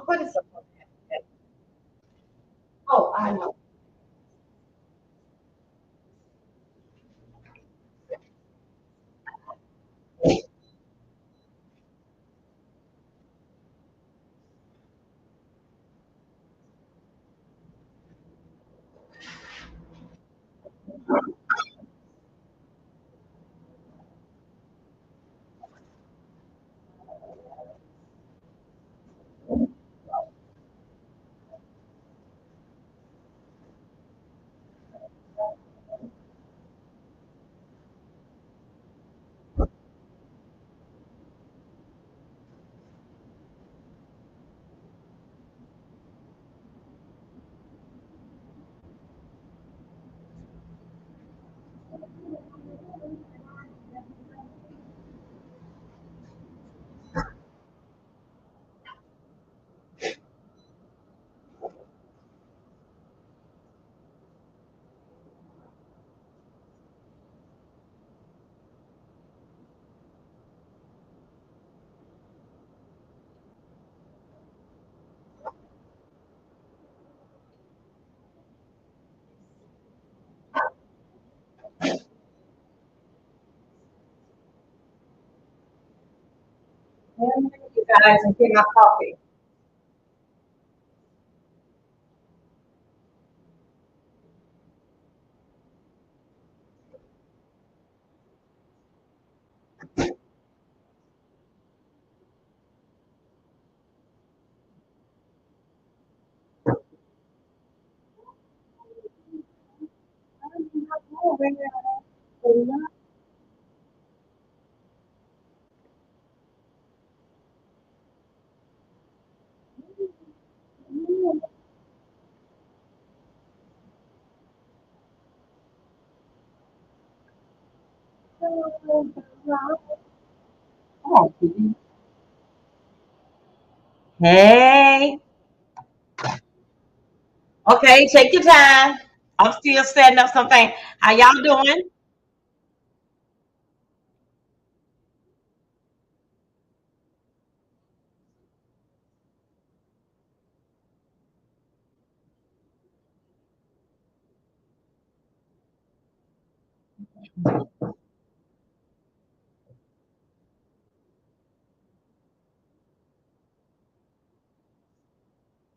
what is the Oh, I know. You guys and get my coffee. Hey, okay, take your time. I'm still setting up something. How y'all doing?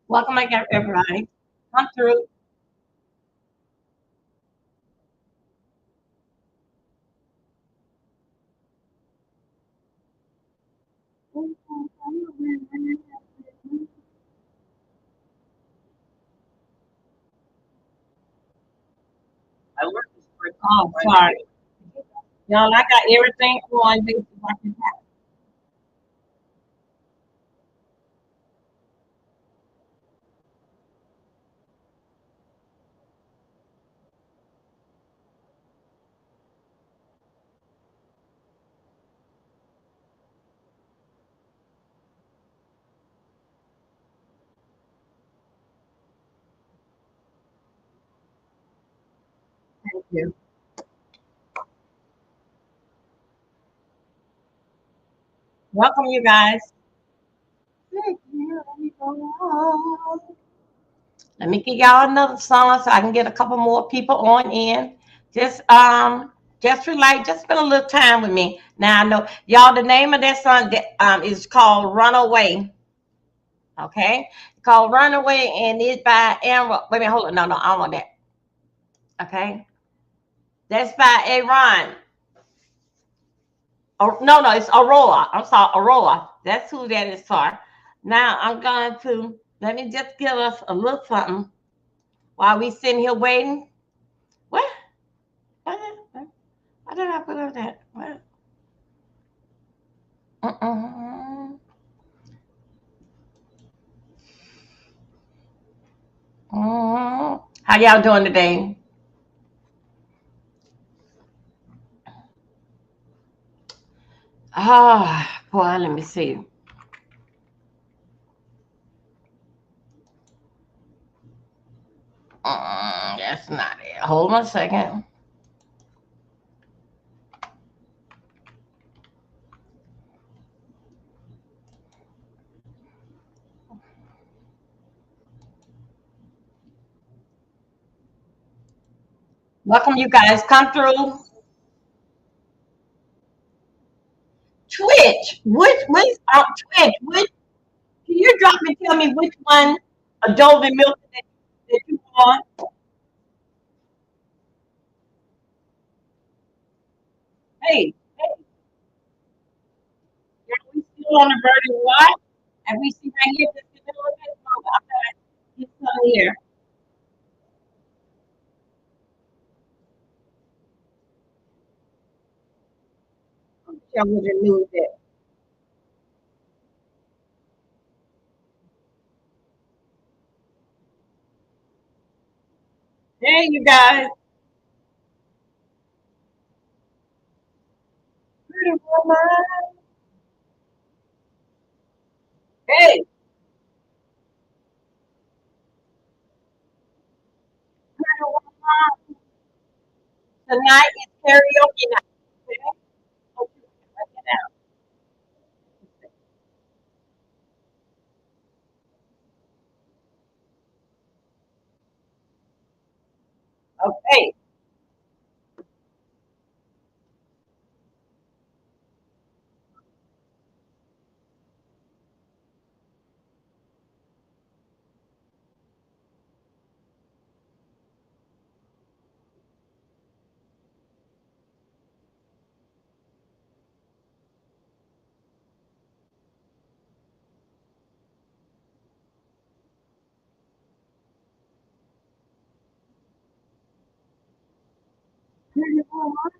Welcome again, everybody. Come through. Oh, sorry. Y'all, I got everything on this. Thank you. Welcome, you guys. Let me give y'all another song so I can get a couple more people on in. Just just relax, just spend a little time with me. Now I know y'all the name of that song that is called Runaway. Okay? It's called Runaway and it's by Aaron. Wait a minute, hold on. No, I don't want that. Okay. That's by Aaron. Oh, no, it's Aurora. I'm sorry, Aurora. That's who that is for. Now I'm going to let me just give us a little something while we sitting here waiting. What? Why did I put up that? What? Uh-uh. How y'all doing today? Ah, boy, let me see. That's not it. Hold on a second. Welcome, you guys. Come through. Twitch. Which Twitch? Which can you drop me? Tell me which one, Adobe Milton, that you want. Hey, hey, are we still on the Birdie Watch? And we see right here, this is a little bit longer. I'm gonna get some here. I would have knew that. Hey, you guys. Pretty woman. Hey, pretty woman. Tonight is karaoke night. Okay? Okay, write it down. Okay. Pretty woman.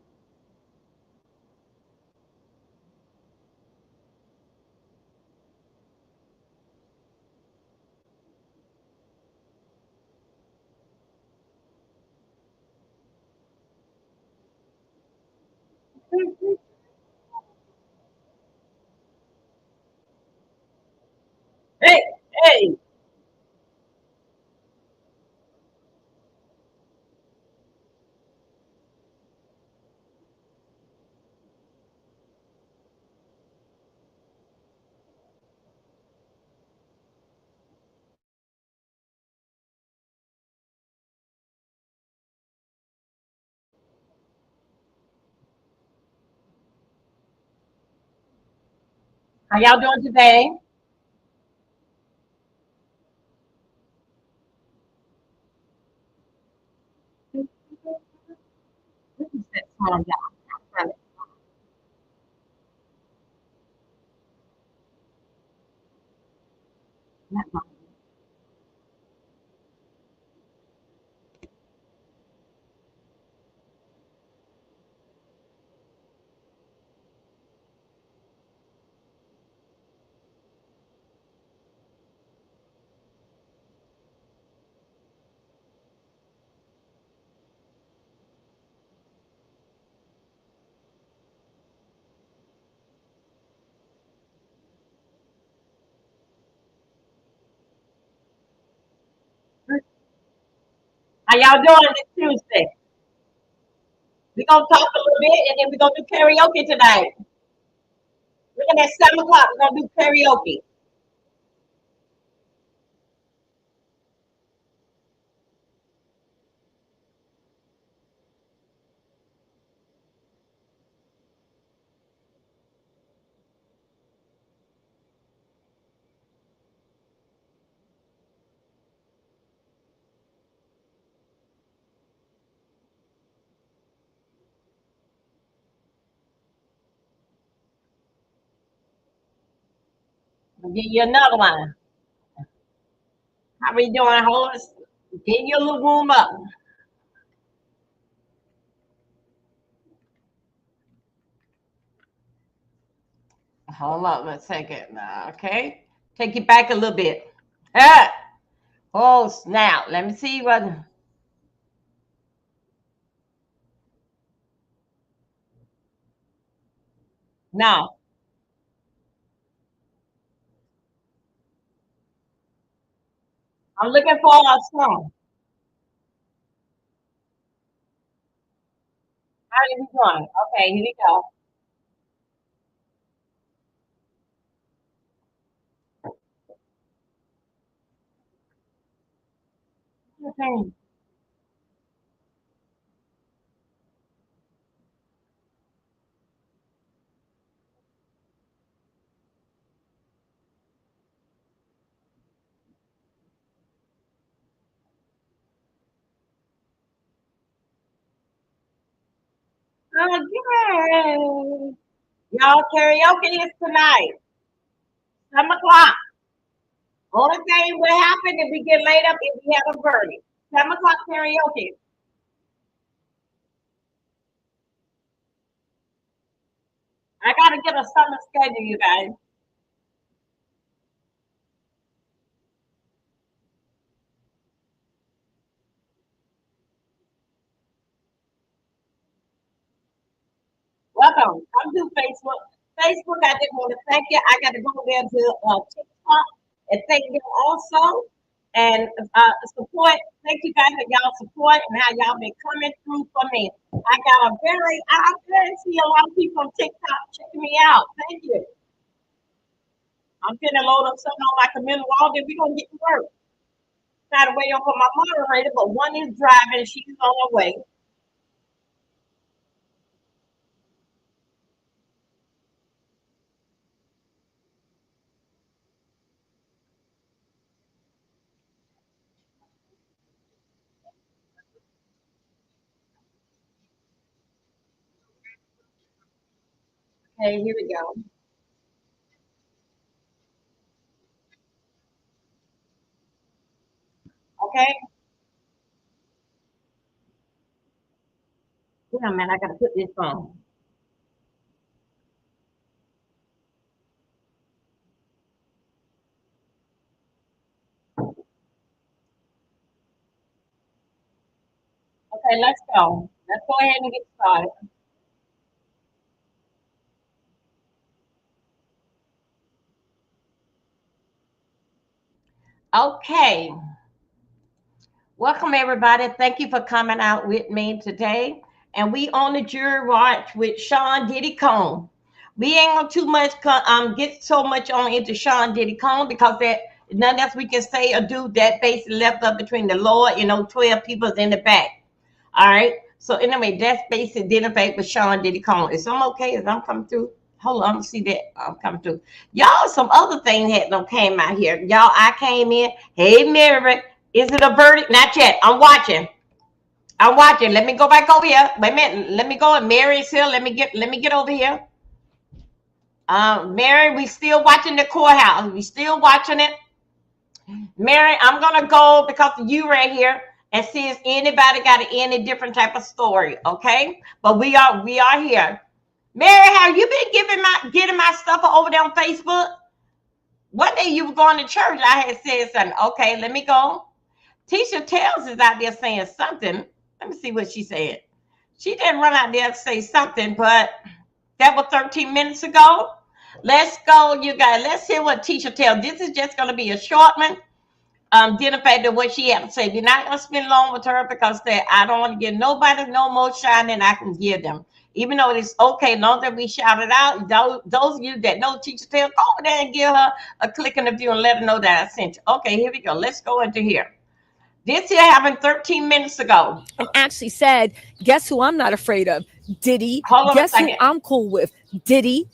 Hey, hey. How y'all doing today? What is that song, y'all? How y'all doing this Tuesday? We're gonna talk a little bit and then we're gonna do karaoke tonight. Looking at 7 o'clock, we're gonna do karaoke. I'll give you another one. How we doing, host? Get your little warm up. Hold up a second. Okay. Take it back a little bit. Ah, oh, snap. Let me see what. No, I'm looking for a song. How are we doing? Okay, here we go. Okay. Again. Y'all, karaoke is tonight, 7 o'clock. Only thing will happen if we get laid up if we have a verdict. 7 o'clock karaoke. I gotta get a summer schedule, you guys. Welcome. Come to Facebook. Facebook, I didn't want to thank you. I got to go there to TikTok and thank you also. And support. Thank you guys for y'all support and how y'all been coming through for me. I very see a lot of people on TikTok checking me out. Thank you. I'm finna load up something on my community wall. Then we gonna get to work. Try to wait on for my moderator, but one is driving. She's on her way. Okay, here we go. Okay. Yeah, man, I gotta put this on. Okay, let's go. Let's go ahead and get started. Okay. Welcome everybody. Thank you for coming out with me today. And we on the jury watch with Sean Diddy Combs. We ain't gonna too much get so much on into Sean Diddy Combs because that nothing else we can say or do that basically left up between the Lord, 12 people's in the back. All right. So anyway, that's basically identified with Sean Diddy Combs. Is I'm okay as I'm coming through? Hold on, I'm see that I'm coming through. Y'all, some other thing had no came out here. Y'all, I came in. Hey, Mary, is it a verdict? Not yet. I'm watching. I'm watching. Let me go back over here. Wait a minute. Let me go. Mary's here. Let me get over here. Mary, we still watching the courthouse. We still watching it. Mary, I'm gonna go because of you right here and see if anybody got any different type of story. Okay, but we are here. Mary, have you been getting my stuff over there on Facebook? One day you were going to church. I had said something. Okay, let me go. Tisha Tells is out there saying something. Let me see what she said. She didn't run out there to say something, but that was 13 minutes ago. Let's go, you guys. Let's hear what Tisha Tells. This is just going to be a short one. Identify to what she had to say. We're not going to spend long with her because I don't want to give nobody no more shine than I can give them. Even though it's okay, long that we shout it out. Those of you that know Teacher Tell, go over there and give her a click in the view and let her know that I sent you. Okay, here we go. Let's go into here. This here happened 13 minutes ago. And actually said, guess who I'm not afraid of? Diddy. Hold on a Guess who second. I'm cool with? Diddy.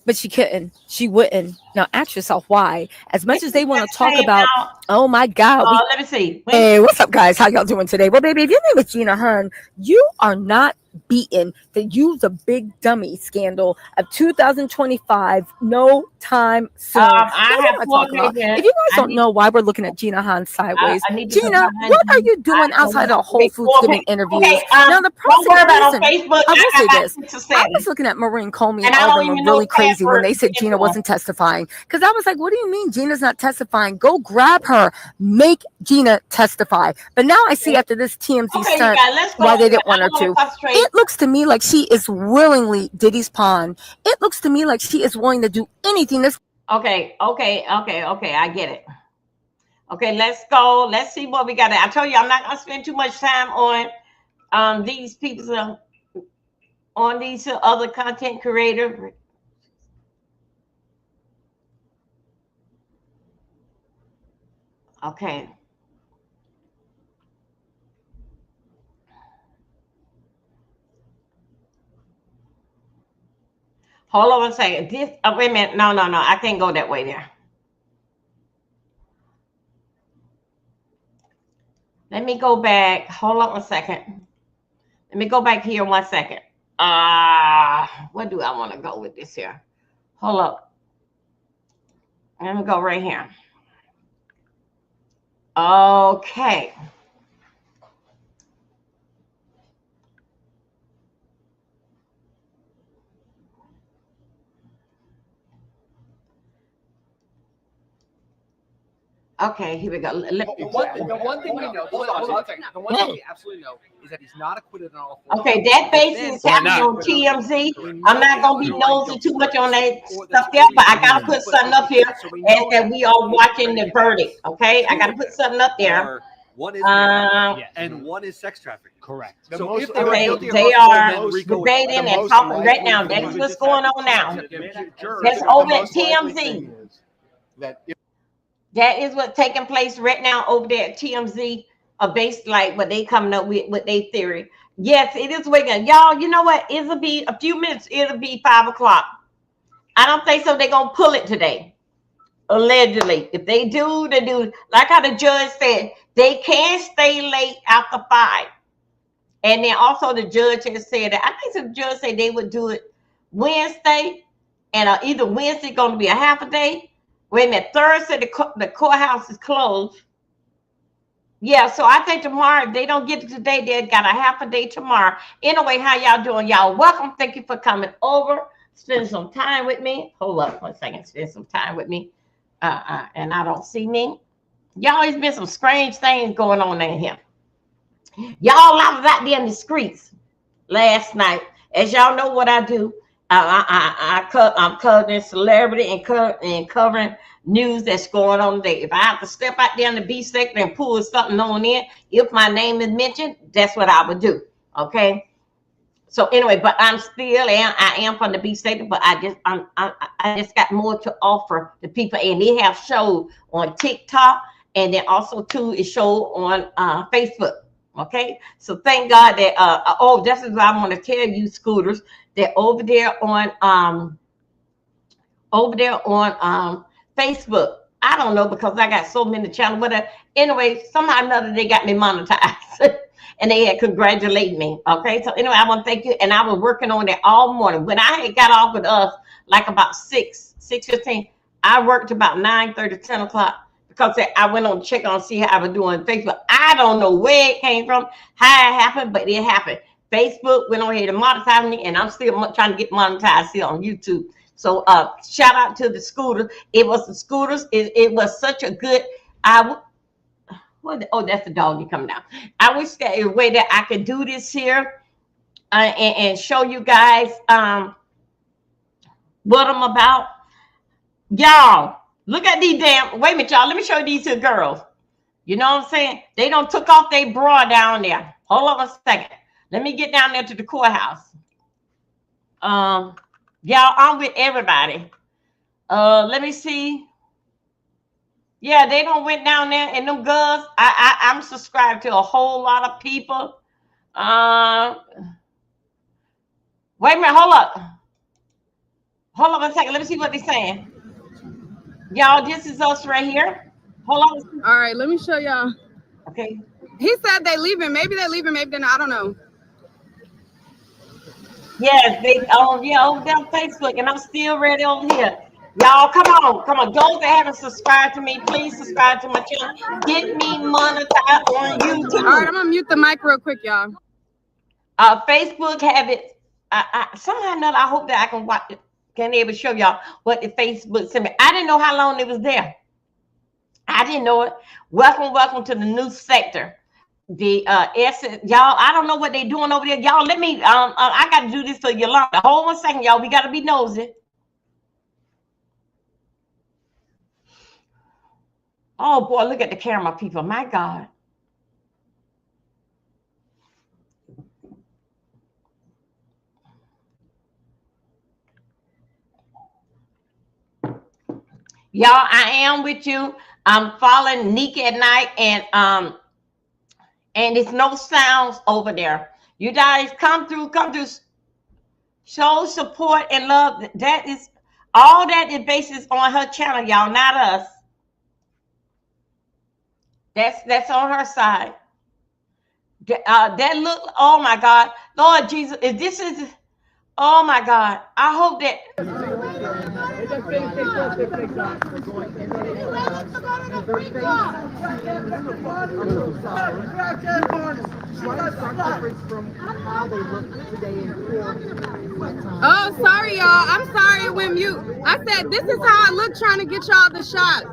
But she couldn't. She wouldn't. Now ask yourself why. As much as they want to talk about, oh my God. Let me see. Hey, what's up, guys? How y'all doing today? Well, baby, if your name is Gina Hun, you are not beaten the Use a Big Dummy scandal of 2025. No time soon. If you guys don't know why we're looking at Gina Han sideways, Gina, what are you doing outside of Whole Foods giving interviews? Now, the prosecution, I will say this. I was looking at Maureen Comey and all of them were really crazy when they said Gina wasn't testifying. Because I was like, what do you mean Gina's not testifying? Go grab her. Make Gina testify. But now I see after this TMZ stunt why they didn't want her to. It looks to me like she is willingly Diddy's pawn. It looks to me like she is willing to do anything. Okay. I get it. Okay, let's go. Let's see what we got. I told you I'm not gonna spend too much time on these people on these other content creators. Okay. Hold on a second. Wait a minute. No. I can't go that way there. Let me go back. Hold on a second. Let me go back here 1 second. Where do I want to go with this here? Hold up. I'm gonna go right here. Okay. Okay, here we go. The one thing we know, the one thing we absolutely know is that he's not acquitted on all four. Okay, that basically is happening on TMZ. I'm not gonna be nosy too much on that stuff there, but I gotta put something up here as that we are watching the verdict. Okay, I gotta put something up there. One is and one is sex trafficking. Correct. So if they are debating and talking right now. That is what's going on now. That's over at TMZ. That is what's taking place right now over there at TMZ. Based like what they coming up with their theory. Yes, it is waking. Y'all, you know what? It'll be a few minutes. It'll be 5 o'clock. I don't think so. They're gonna pull it today. Allegedly. If they do, they do. Like how the judge said, they can't stay late after 5. And then also the judge has said that I think the judge said they would do it Wednesday, and either Wednesday going to be a half a day. Wait a minute, Thursday the courthouse is closed. Yeah, so I think tomorrow, if they don't get it today, they got a half a day tomorrow. Anyway, how y'all doing? Y'all welcome. Thank you for coming over, spending some time with me. Hold up 1 second, spend some time with me. And I don't see me. Y'all, there's been some strange things going on in here. Y'all, I was out there in the streets last night. As y'all know what I do, I'm covering celebrity and covering news that's going on today. If I have to step out there in the B sector and pull something on in, if my name is mentioned, that's what I would do. Okay. So anyway, but I am from the B sector, but I just got more to offer the people, and they have shows on TikTok, and then also too is show on Facebook. Okay, so thank God that this is what I want to tell you, scooters, that over there on Facebook. I don't know, because I got so many channels. But anyway, somehow or another they got me monetized, and they had congratulated me. Okay, so anyway, I want to thank you. And I was working on it all morning. When I had got off with us, like about 6:15, I worked about 9:30, 10 o'clock. Because I went on to check on see how I was doing Facebook. I don't know where it came from, how it happened, but it happened. Facebook went on here to monetize me, and I'm still trying to get monetized here on YouTube. So shout out to the scooters. It was the scooters. It was such a good. Oh, that's the doggy coming down. I wish that a way that I could do this here and show you guys what I'm about, y'all. Look at these damn, wait a minute, y'all. Let me show you these two girls. You know what I'm saying? They don't took off their bra down there. Hold on a second. Let me get down there to the courthouse. Y'all, I'm with everybody. Let me see. Yeah, they don't went down there, and them girls, I'm subscribed to a whole lot of people. Wait a minute, hold up. Hold on a second. Let me see what they're saying. Y'all, this is us right here. Hold on. All right, let me show y'all. Okay. He said they leaving. Maybe they're leaving. Maybe they're not. I don't know. Yeah, over there on Facebook, and I'm still ready over here. Y'all, come on. Those that haven't subscribed to me, please subscribe to my channel. Get me monetized on YouTube. All right, I'm gonna mute the mic real quick, y'all. Facebook have it. Somehow or another, I hope that I can watch it. Can able to show y'all what the Facebook sent me. I didn't know how long it was there. I didn't know it. Welcome to the new sector. The y'all, I don't know what they're doing over there. Y'all, let me I gotta do this for Yolanda. Hold 1 second, y'all. We gotta be nosy. Oh boy, look at the camera, people. My God. Y'all, I am with you. I'm following Nika at night, and there's no sounds over there. You guys come through, show support and love. That is all that is based on her channel, y'all, not us. That's on her side. That look, oh my God, Lord Jesus, if this is Oh my God. I hope that. Oh, sorry, y'all. I'm sorry it went mute. I said, this is how I look trying to get y'all the shot.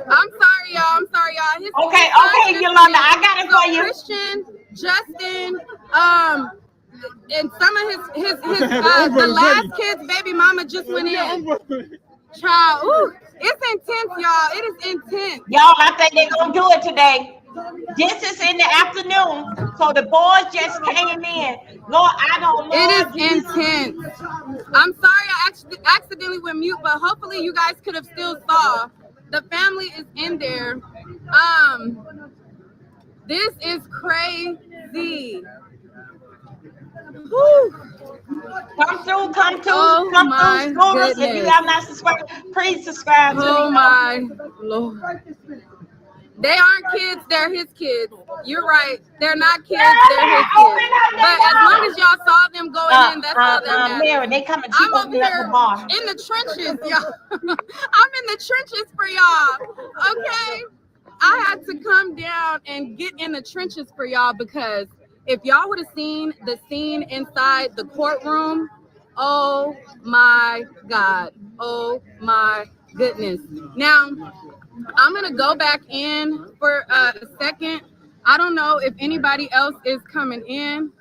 I'm sorry, y'all. I'm sorry, y'all. Okay, Yolanda, I got it for you. Christian, Justin, and some of his the last kid's baby mama just went in. Child, ooh, it's intense, y'all. It is intense. Y'all, I think they're gonna do it today. This is in the afternoon, so the boys just came in. Lord, I don't know. It is intense. I'm sorry I accidentally went mute, but hopefully you guys could have still saw. The family is in there. This is crazy. Whew. Come through. Oh my If you have not subscribed, please subscribe to me. Oh my Lord. They aren't kids, they're his kids. You're right. They're not kids, they're his kids. But as long as y'all saw them going in, that's all that matters. Mary, they come and I'm over here in the trenches, y'all. I'm in the trenches for y'all. Okay? I had to come down and get in the trenches for y'all because if y'all would have seen the scene inside the courtroom, oh my God. Oh my goodness. Now, I'm going to go back in for a second. I don't know if anybody else is coming in,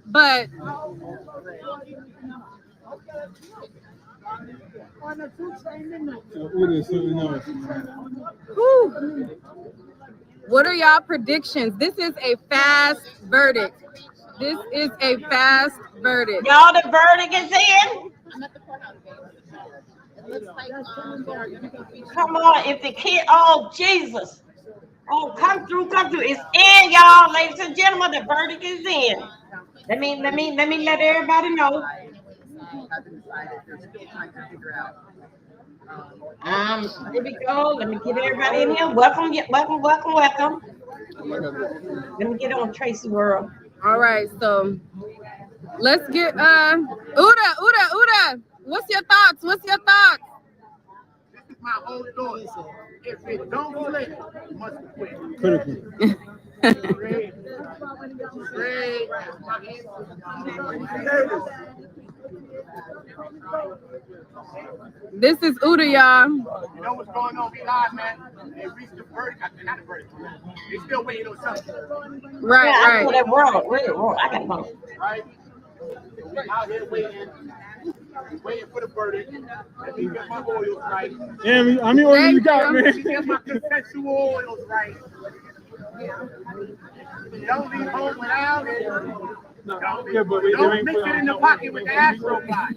but whew. What are y'all predictions? This is a fast verdict. This is a fast verdict. Y'all, the verdict is in. Come on, if the kid, oh Jesus. Oh, come through. It's in, y'all, ladies and gentlemen. The verdict is in. Let me let everybody know. Here we go. Let me get everybody in here. Welcome. Let me get on Tracy World. All right, so let's get Uda. What's your thoughts? This is my own thoughts. If it don't flip, it must quit. Critical. This is Uda, y'all. You know what's going on? We live, man. They reached the verdict. Not the verdict. They still waiting on something. Right. I got one. Right? We out here waiting for the verdict. Let me get my oils right. Yeah, how many oils you got, man? Let me get my consensual oils right. Don't leave home without it. Don't mix it in the pocket with the Astro pot.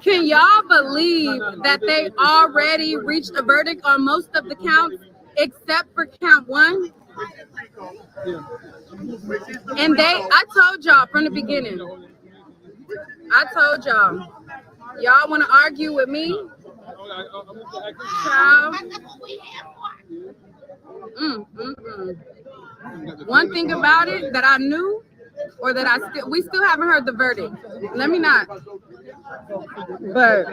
Can y'all believe that they already reached a verdict on most of the counts except for count 1? And I told y'all from the beginning. I told y'all. Y'all want to argue with me? Child. One thing about it that I knew, or that we still haven't heard the verdict. Let me not. But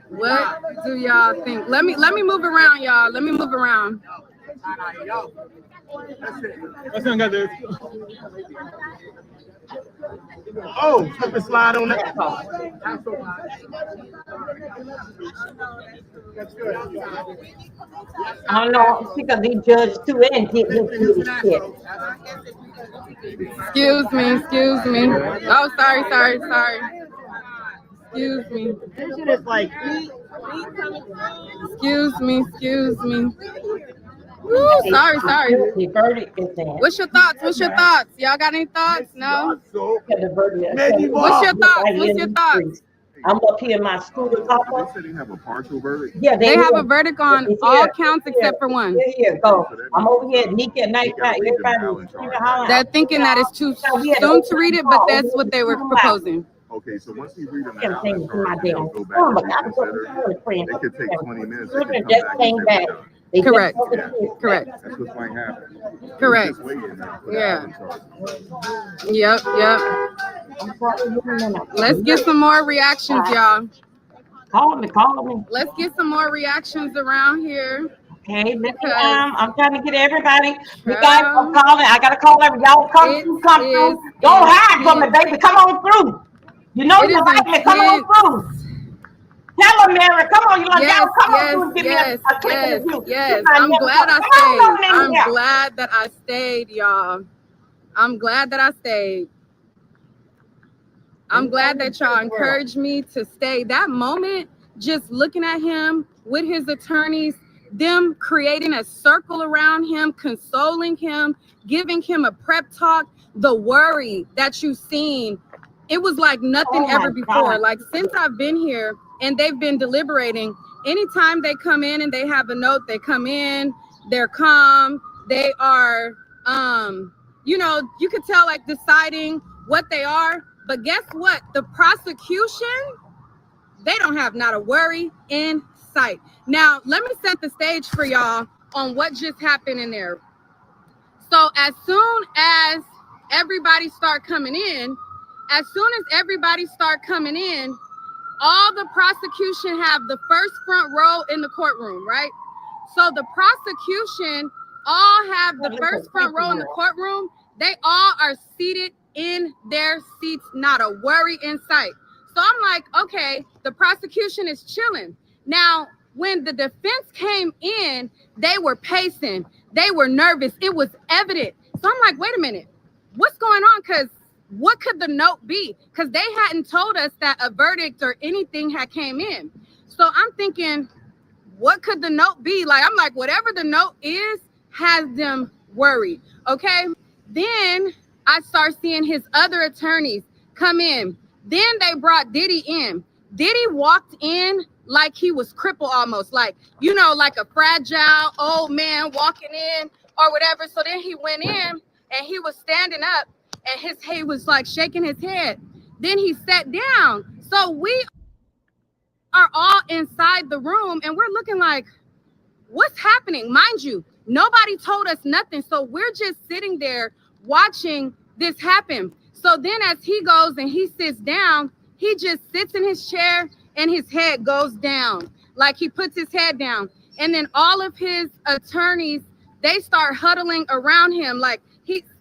what do y'all think? Let me move around, y'all. Let me move around. That's not got this. Oh, slip and slide on that. That's good. I don't know. Because they judge too and get this shit. Excuse me. Oh, sorry. Excuse me. This shit is like Excuse me. Ooh, sorry. The verdict is in. What's your thoughts? Y'all got any thoughts? No? What's your thoughts? I'm up here in my scooter couple. They said they have a partial verdict. Yeah, They have a verdict on all counts except for 1. Here, go. I'm over here at Nika at night. Everybody They're thinking that it's too soon to read it, but that's what they were proposing. Okay, so once you read them Can't out, think as of far my as, you know, damn go back phone, and but I was reconsider, praying. it could take 20 minutes. They Children could come just back and came say back. we're done. They just Correct. over Yeah. here. Correct. That's what's going to happen. Correct. Just waiting now for Yeah. the charge. Yep. I'm sorry, you know. Let's get some more reactions, y'all. Call me. Let's get some more reactions around here. Okay, let me, Because I'm trying to get everybody. You guys child, are calling. I gotta call every y'all come it through, come is through. Don't hide from me, intense. baby. Come on through. You know It you is like me. Come on intense. through. Tell them, Mary. Come on, you like Yes, y'all. Come on yes, through and give me yes, a quick yes, review. yes. I I'm never glad I come on stayed. in I'm here. glad that I stayed, y'all. I'm glad that I stayed. I'm glad that y'all encouraged me to stay. That moment, just looking at him with his attorneys, them creating a circle around him, consoling him, giving him a prep talk, the worry that you've seen, it was like nothing Oh my ever before. God. Like since I've been here and they've been deliberating, anytime they come in and they have a note, they come in, they're calm, they are, you know, you could tell like deciding what they are. But guess what? The prosecution, they don't have not a worry in sight. Now, let me set the stage for y'all on what just happened in there. So as soon as everybody start coming in, all the prosecution have the first front row in the courtroom, right? So the prosecution all have the first front row in the courtroom. They all are seated in their seats, not a worry in sight. So I'm like, okay, the prosecution is chilling. Now, when the defense came in, they were pacing. They were nervous. It was evident. So I'm like, wait a minute, what's going on? Because what could the note be? Because they hadn't told us that a verdict or anything had came in. So I'm thinking, what could the note be? Like, I'm like, whatever the note is, has them worried. Okay. Then I start seeing his other attorneys come in. Then they brought Diddy in. Diddy walked in like he was crippled almost, like, you know, like a fragile old man walking in or whatever. So then he went in and he was standing up and he was like shaking his head. Then he sat down. So we are all inside the room and we're looking like, what's happening? Mind you, nobody told us nothing. So we're just sitting there watching this happen. So then as he goes and he sits down, he just sits in his chair and his head goes down. Like he puts his head down. And then all of his attorneys, they start huddling around him. Like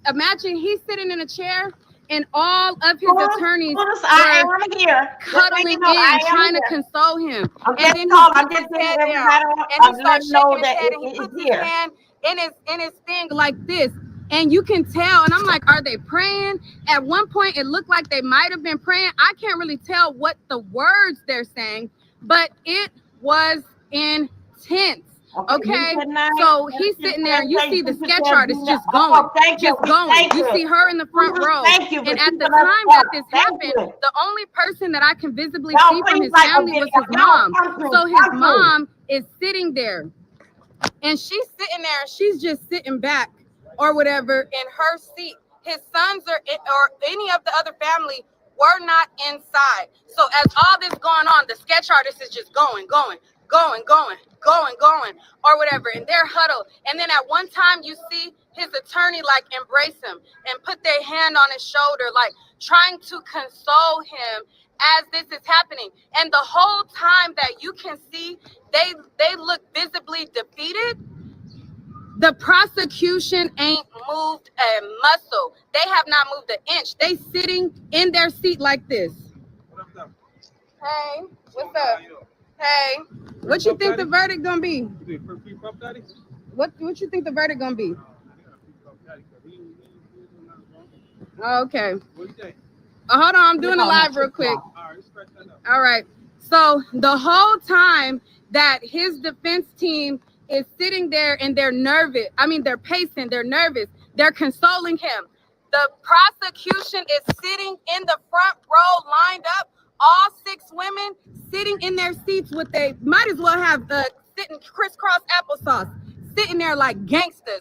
imagine he's sitting in a chair and all of his attorneys I am here. cuddling in, trying to console him. I'm And then I'm he just puts his head letting down. And he starts know shaking his that head and he puts his here. hand in his thing like this. And you can tell, and I'm like, are they praying? At one point, it looked like they might have been praying. I can't really tell what the words they're saying, but it was intense. Okay, so he's sitting there, and you see the sketch artist just going, You see her in the front row. And at the time that this happened, the only person that I can visibly see from his family was his mom. So his mom is sitting there, and she's sitting there, and she's just sitting back or whatever in her seat. His sons or any of the other family were not inside. So as all this going on, the sketch artist is just going, or whatever, and they're huddled. And then at one time you see his attorney like embrace him and put their hand on his shoulder, like trying to console him as this is happening. And the whole time that you can see they look visibly defeated. The prosecution ain't moved a muscle. They have not moved an inch. They sitting in their seat like this. Hey, what's up? Hey, what you think the verdict gonna be? What you think the verdict gonna be? Okay. Hold on, I'm doing a live real quick. All right. So the whole time that his defense team is sitting there and they're nervous. I mean, they're pacing, they're nervous. They're consoling him. The prosecution is sitting in the front row, lined up, all 6 women sitting in their seats with they might as well have sitting crisscross applesauce, sitting there like gangsters.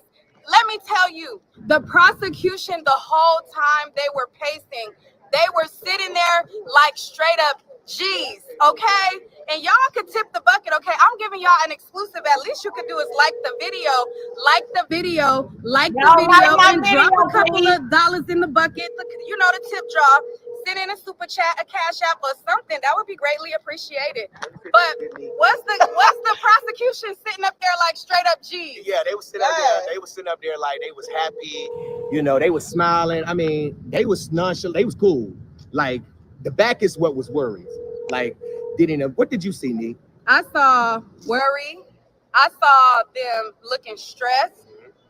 Let me tell you, the prosecution, the whole time they were pacing, they were sitting there like straight up G's, okay? And y'all could tip the bucket, okay? I'm giving y'all an exclusive. At least you could do is like the video, and drop a couple of dollars in the bucket. You know, the tip jar. Send in a super chat, a cash app, or something. That would be greatly appreciated. But what's the prosecution sitting up there like straight up G's? Yeah, they was sitting up there. They was sitting up there like they was happy. You know, they was smiling. I mean, they was nonchalant. They was cool. Like the back is what was worried. Like, what did you see, Nee? I saw worry. I saw them looking stressed.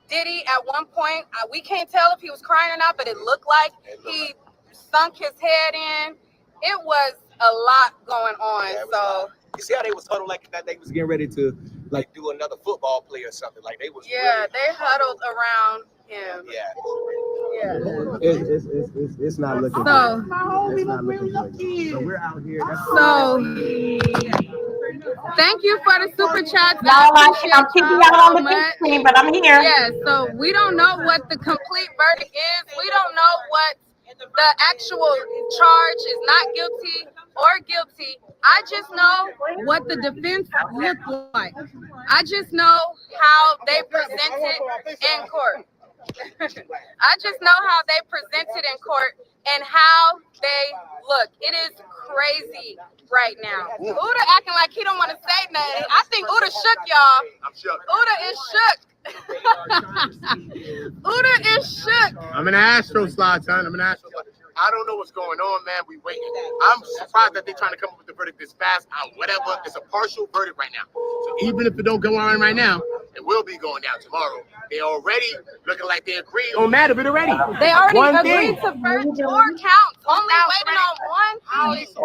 Diddy at one point, we can't tell if he was crying or not, but it looked like he sunk his head in. It was a lot going on. Yeah, so you see how they was huddled like that? They was getting ready to like do another football play or something. Like they was. Yeah, really, they huddled around him. Yeah. Yeah. It's not looking So, good. It's not looking good. So we're out here. So thank you for the super chats. Y'all, I'm keeping y'all on the big screen, but I'm here. Yeah, so we don't know what the complete verdict is. We don't know what the actual charge is, not guilty or guilty. I just know what the defense looked like. I just know how they presented in court. I just know how they presented in court and how they look. It is crazy right now. Uda acting like he don't want to say nothing. I think Uda shook, y'all. I'm shook. Uda is shook. Uda is shook. I'm an Astro slot, son. I'm an Astro slot. I don't know what's going on, man. We waiting. I'm surprised that they're trying to come up with the verdict this fast. Whatever. It's a partial verdict right now. So even if it don't go on right now, it will be going down tomorrow. They already looking like they agree on that of it already. They already One agreed thing. to first 4 counts. Only waiting on one piece.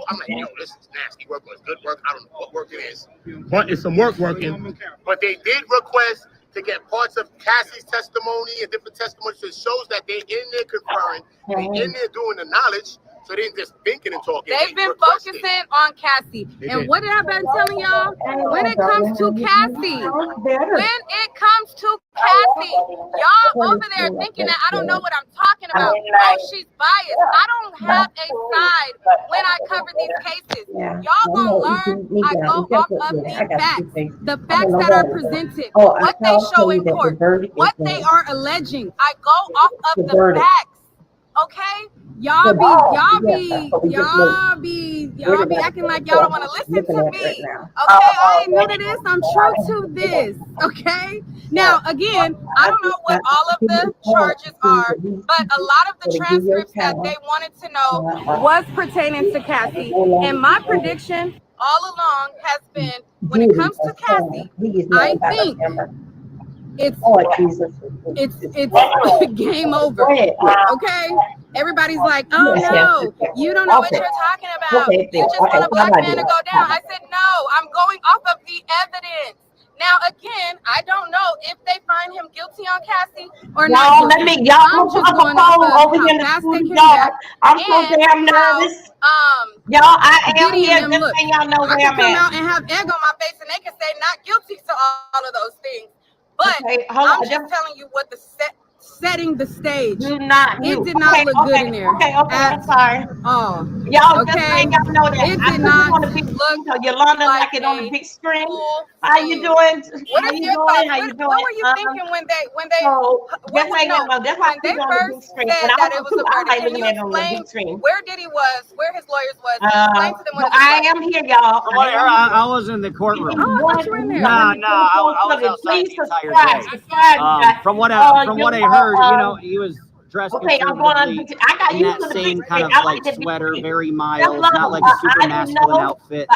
I'm like, yo, this is nasty work. It's good work. I don't know what work it is, but it's some work working. But they did request to get parts of Cassie's testimony and different testimonies. So it shows that they're in there conferring, they're in there doing the knowledge, so they ain't just thinking and talking. They've been focusing on Cassie. And what have I been telling y'all? When it comes to Cassie, y'all over there thinking that I don't know what I'm talking about. Oh, she's biased. I don't have a side when I cover these cases. Y'all gonna learn. I go off of the facts that are presented, what they show in court, what they are alleging. I go off of the facts. Okay? Y'all be acting like y'all don't want to listen to me. Okay, I ain't new to this. I'm true to this. Okay. Now, again, I don't know what all of the charges are, but a lot of the transcripts that they wanted to know was pertaining to Cassie. And my prediction all along has been, when it comes to Cassie, I think it's game over. Okay. Everybody's like, oh no, you don't know what you're talking about. You just want a black man to go down. I said, no, I'm going off of the evidence. Now, again, I don't know if they find him guilty on Cassie or not. Y'all put up a phone over here in the studio. I'm so damn nervous. Y'all, I am here just so y'all know where I'm at. I can come out and have egg on my face and they can say not guilty to all of those things. But I'm just telling you what the setting the stage. It did not look good in there. Okay, I'm sorry. Oh, y'all just saying y'all know that. It did not look Yolanda like it on the big screen. How you doing? What is your thoughts? What were you thinking when they that's why they first said that it was a verdict? Can you explain where Diddy was, where his lawyers was? Explain to them what I am here, y'all. From what I heard, I was in the courtroom. Oh, I thought you were in there. No, I was outside the entire day. From what I heard, you know, he was dressed conservatively in that same kind of like sweater, very mild, not like a super masculine outfit,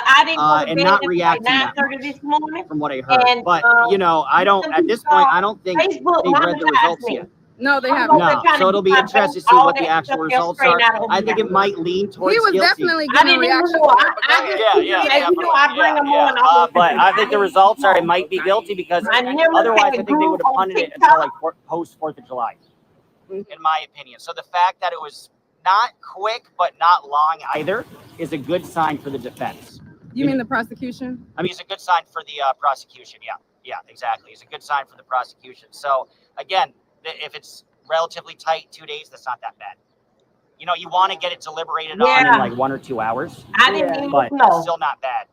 and not reacting that much, from what I heard. But you know, at this point, I don't think they've read the results yet. No, they haven't. No, so it'll be interesting to see what the actual results are. I think it might lean towards guilty. He was definitely getting a reaction. But I think the results are it might be guilty because otherwise I think they would have punted it until like post 4th of July, in my opinion. So the fact that it was not quick but not long either is a good sign for the defense. You mean the prosecution? I mean, it's a good sign for the prosecution. Yeah, exactly. It's a good sign for the prosecution. So again, if it's relatively tight, 2 days, that's not that bad. you know, you want to get it deliberated on in like 1 or 2 hours. I didn't even but know. Still not bad.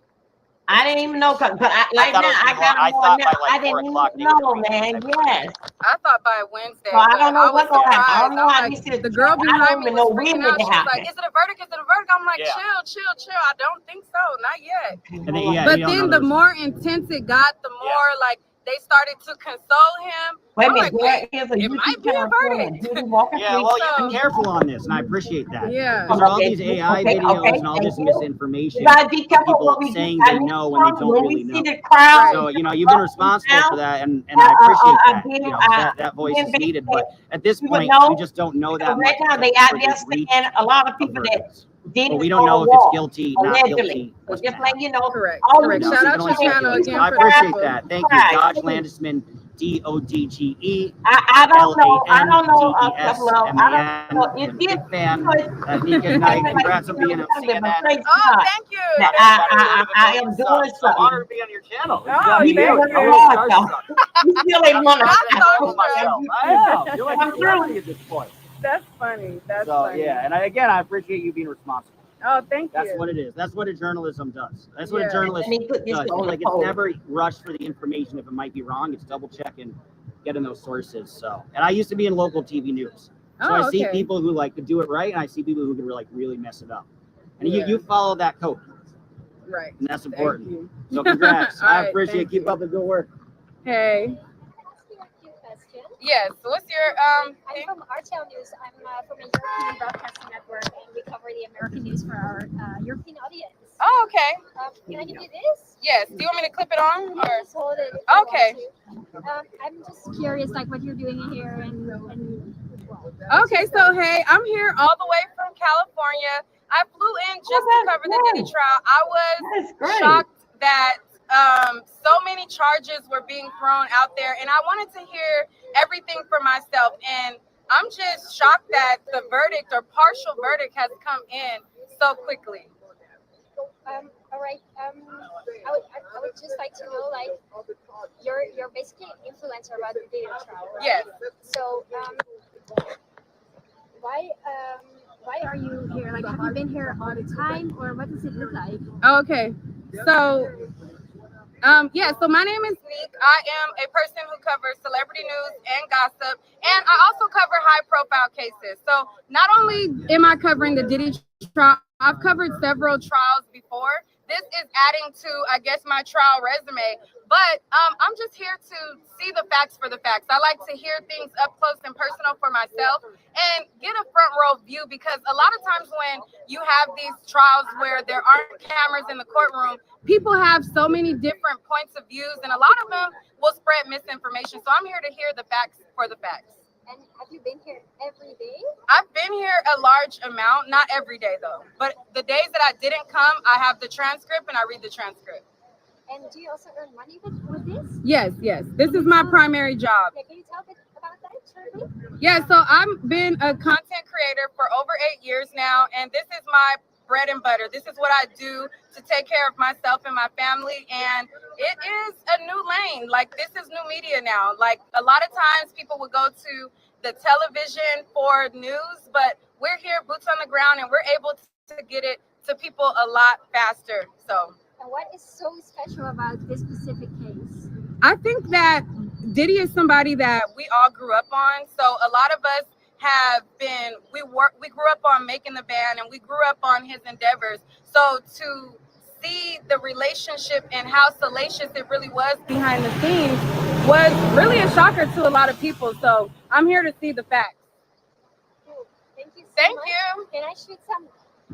I didn't even know, but like now, I got I thought by like I 4 didn't o'clock. even know, man. Yes. I thought by Wednesday. So I don't know was what's gonna happen. I surprised. don't know how I'm these like, shit. the girl I behind don't me even know was when freaking it out. She was happened. like, "Is it a verdict? Is it a verdict?" I'm like, Yeah. chill. I don't think so, not yet. And then, yeah, But you don't then know the more intense it got, the more like they started to console him. Wait a I'm minute, like, there is a it YouTube might be a channel verdict. Diddy walking Yeah, free. well, you've So- been careful on this, and I appreciate that. Yeah. Because all Okay, these AI okay, videos okay, and all thank this you. misinformation, You gotta be careful people what we saying do. they know when they don't when really we know. see the crowd. So, you know, you've been responsible for that, and I appreciate that. You know, that voice is needed. But at this point, we just don't know that much. Right now, they out there saying a lot of people that did. But we don't know if it's guilty, not guilty. So just like you know, Correct. all Correct. you Shout out people to your channel that- again I for appreciate the that. Thank you, Josh Landisman, DODGE. I don't know. I don't know. LANDESMAN. know. I'm a big fan. Nika and I, congrats on being on CNN. Oh, thank you. I am doing So honored something. to be on your channel. Oh, You thank work you. hard, though. You still ain't want Myself. to. I am. You're like I'm a celebrity at this point. That's funny. That's So funny. yeah, and I appreciate you being responsible. Oh, thank That's you. what it is. That's what a journalism does. That's what Yeah. a journalist Let me put this does. on the Like, it's poll. never rushed for the information if it might be wrong. It's double checking, getting those sources. So, and I used to be in local TV news, so Oh, I see okay. people who like could do it right, and I see people who could like really mess it up. And Yeah. you follow that code, Right. and that's Thank important. you. So congrats. All I right, appreciate. thank Keep you. up the good work. Hey. Yes. What's your I'm thing? from RTL News. I'm from a European broadcasting network, and we cover the American news for our European audience. Oh, okay. Can I give you this? Yes. Do you want me to clip it on? Or? Just hold it. If you Okay. want to. I'm just curious, like what you're doing here, and Okay. So hey, I'm here all the way from California. I flew in just to that's cover the Diddy great. trial. I That's was great. shocked that so many charges were being thrown out there, and I wanted to hear everything for myself. And I'm just shocked that the verdict or partial verdict has come in so quickly. all right. I would just like to know, like, you're basically an influencer about the Diddy trial, right? Yes. So why are you here? Like, have you been here all the time, or what does it look like? Okay. So so my name is Neek. I am a person who covers celebrity news and gossip, and I also cover high-profile cases. So not only am I covering the Diddy trial, I've covered several trials before. This is adding to, I guess, my trial resume. But I'm just here to see the facts for the facts. I like to hear things up close and personal for myself and get a front row view, because a lot of times when you have these trials where there aren't cameras in the courtroom, people have so many different points of views, and a lot of them will spread misinformation. So I'm here to hear the facts for the facts. And have you been here every day? I've been here a large amount, not every day though. But the days that I didn't come, I have the transcript and I read the transcript. And do you also earn money with this? Yes. This is my primary job. Yeah, can you tell a bit about that, shortly? Yeah, so I've been a content creator for over 8 years now, and this is my bread and butter. This is what I do to take care of myself and my family, and it is a new lane. Like, this is new media now. Like, a lot of times people would go to the television for news, but we're here, boots on the ground, and we're able to get it to people a lot faster. So, And what is so special about this specific case? I think that Diddy is somebody that we all grew up on. So a lot of us we grew up on Making the Band, and we grew up on his endeavors. So to see the relationship and how salacious it really was behind the scenes was really a shocker to a lot of people. So I'm here to see the facts. Cool. Thank you so Thank much. you. Can I shoot some?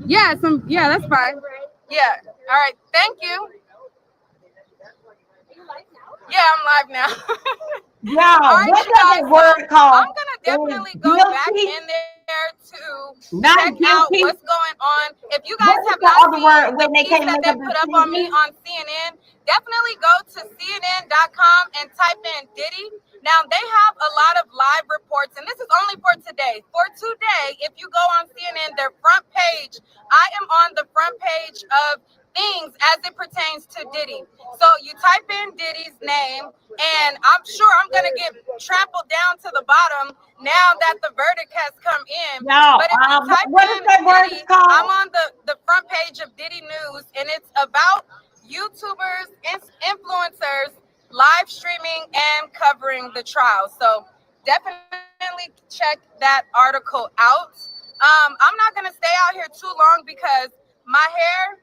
Yeah, that's fine. Right? Yeah. All right. Thank you. Are you live now? Yeah, I'm live now. Yeah, All right, what you does guys, that word called? I'm gonna definitely go back in there to Not check out guilty. what's going on. If you guys What is have the not other seen word the when they piece can't that look they up the put up on me TV? on CNN, definitely go to CNN.com and type in Diddy. Now, they have a lot of live reports, and this is only for today. For today, if you go on CNN, their front page, I am on the front page of things as it pertains to Diddy. So you type in Diddy's name, and I'm sure I'm gonna get trampled down to the bottom now that the verdict has come in. No, But if you type what is in that word Diddy, called? I'm on the front page of Diddy News, and it's about YouTubers, influencers, live streaming and covering the trial. So definitely check that article out. I'm not gonna stay out here too long because my hair,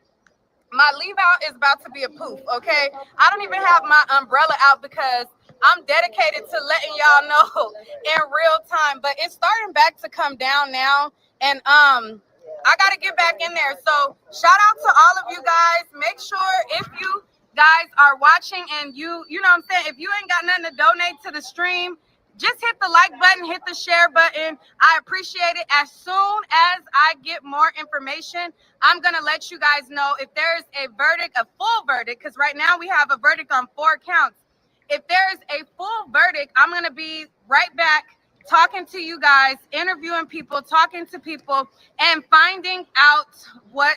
my leave out is about to be a poof, okay? I don't even have my umbrella out because I'm dedicated to letting y'all know in real time, but it's starting back to come down now, and I gotta get back in there. So shout out to all of you guys. Make sure if you guys are watching and you know what I'm saying, if you ain't got nothing to donate to the stream, just hit the like button, hit the share button. I appreciate it. As soon as I get more information, I'm going to let you guys know if there's a verdict, a full verdict, because right now we have a verdict on 4 counts. If there's a full verdict, I'm going to be right back talking to you guys, interviewing people, talking to people, and finding out what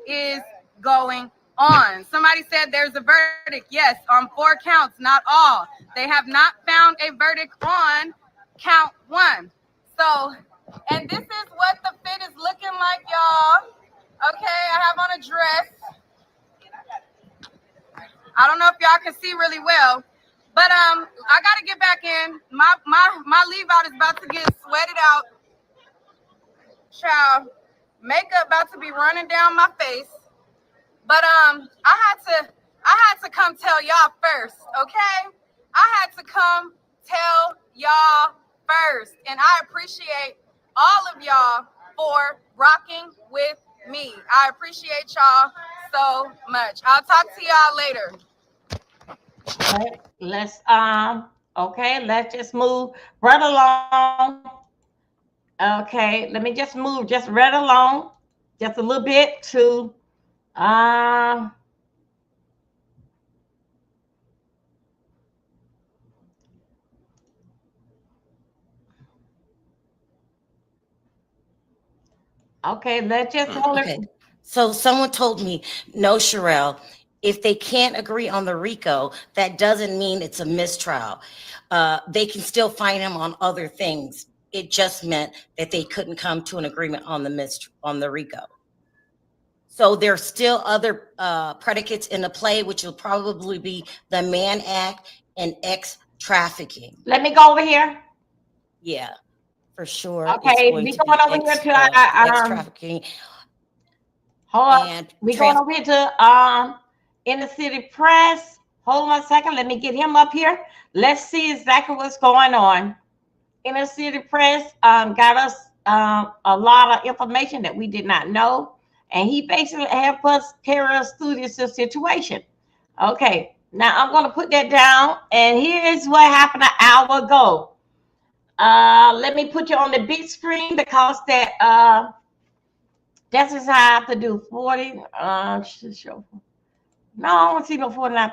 is going on. Somebody said there's a verdict. Yes, on 4 counts, not all. They have not found a verdict on count 1. So, and this is what the fit is looking like, y'all. Okay, I have on a dress. I don't know if y'all can see really well, but I gotta get back in. My leave out is about to get sweated out. Child, makeup about to be running down my face. But I had to come tell y'all first, okay? I had to come tell y'all first. And I appreciate all of y'all for rocking with me. I appreciate y'all so much. I'll talk to y'all later. Let's okay, let's just move right along. Okay, let me just move just right along just a little bit to okay, let's just hold Okay. So someone told me, no, Sherelle, if they can't agree on the RICO, that doesn't mean it's a mistrial. They can still find him on other things. It just meant that they couldn't come to an agreement on the RICO. So there's still other predicates in the play, which will probably be the Mann Act and trafficking. Let me go over here. Yeah, for sure. Okay, we going over here to trafficking. Hold on. We going over here to Inner City Press. Hold on a second. Let me get him up here. Let's see exactly what's going on. Inner City Press got us a lot of information that we did not know, and he basically helped us carry us through this situation. Okay, now I'm going to put that down, and here's what happened an hour ago. Let me put you on the big screen because that this is how I have to do 40. No, I don't see no 49.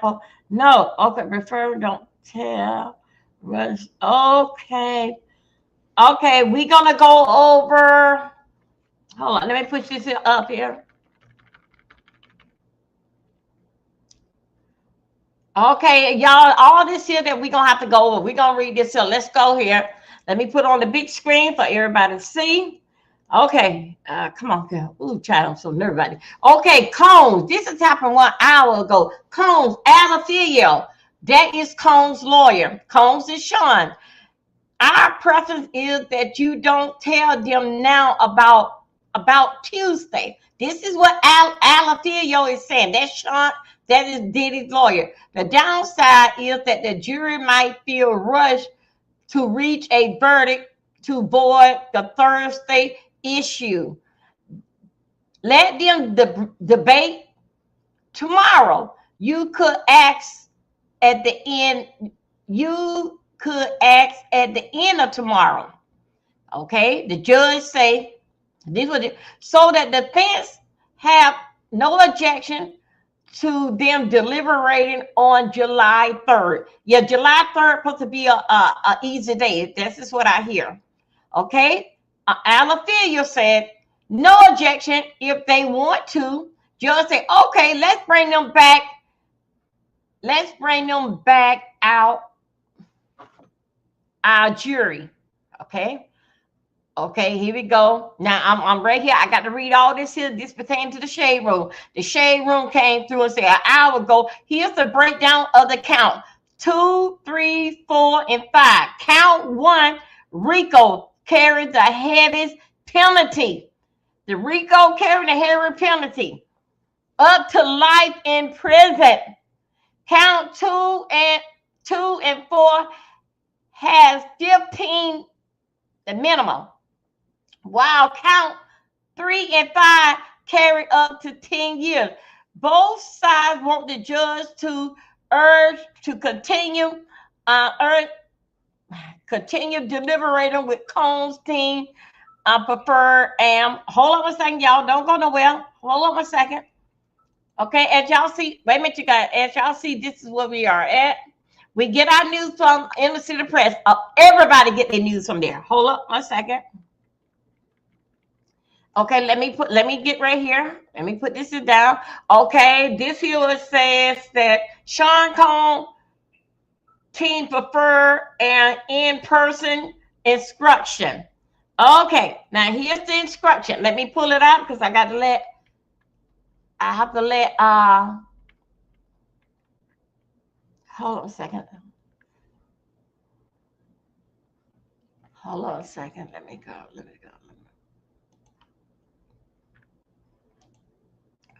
No, okay, refer, don't tell. Rush. Okay. Okay, we're gonna go over. Hold on, let me push this up here. Okay, y'all, all this here that we're gonna have to go over. We're gonna read this here. Let's go here. Let me put on the big screen for everybody to see. Okay, come on, girl. Ooh, child, I'm so nervous. Okay, Combs. This has happened 1 hour ago. Combs, Alafilio. That is Combs' lawyer. Combs is Sean. Our preference is that you don't tell them now about Tuesday. This is what Alafilio is saying. That's Sean. That is Diddy's lawyer. The downside is that the jury might feel rushed to reach a verdict to avoid the Thursday issue. Let them debate tomorrow. You could ask at the end. You could ask at the end of tomorrow. Okay, the judge say this was it, so that the defense have no objection to them deliberating on July 3rd. Yeah, July 3rd supposed to be a easy day. This is what I hear. Okay, Alafilio said no objection if they want to. Judge said, okay, let's bring them back. Let's bring them back out our jury. Okay. Okay, here we go. Now I'm right here. I got to read all this here. This pertains to the shade room. The shade room came through and said an hour ago. Here's the breakdown of the count: 2, 3, 4, and 5. Count 1. Rico carried the heaviest penalty. The Rico carried the heavy penalty, up to life in prison. Count 2 and 4 has 15, the minimum. While count 3 and 5 carry up to 10 years. Both sides want the judge to urge to continue deliberating with Combs' team preferred am. Hold on a second, y'all. Don't go nowhere. Hold on a second. Okay, as y'all see, wait a minute, you guys. As y'all see, this is where we are at. We get our news from Inner City Press. Everybody get their news from there. Hold up one second. Okay, let me get right here. Let me put this down. Okay, this here says that Sean Combs team prefer an in-person instruction. Okay, now here's the instruction. Let me pull it out because I have to let hold on a second. Hold on a second. Let me go.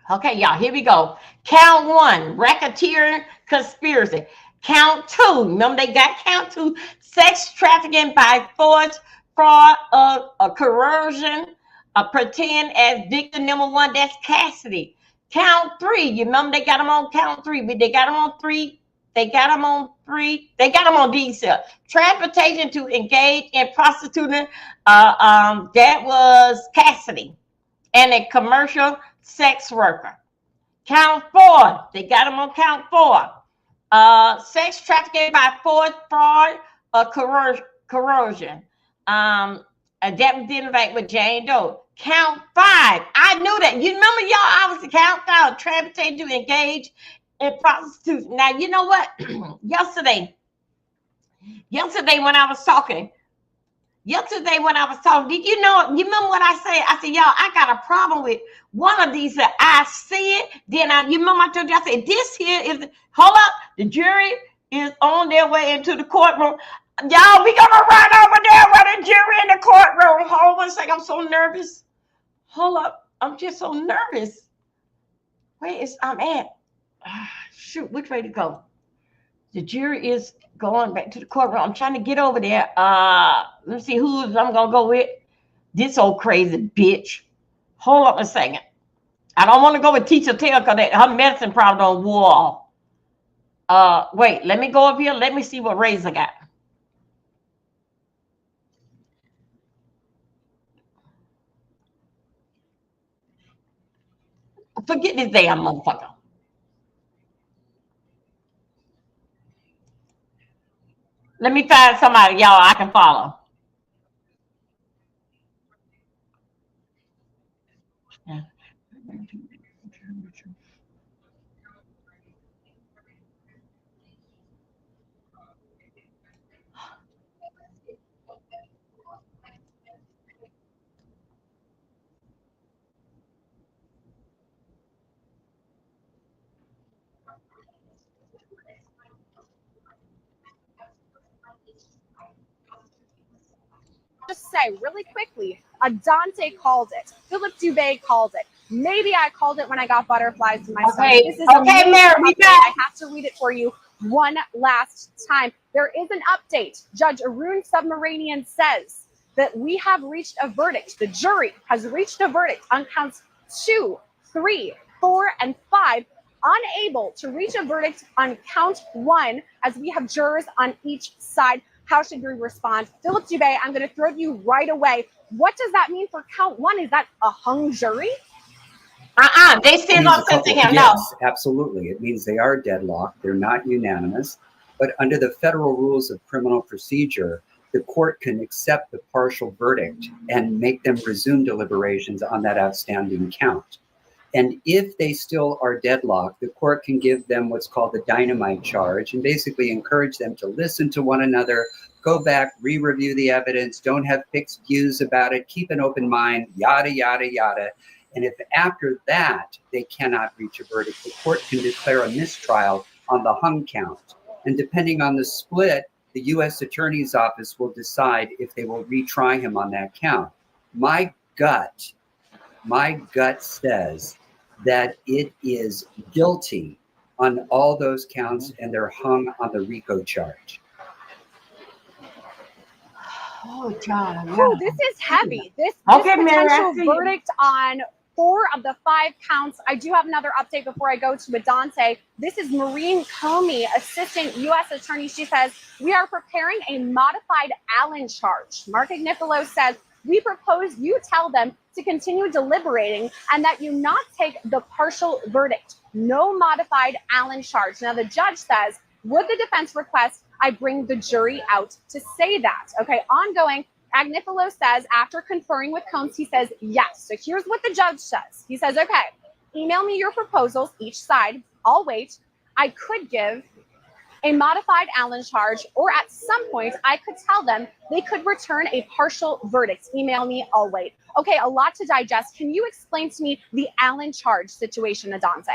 Okay, y'all, here we go. Count 1, racketeering conspiracy. Count 2, remember they got count 2, sex trafficking by force, fraud, coercion, pretend as victim number 1, that's Cassidy. Count 3, you remember they got them on count 3, but they got them on 3. They got them on these. Transportation to engage in prostituting, that was Cassidy. And a commercial sex worker. Count 4, they got them on count 4. Sex trafficking by force, fraud, coercion. That was dealing with Jane Doe. Count 5, I knew that. You remember, y'all, I was the count 5, transportation to engage in prostitution. Now, you know what? Yesterday when I was talking, did you know, you remember what I said? I said, y'all, I got a problem with one of these that I said. Then you remember I told you, I said, this here is, hold up, the jury is on their way into the courtroom. Y'all, we gonna run over there with the jury in the courtroom. Hold on a second, I'm so nervous. Hold up, I'm just so nervous. Where is I'm at? Shoot, which way to go? The jury is going back to the courtroom. I'm trying to get over there. Let's see who I'm gonna go with. This old crazy bitch. Hold up a second. I don't want to go with Teacher Taylor because her medicine probably don't wore off. Wait, let me go up here. Let me see what Razor got. Forget this damn motherfucker. Let me find somebody, y'all, I can follow. Yeah. Just say really quickly, Adante called it. Philip Dubé called it. Maybe I called it when I got butterflies to my stomach. This is okay, Mary, I have to read it for you one last time. There is an update. Judge Arun Submaranian says that we have reached a verdict. The jury has reached a verdict on counts 2, 3, 4, and 5, unable to reach a verdict on count 1 as we have jurors on each side. How should we respond? Philip Dubé, I'm going to throw to you right away. What does that mean for count 1? Is that a hung jury? They still don't send to him. No. Yes, absolutely. It means they are deadlocked. They're not unanimous. But under the federal rules of criminal procedure, the court can accept the partial verdict and make them resume deliberations on that outstanding count. And if they still are deadlocked, the court can give them what's called the dynamite charge and basically encourage them to listen to one another, go back, re-review the evidence, don't have fixed views about it, keep an open mind, yada, yada, yada. And if after that they cannot reach a verdict, the court can declare a mistrial on the hung count. And depending on the split, the U.S. Attorney's Office will decide if they will retry him on that count. My gut says that it is guilty on all those counts and they're hung on the RICO charge. Oh, God. Whew, this is heavy. This Okay, Mary, I potential see you. verdict on 4 of the 5 counts. I do have another update before I go to Adante. This is Maureen Comey, Assistant U.S. Attorney. She says, we are preparing a modified Allen charge. Mark Agnifilo says, we propose you tell them to continue deliberating and that you not take the partial verdict. No modified Allen charge. Now, the judge says, would the defense request I bring the jury out to say that? Okay, ongoing. Agnifilo says, after conferring with Combs, he says, yes. So here's what the judge says. He says, okay, email me your proposals, each side. I'll wait. I could give a modified Allen charge, or at some point, I could tell them they could return a partial verdict. Email me, I'll wait. Okay, a lot to digest. Can you explain to me the Allen charge situation, Adante?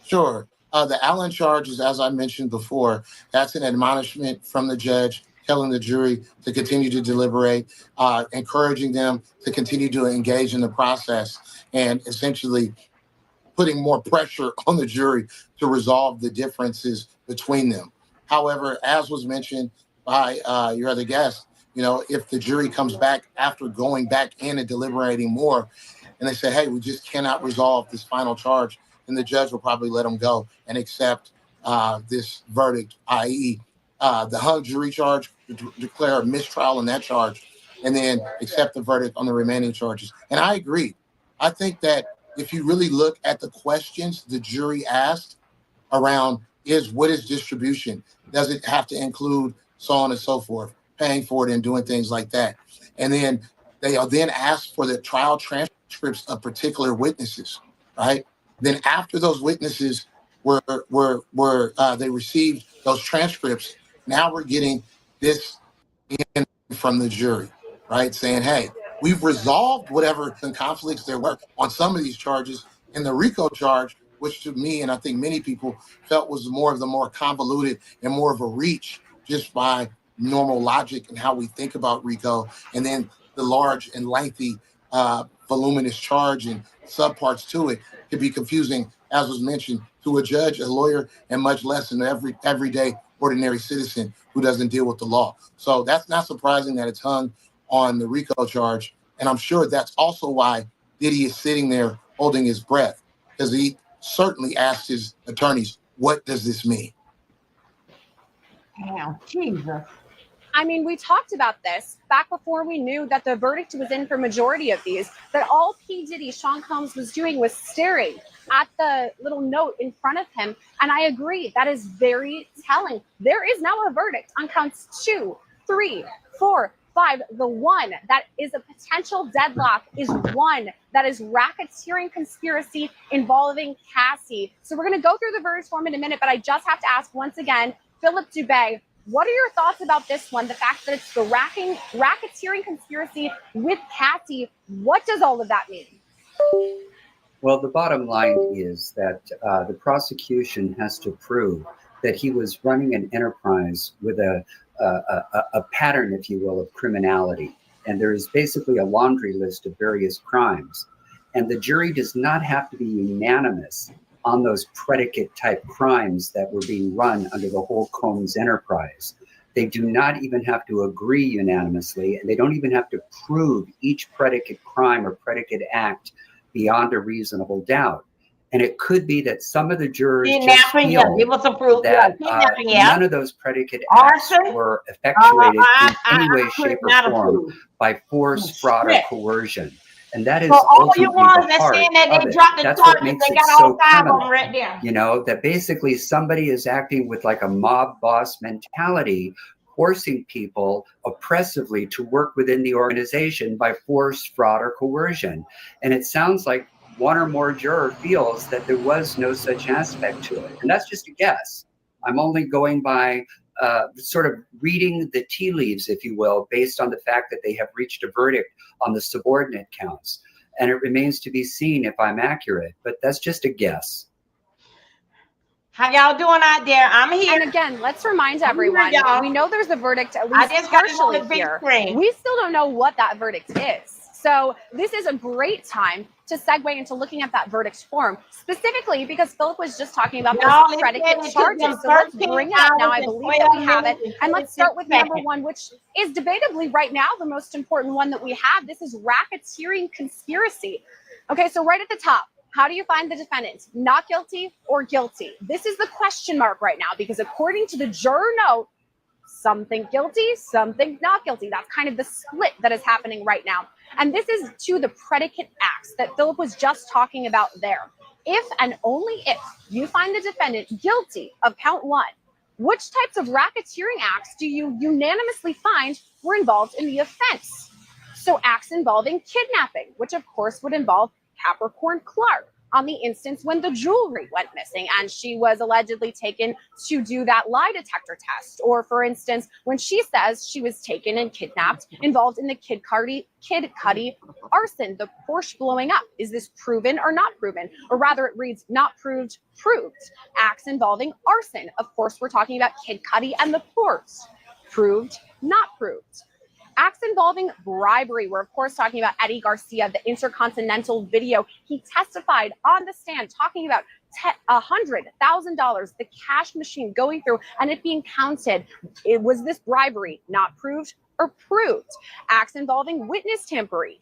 Sure. The Allen charge is, as I mentioned before, that's an admonishment from the judge telling the jury to continue to deliberate, encouraging them to continue to engage in the process, and essentially putting more pressure on the jury to resolve the differences between them. However, as was mentioned by your other guest, if the jury comes back after going back in and deliberating more, and they say, hey, we just cannot resolve this final charge, then the judge will probably let them go and accept this verdict, i.e. The hung jury charge, declare a mistrial on that charge, and then accept the verdict on the remaining charges. And I agree. I think that if you really look at the questions the jury asked around what is distribution? Does it have to include so on and so forth, paying for it and doing things like that? And then they are then asked for the trial transcripts of particular witnesses, right? Then after those witnesses they received those transcripts, now we're getting this in from the jury, right? Saying, hey, we've resolved whatever conflicts there were on some of these charges. In the RICO charge, which to me, and I think many people felt was more convoluted and more of a reach just by normal logic and how we think about RICO. And then the large and lengthy, voluminous charge and subparts to it could be confusing, as was mentioned, to a judge, a lawyer, and much less an everyday ordinary citizen who doesn't deal with the law. So that's not surprising that it's hung on the RICO charge. And I'm sure that's also why Diddy is sitting there holding his breath, because he certainly asked his attorneys, what does this mean? Damn, Jesus. I mean, we talked about this back before we knew that the verdict was in for majority of these, that all P. Diddy, Sean Combs, was doing was staring at the little note in front of him. And I agree, that is very telling. There is now a verdict on counts 2, 3, 4, 5. The one that is a potential deadlock is one that is racketeering conspiracy involving Cassie. So we're going to go through the verdict form in a minute, but I just have to ask once again, Philip Dubé, what are your thoughts about this one? The fact that it's the racketeering conspiracy with Cassie. What does all of that mean? Well, the bottom line is that the prosecution has to prove that he was running an enterprise with a pattern, if you will, of criminality. And there is basically a laundry list of various crimes. And the jury does not have to be unanimous on those predicate type crimes that were being run under the whole Combs enterprise. They do not even have to agree unanimously, and they don't even have to prove each predicate crime or predicate act beyond a reasonable doubt. And it could be that some of the jurors just feel that none of those predicate acts were effectuated in any way, shape, or form by force, fraud, or coercion. And that is ultimately the heart of it. That's what makes it so criminal. You know, that basically somebody is acting with like a mob boss mentality, forcing people oppressively to work within the organization by force, fraud, or coercion. And it sounds like one or more juror feels that there was no such aspect to it. And that's just a guess. I'm only going by sort of reading the tea leaves, if you will, based on the fact that they have reached a verdict on the subordinate counts. And it remains to be seen if I'm accurate, but that's just a guess. How y'all doing out there? I'm here. And again, let's remind everyone, we know there's a verdict at least partially here. We still don't know what that verdict is. So this is a great time to segue into looking at that verdict form, specifically because Philip was just talking about those predicate charges. So let's bring it up now. I believe that we have it. And let's start with number one, which is debatably right now the most important one that we have. This is racketeering conspiracy. Okay, so right at the top, how do you find the defendant? Not guilty or guilty? This is the question mark right now, because according to the juror note, some think guilty, some think not guilty. That's kind of the split that is happening right now. And this is to the predicate acts that Philip was just talking about there. If and only if you find the defendant guilty of count one, which types of racketeering acts do you unanimously find were involved in the offense? So acts involving kidnapping, which of course would involve Capricorn Clark on the instance when the jewelry went missing and she was allegedly taken to do that lie detector test. Or for instance, when she says she was taken and kidnapped, involved in the Kid Cudi arson, the Porsche blowing up. Is this proven or not proven? Or rather it reads not proved, proved. Acts involving arson. Of course, we're talking about Kid Cudi and the Porsche. Proved, not proved. Acts involving bribery. We're, of course, talking about Eddie Garcia, the Intercontinental video. He testified on the stand talking about $100,000, the cash machine going through and it being counted. Was this bribery? Not proved or proved. Acts involving witness tampering.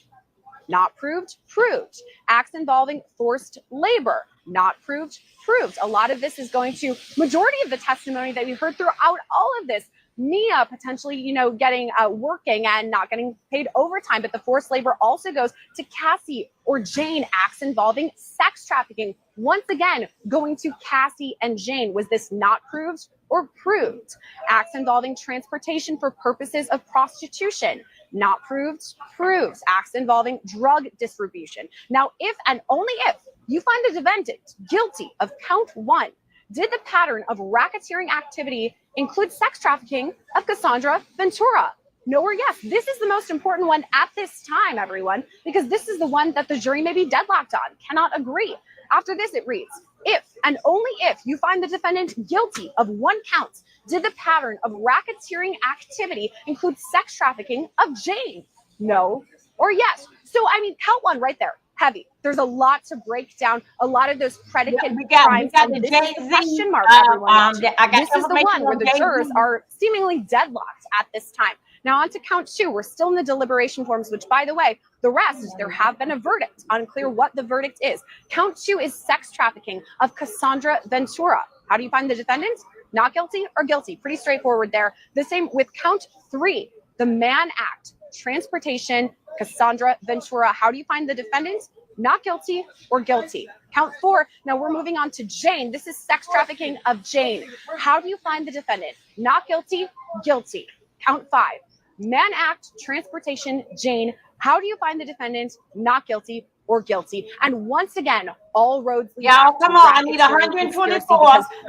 Not proved, proved. Acts involving forced labor. Not proved, proved. A lot of this is going to, majority of the testimony that we heard throughout all of this, Mia potentially, getting working and not getting paid overtime, but the forced labor also goes to Cassie or Jane. Acts involving sex trafficking. Once again, going to Cassie and Jane. Was this not proved or proved? Acts involving transportation for purposes of prostitution. Not proved, proved. Acts involving drug distribution. Now, if and only if you find the defendant guilty of count one, did the pattern of racketeering activity include sex trafficking of Cassandra Ventura? No or yes? This is the most important one at this time, everyone, because this is the one that the jury may be deadlocked on, cannot agree. After this, it reads, if and only if you find the defendant guilty of one count, did the pattern of racketeering activity include sex trafficking of Jane? No or yes? So, count one right there. Heavy. There's a lot to break down. A lot of those predicate crimes. And this is the question mark, everyone. This is the one where the jurors are seemingly deadlocked at this time. Now on to count two. We're still in the deliberation forms, which, by the way, the rest, there have been a verdict. Unclear what the verdict is. Count two is sex trafficking of Cassandra Ventura. How do you find the defendant? Not guilty or guilty? Pretty straightforward there. The same with count three, the Mann Act, transportation, Cassandra Ventura. How do you find the defendant? Not guilty or guilty? Count four. Now we're moving on to Jane. This is sex trafficking of Jane. How do you find the defendant? Not guilty, guilty? Count five. Mann Act, transportation, Jane. How do you find the defendant? Not guilty or guilty? And once again, all roads lead back to come on, I need 124.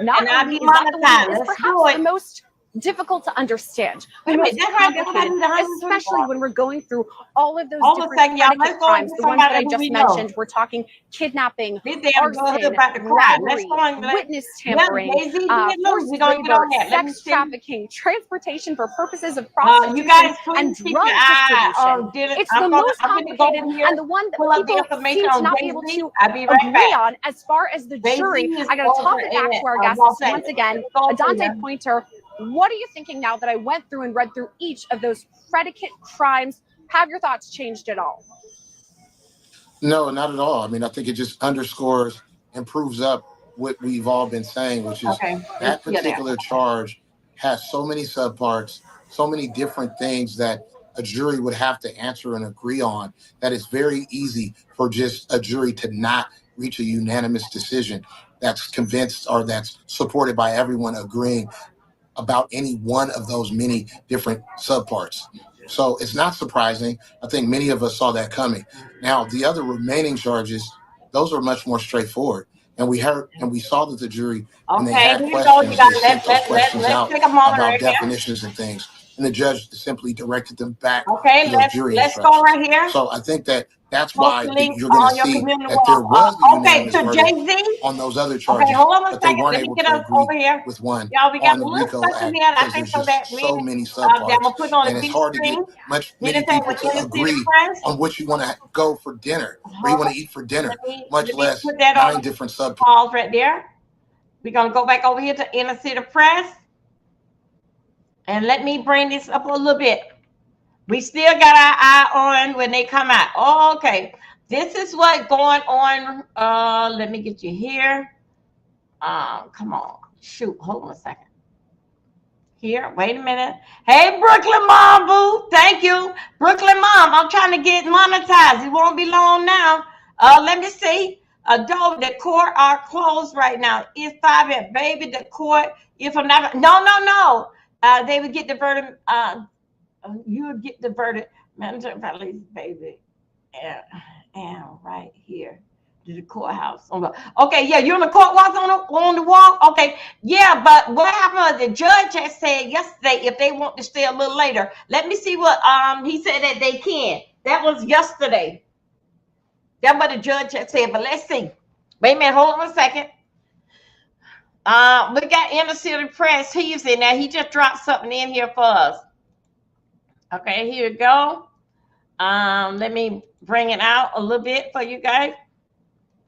Not and I'll be only is that the one that is monetized. perhaps the most difficult to understand, the most complicated, especially when we're going through all of those different predicate crimes, the ones that I just mentioned. We're talking kidnapping, arson, robbery, witness tampering, forced labor, sex trafficking, transportation for purposes of prostitution, and drug distribution. It's the most complicated and the one that people seem to not be able to agree on as far as the jury. I got to toss it back to our guests once again. Dante Pointer, what are you thinking now that I went through and read through each of those predicate crimes? Have your thoughts changed at all? No, not at all. I think it just underscores and proves up what we've all been saying, which is that particular charge has so many subparts, so many different things that a jury would have to answer and agree on, that it's very easy for just a jury to not reach a unanimous decision that's convinced or that's supported by everyone agreeing about any one of those many different subparts. So it's not surprising. I think many of us saw that coming. Now, the other remaining charges, those are much more straightforward. And we heard and we saw that the jury, when they Okay, had here you go. You questions, got they sent those questions let's out take a moment about right here. definitions and things. And the judge simply directed them back Okay, to those jury let's go instructions. right here. So I think that's why Posting you're going to on your see community that there wall. was the Okay, unanimous to verdict Jay-Z. on those other Okay, charges, hold on a but they second. weren't Let me able get to us agree over here. with one Y'all, we got on a the little RICO stuff in Act there. I because think there's so that just so maybe many that I'm subparts, gonna put on the and it's big hard to get screen. many Anything people with to Tennessee agree Press. on what you want to go for dinner, where you want to eat for dinner, much Let me less put that 9 on different subparts. pause right there. We're gonna go back over here to Inner City Press. And let me bring this up a little bit. We still got our eye on when they come out. Oh, okay. This is what's going on. Let me get you here. Come on. Shoot, hold on a second. Here, wait a minute. Hey, Brooklyn Mom, boo. Thank you. Brooklyn Mom, I'm trying to get monetized. It won't be long now. Let me see. Though the court are closed right now. It's 5 at baby. The court, if I'm not, no. They would get the verdict. You would get the verdict. Manager police, baby. And right here to the courthouse. Okay, yeah, you're on the courthouse on the wall. Okay, yeah, but what happened? The judge had said yesterday if they want to stay a little later. Let me see what he said that they can. That was yesterday. That's what the judge had said. But let's see. Wait a minute, hold on a second. We got Inner City Press. He's in there. He just dropped something in here for us. Okay, here we go. Let me bring it out a little bit for you guys.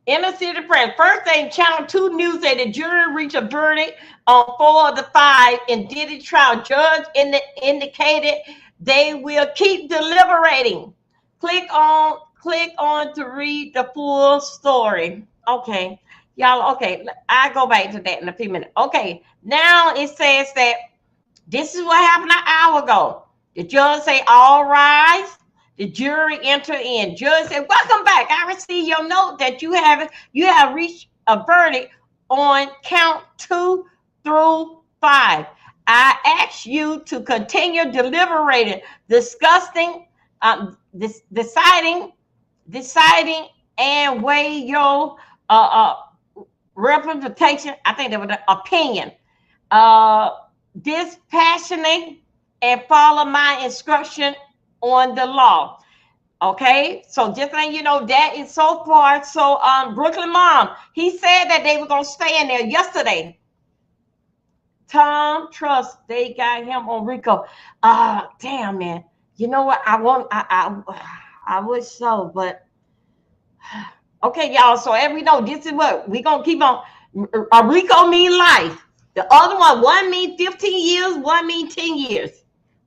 Inner City Press. First thing, Channel 2 News said the jury reached a verdict on 4 of the 5 in Diddy trial. Judge indicated they will keep deliberating. Click on to read the full story. Okay, y'all. Okay, I go back to that in a few minutes. Okay, now it says that this is what happened an hour ago. The judge say, all rise. The jury enter in. Judge said, welcome back. I received your note that you have reached a verdict on count 2 through 5. I ask you to continue deliberating, deciding, and weigh your representation. I think that was the opinion. Dispassionate and follow my instruction on the law. Okay, so just letting you know that is so far. So Brooklyn Mom, he said that they were gonna stay in there yesterday. Tom Trust, they got him on RICO. Damn, man. You know what? I wish so, but okay, y'all. So as we know, this is what we gonna keep on. RICO mean life. The other one mean 15 years, one mean 10 years.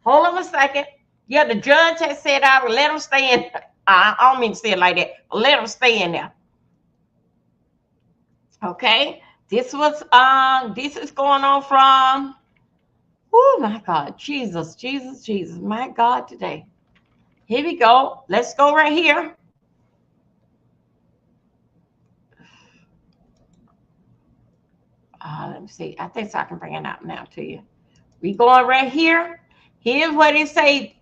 Hold on a second. Yeah, the judge has said I will let them stay in. I don't mean to say it like that. Let them stay in there. Okay. This is going on from, oh my God, Jesus, my God, today. Here we go. Let's go right here. Let me see. I think so I can bring it out now to you. We going right here. Here's what it say.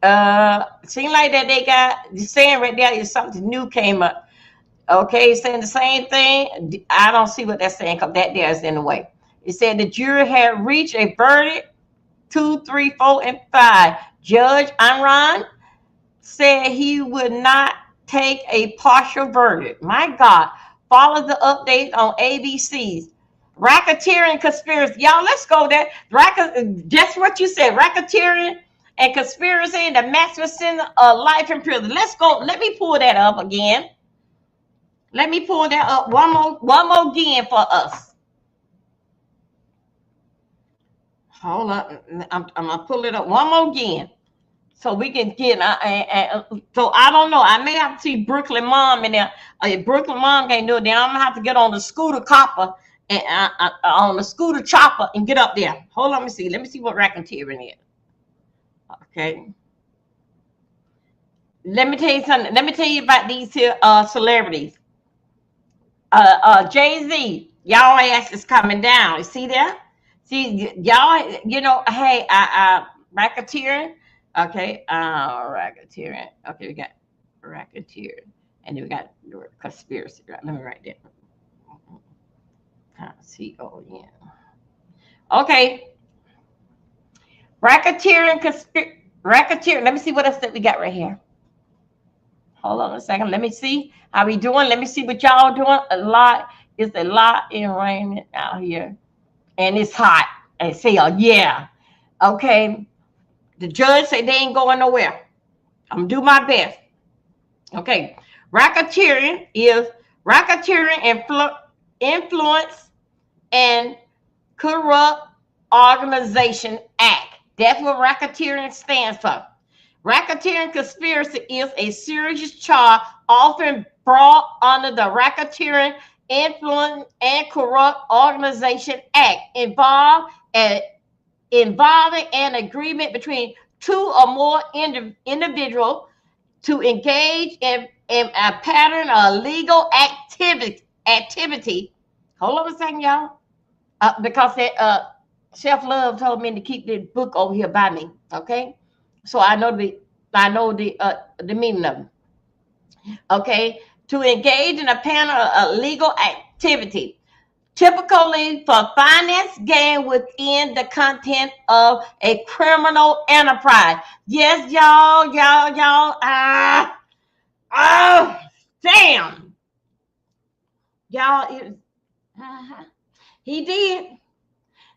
Seem like that they got saying right there is something new came up. Okay, saying the same thing. I don't see what that's saying because that there is in the way. It said the jury had reached a verdict 2, 3, 4, and 5. Judge Anran said he would not take a partial verdict. My God, follow the update on ABC's racketeering conspiracy. Y'all, let's go there. Just what you said, racketeering and conspiracy and the maximum sentence of life in prison. Let's go. Let me pull that up again. Let me pull that up one more again for us. Hold up. I'm gonna pull it up one more again. So we can get, so I don't know. I may have to see Brooklyn Mom in there. If Brooklyn Mom can't do it, then I'm gonna have to get on the scooter copper and on the scooter chopper and get up there. Hold on, let me see. Let me see what racketeering is. Okay. Let me tell you something. Let me tell you about these here celebrities. Jay-Z, y'all ass is coming down. You see that? See, y'all, you know, hey, racketeering. Okay, racketeering. Okay, we got racketeering. And then we got the word conspiracy. Right? Let me write that. C-O-N. Okay. Racketeering, racketeering. Let me see what else that we got right here. Hold on a second. Let me see how we doing. Let me see what y'all doing. It's a lot in raining out here. And it's hot. And say, yeah. Okay. The judge said they ain't going nowhere. I'm gonna do my best. Okay. Racketeering is influence, and corrupt organization act. That's what racketeering stands for. Racketeering conspiracy is a serious charge often brought under the Racketeering Influence and Corrupt Organization Act, involving an agreement between two or more individuals to engage in a pattern of illegal activity. Hold on a second, y'all. Because Chef Love told me to keep the book over here by me. Okay, so I know the meaning of them. Okay, to engage in a pattern of illegal activity, typically for finance gain within the content of a criminal enterprise. Yes, y'all. Oh, damn. Y'all, he did.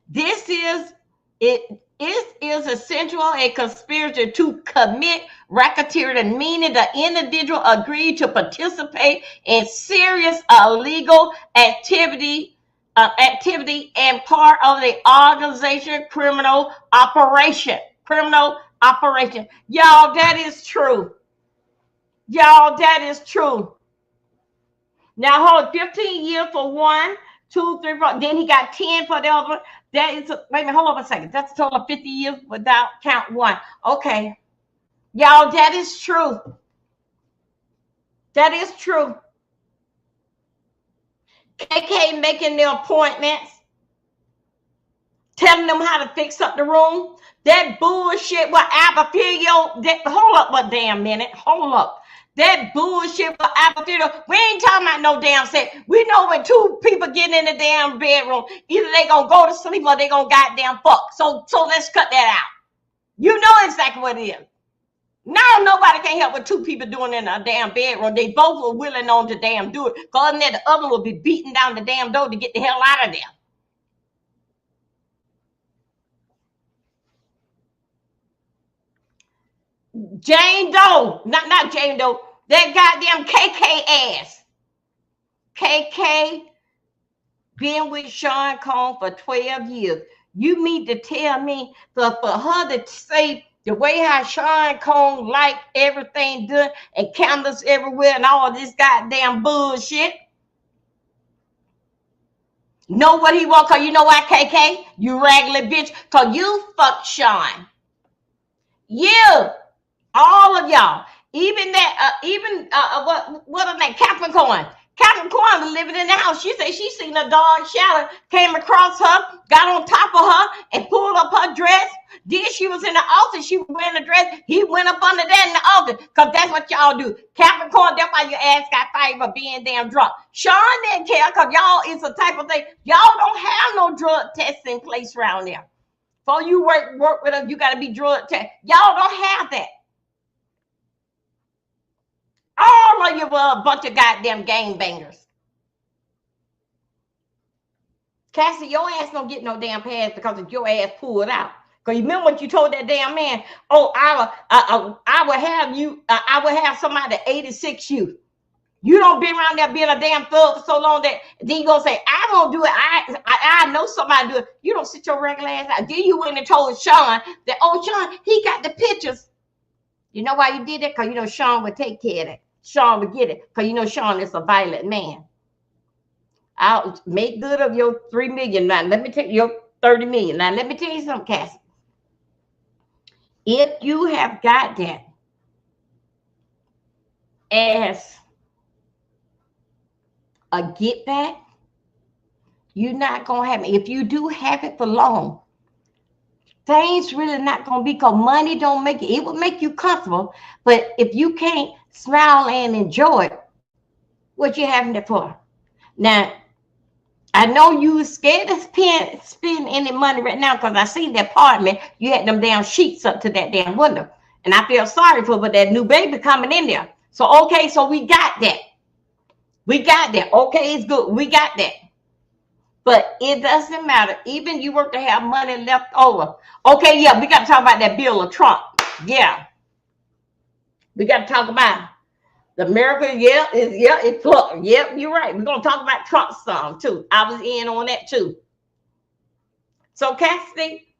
This is it. It is essential a conspiracy to commit racketeering, meaning the individual agreed to participate in serious illegal activity and part of the organization criminal operation. Y'all, that is true. Y'all, that is true. Now hold 15 years for one, 2, 3, 4. Then he got 10 for the other one. That is wait a minute, hold on a second. That's a total of 50 years without count one. Okay. Y'all, that is true. That is true. KK making the appointments, telling them how to fix up the room. That bullshit with Apofilio. Hold up a damn minute. Hold up. That bullshit with Apofilio. We ain't talking about no damn sex. We know when two people get in the damn bedroom, either they gonna go to sleep or they gonna goddamn fuck. So let's cut that out. You know exactly what it is. Now nobody can help what two people doing in a damn bedroom. They both were willing on to damn do it. Cause other than that, the other will be beating down the damn door to get the hell out of there. Jane Doe, not Jane Doe, that goddamn KK ass. KK been with Sean Combs for 12 years. You mean to tell me that for her to say the way how Sean Combs like everything done and cameras everywhere and all this goddamn bullshit? Know what he want? Cause you know what, KK? You regular bitch. Cause you fuck Sean. You. All of y'all, even that, what are that? Capricorn. Capricorn was living in the house. She said she seen a dark shadow came across her, got on top of her, and pulled up her dress. Then she was in the office. She was wearing a dress. He went up under that in the office because that's what y'all do. Capricorn, that's why your ass got fired for being damn drunk. Sean didn't care because y'all is the type of thing. Y'all don't have no drug tests in place around there. Before you work with us, you got to be drug tested. Y'all don't have that. All of you were a bunch of goddamn gangbangers. Cassie, your ass don't get no damn pass because of your ass pulled out. Because you remember what you told that damn man? Oh, I will have you. I will have somebody 86 you. You don't be around there being a damn thug for so long that then you gonna say I won't do it. I know somebody do it. You don't sit your regular ass out. Then you went and told Sean that Sean he got the pictures. You know why you did that? Because you know Sean would take care of it. Sean would get it. Because you know Sean is a violent man. I'll make good of your 3 million. Now let me take your 30 million. Now let me tell you something, Cassie. If you have got that as a get back, you're not gonna have it. If you do have it for long, things really not gonna be, because money don't make it. It will make you comfortable, but if you can't smile and enjoy it, What you having it for? Now, I know you was scared to spend any money right now because I seen the apartment. You had them damn sheets up to that damn window. And I feel sorry for but that new baby coming in there. So, okay, so we got that. We got that. Okay, it's good. We got that. But it doesn't matter. Even you work to have money left over. Okay, yeah, we got to talk about that bill of Trump. Yeah. We got to talk about the America. Yeah, it's plucked. Yep, you're right. We're going to talk about Trump some too. I was in on that too. So, Cassidy,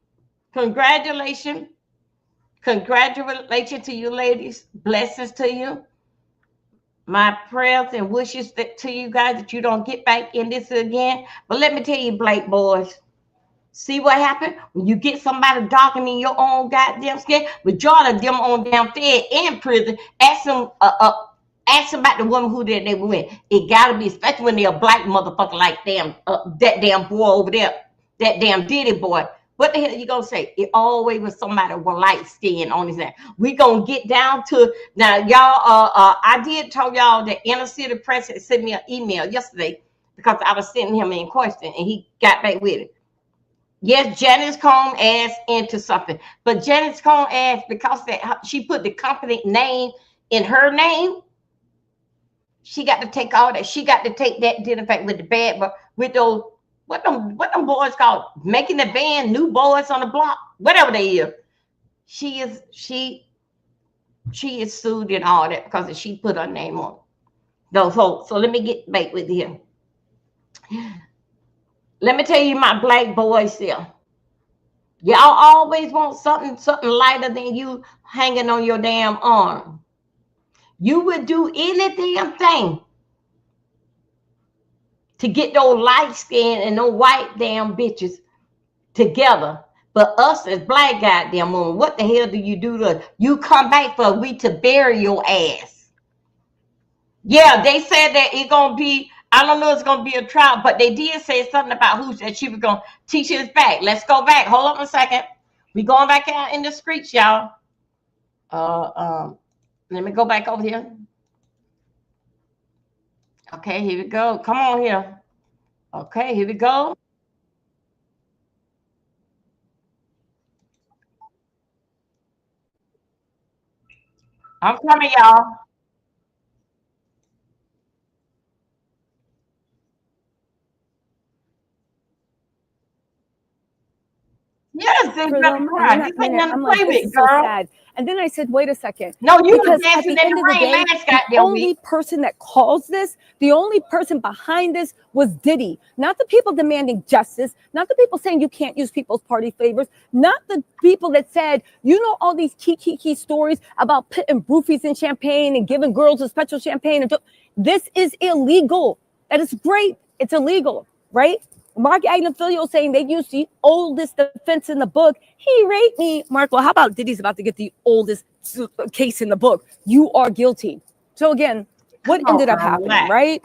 congratulations. Congratulations to you ladies. Blessings to you. My prayers and wishes to you guys that you don't get back in this again. But let me tell you, Blake boys, see what happened when you get somebody darkening your own goddamn skin. Majority of them on damn fed and prison. Ask them about the woman who they were with. It gotta be, especially when they're a black motherfucker like that damn boy over there, that damn Diddy boy. What the hell are you gonna say? It always was somebody with light skin on his hand. We gonna get down to now, y'all. I did tell y'all that Inner City Press had sent me an email yesterday because I was sending him in question, and he got back with it. Yes, Janice Cohn asked into something, but Janice Cohn asked because she put the company name in her name. She got to take all that. She got to take that did in fact with the bad, but with those. What them boys called? Making the band, New Boys on the Block, whatever they is. She is sued and all that because she put her name on those folks. So let me get back with you. Let me tell you, my black boys here. Y'all always want something lighter than you hanging on your damn arm. You would do any damn thing to get those light skin and those white damn bitches together. But us as black goddamn woman, what the hell do you do to you come back for we to bury your ass? Yeah, they said that it's gonna be, I don't know it's gonna be a trial, but they did say something about who said she was gonna teach us back. Let's go back. Hold on a second. We going back out in the streets, y'all. Let me go back over here. Okay, here we go. Come on here. Okay, here we go. I'm coming, y'all. Yes, they better cry. This ain't nothing to play with, girl. So sad. And then I said, wait a second. No, you because was dancing in the rain last the goddamn only week. person that caused this, the only person behind this was Diddy. Not the people demanding justice, not the people saying you can't use people's party favors, not the people that said, you know, all these key stories about putting roofies in champagne and giving girls a special champagne. This is illegal. That is great. It's illegal, right? Mark Agnafilio saying they used the oldest defense in the book. He raped me. Mark, well, how about Diddy's about to get the oldest case in the book? You are guilty. So again, what ended up happening, right?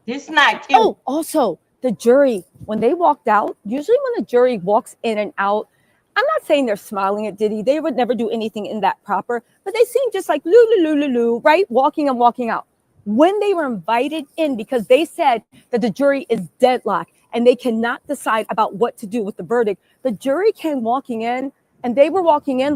It's not guilty. Oh, also the jury, when they walked out, usually when the jury walks in and out, I'm not saying they're smiling at Diddy. They would never do anything in that proper, but they seem just like loo, right? Walking and walking out. When they were invited in, because they said that the jury is deadlocked and they cannot decide about what to do with the verdict, the jury came walking in and they were walking in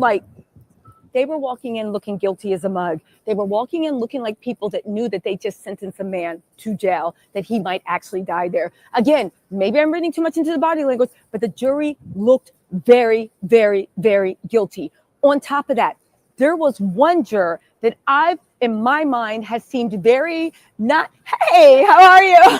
looking guilty as a mug. They were walking in looking like people that knew that they just sentenced a man to jail, that he might actually die there. Again, maybe I'm reading too much into the body language, but the jury looked very, very, very guilty. On top of that, there was one juror that in my mind has seemed very not, hey, how are you?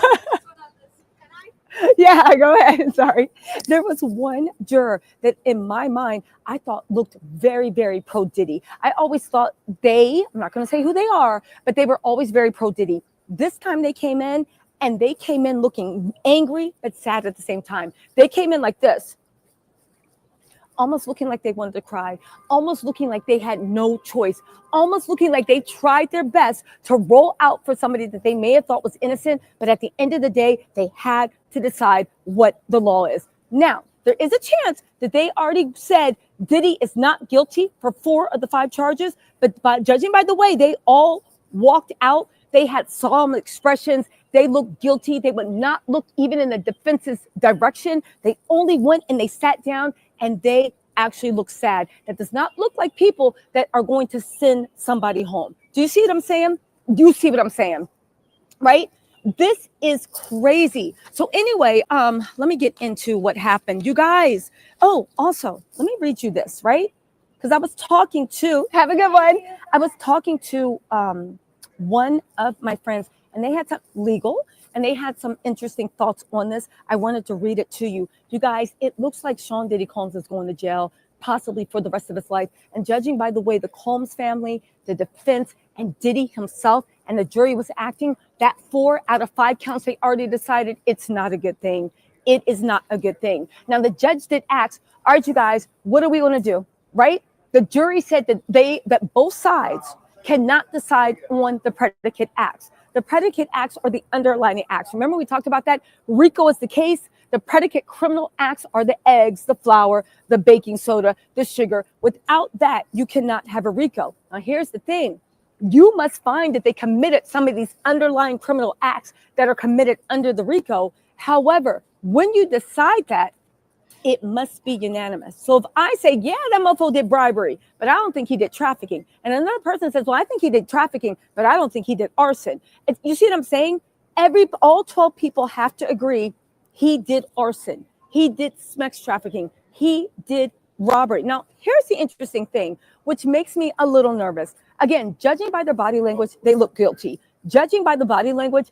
Yeah, go ahead. Sorry. There was one juror that in my mind, I thought looked very, very pro Diddy. I always thought I'm not going to say who they are, but they were always very pro Diddy. This time they came in and they came in looking angry, but sad at the same time. They came in like this, almost looking like they wanted to cry, almost looking like they had no choice, almost looking like they tried their best to roll out for somebody that they may have thought was innocent, but at the end of the day, they had to decide what the law is. Now, there is a chance that they already said Diddy is not guilty for 4 of the 5 charges, but judging by the way they all walked out, They had solemn expressions. They looked guilty. They would not look even in the defense's direction. They only went and they sat down and they actually looked sad. That does not look like people that are going to send somebody home. Do you see what I'm saying? Do you see what I'm saying? Right? This is crazy. So anyway, let me get into what happened. You guys, oh, also, let me read you this, right? Because I was talking to, have a good one. I was talking to one of my friends, and they had some legal, and they had some interesting thoughts on this. I wanted to read it to you. You guys, it looks like Sean Diddy Combs is going to jail, possibly for the rest of his life. And judging by the way the Combs family, the defense, and Diddy himself and the jury was acting, that 4 out of 5 counts, they already decided it's not a good thing. It is not a good thing. Now, the judge did ask, all right, you guys, what are we going to do, right? The jury said that both sides cannot decide on the predicate acts. The predicate acts are the underlying acts. Remember, we talked about that? RICO is the case. The predicate criminal acts are the eggs, the flour, the baking soda, the sugar. Without that, you cannot have a RICO. Now, here's the thing. You must find that they committed some of these underlying criminal acts that are committed under the RICO. However, when you decide that, it must be unanimous. So if I say, yeah, that mofo did bribery, but I don't think he did trafficking. And another person says, well, I think he did trafficking, but I don't think he did arson. You see what I'm saying? All 12 people have to agree he did arson. He did sex trafficking. He did robbery. Now, here's the interesting thing, which makes me a little nervous. Again, judging by their body language, they look guilty. Judging by the body language,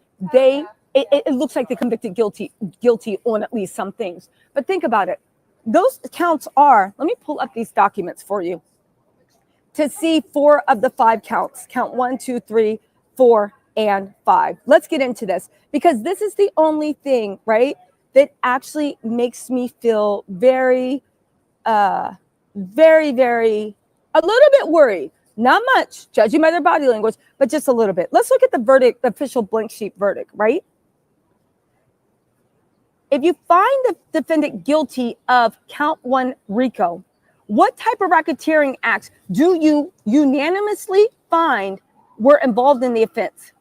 it looks like they convicted guilty on at least some things. But think about it. Those counts are, let me pull up these documents for you to see 4 of the 5 counts. Count 1, 2, 3, 4, and 5. Let's get into this because this is the only thing, right, that actually makes me feel very, very, very, a little bit worried. Not much, judging by their body language, but just a little bit. Let's look at the verdict, the official blank sheet verdict, right? If you find the defendant guilty of count 1 RICO, what type of racketeering acts do you unanimously find were involved in the offense?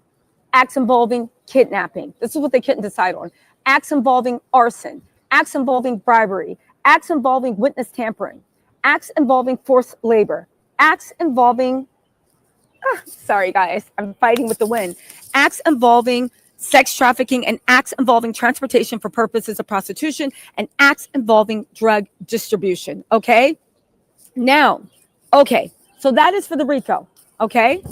Acts involving kidnapping. This is what they couldn't decide on. Acts involving arson. Acts involving bribery. Acts involving witness tampering. Acts involving forced labor. Acts involving, sorry guys, I'm fighting with the wind. Acts involving sex trafficking and acts involving transportation for purposes of prostitution and acts involving drug distribution. Okay. Now, okay. So that is for the RICO. Okay.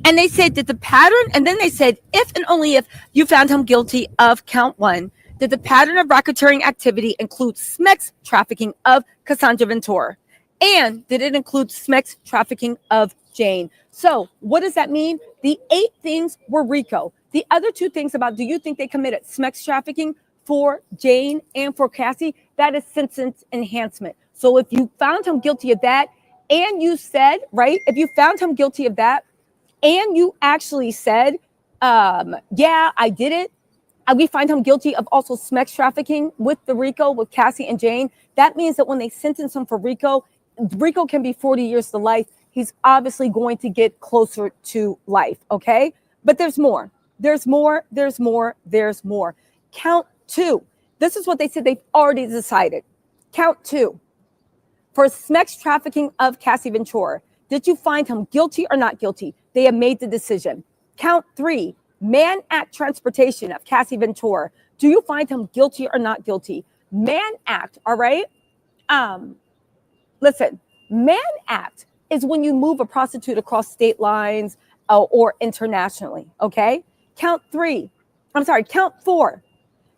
And they said that the pattern, and then they said, if and only if you found him guilty of count 1, did the pattern of racketeering activity include sex trafficking of Cassandra Ventura? And did it include sex trafficking of Jane? So what does that mean? The 8 things were RICO. The other 2 things about, do you think they committed sex trafficking for Jane and for Cassie? That is sentence enhancement. So if you found him guilty of that and you said, right, if you found him guilty of that and you actually said, yeah, I did it, we find him guilty of also sex trafficking with the RICO, with Cassie and Jane. That means that when they sentence him for RICO can be 40 years to life. He's obviously going to get closer to life, okay? But there's more. There's more. Count 2. This is what they said they've already decided. Count 2. For sex trafficking of Cassie Ventura, did you find him guilty or not guilty? They have made the decision. Count 3. Mann Act transportation of Cassie Ventura. Do you find him guilty or not guilty? Mann Act, all right? Listen, Mann Act is when you move a prostitute across state lines or internationally, okay? Count 4,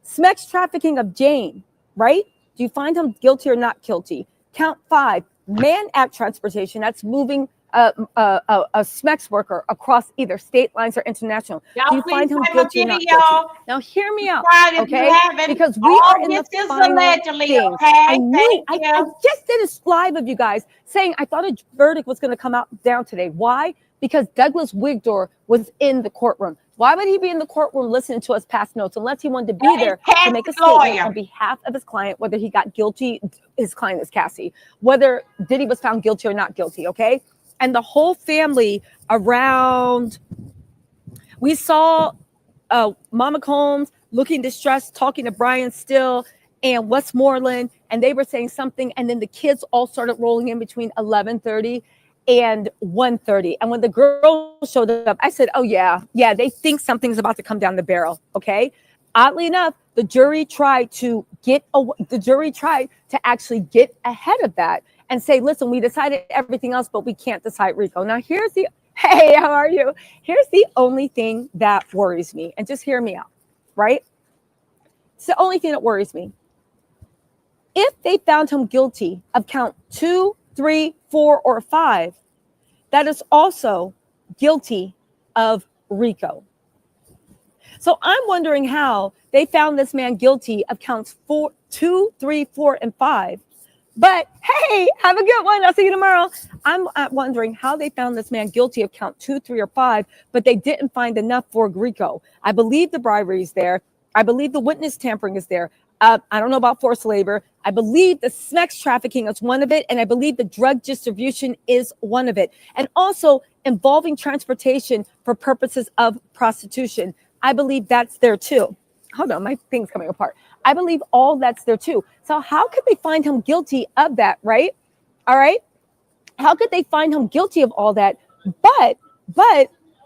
sex trafficking of Jane, right? Do you find him guilty or not guilty? Count 5, Mann Act transportation, that's moving a sex worker across either state lines or international. Do you find him guilty or not guilty? Now hear me out, okay? Because we are in the final thing. I just did a live of you guys saying I thought a verdict was going to come out down today. Why? Because Douglas Wigdor was in the courtroom. Why would he be in the courtroom listening to us pass notes unless he wanted to be there to make a statement on behalf of his client, whether he got guilty, his client is Cassie, whether Diddy was found guilty or not guilty, okay? And the whole family around We saw Mama Combs looking distressed, talking to Brian Still and Westmoreland, and they were saying something, and then the kids all started rolling in between 11:30 and 1:30. And when the girl showed up, I said, oh yeah, they think something's about to come down the barrel. Okay. Oddly enough, the jury tried to actually get ahead of that and say, listen, we decided everything else, but we can't decide RICO. Now hey, how are you? Here's the only thing that worries me, and just hear me out, right? It's the only thing that worries me. If they found him guilty of count 2, 3, 4, or 5, that is also guilty of RICO. So I'm wondering how they found this man guilty of counts 2, 3, 4, and 5. But hey, have a good one. I'll see you tomorrow. I'm wondering how they found this man guilty of count 2, 3, or 5, but they didn't find enough for RICO. I believe the bribery is there. I believe the witness tampering is there. I don't know about forced labor. I believe the sex trafficking is one of it. And I believe the drug distribution is one of it. And also involving transportation for purposes of prostitution. I believe that's there too. Hold on, my thing's coming apart. I believe all that's there too. So how could they find him guilty of that, right? All right. How could they find him guilty of all that? But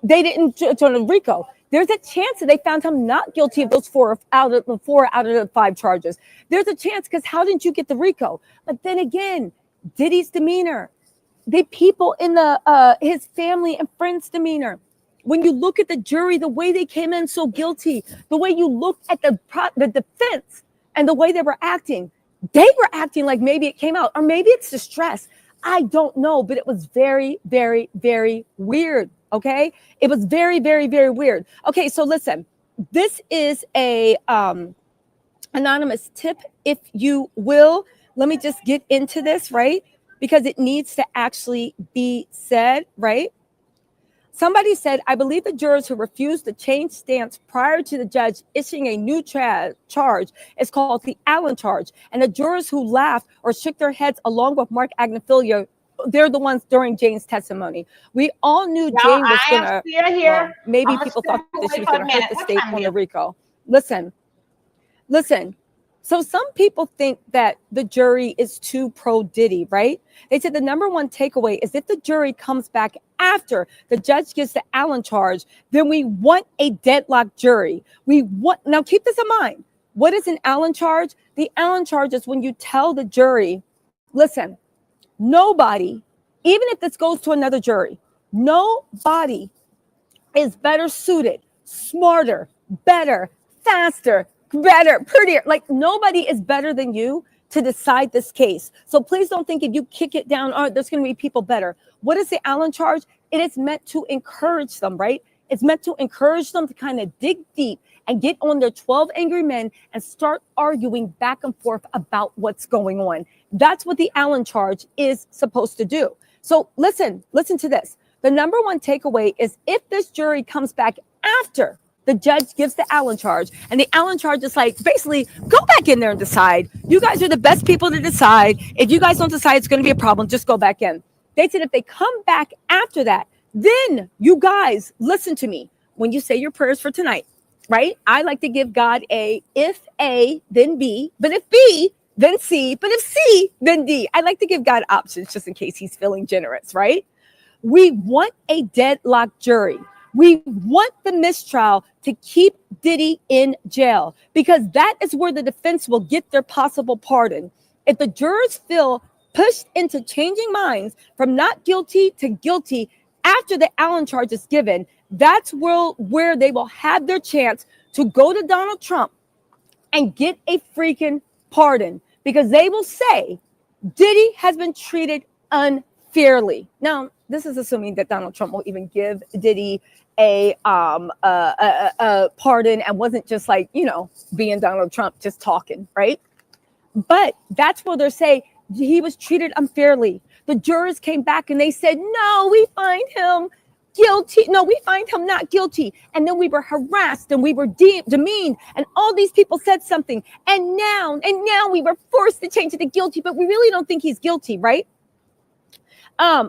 they didn't turn on RICO. There's a chance that they found him not guilty of those 4 out of the 5 charges. There's a chance, because how didn't you get the RICO? But then again, Diddy's demeanor, the people in his family and friends' demeanor. When you look at the jury, the way they came in so guilty, the way you look at the defense and the way they were acting like maybe it came out, or maybe it's distress. I don't know, but it was very, very, very weird. Okay. It was very, very, very weird. Okay. So listen, this is a anonymous tip, if you will. Let me just get into this, right? Because it needs to actually be said, right? Somebody said, I believe the jurors who refused to change stance prior to the judge issuing a new charge is called the Allen charge. And the jurors who laughed or shook their heads along with Mark Agnefilia, they're the ones during Jane's testimony. We all knew Jane was going to, maybe people thought that she was going to hurt the state on the RICO. Listen. So some people think that the jury is too pro Diddy, right? They said the number one takeaway is if the jury comes back after the judge gives the Allen charge, then we want a deadlock jury. Now keep this in mind. What is an Allen charge? The Allen charge is when you tell the jury, listen, nobody, even if this goes to another jury, nobody is better suited, smarter, better, faster, better, prettier. Like nobody is better than you to decide this case. So please don't think if you kick it down, oh, there's going to be people better. What is the Allen charge? It is meant to encourage them, right? It's meant to encourage them to kind of dig deep and get on their 12 angry men and start arguing back and forth about what's going on. That's what the Allen charge is supposed to do. So listen to this. The number one takeaway is if this jury comes back after the judge gives the Allen charge, and the Allen charge is like, basically, go back in there and decide. You guys are the best people to decide. If you guys don't decide it's going to be a problem, just go back in. They said if they come back after that, then you guys, listen to me. When you say your prayers for tonight, right? I like to give God a, if A, then B, but if B, then C, but if C, then D. I like to give God options just in case he's feeling generous, right? We want a deadlock jury. We want the mistrial to keep Diddy in jail because that is where the defense will get their possible pardon. If the jurors feel pushed into changing minds from not guilty to guilty after the Allen charge is given, that's where they will have their chance to go to Donald Trump and get a freaking pardon because they will say Diddy has been treated unfairly. Now, this is assuming that Donald Trump will even give Diddy a pardon and wasn't just like, being Donald Trump, just talking, right? But that's where they're saying he was treated unfairly. The jurors came back and they said, no, we find him guilty. No, we find him not guilty. And then we were harassed and we were demeaned and all these people said something. And now we were forced to change it to guilty, but we really don't think he's guilty, right?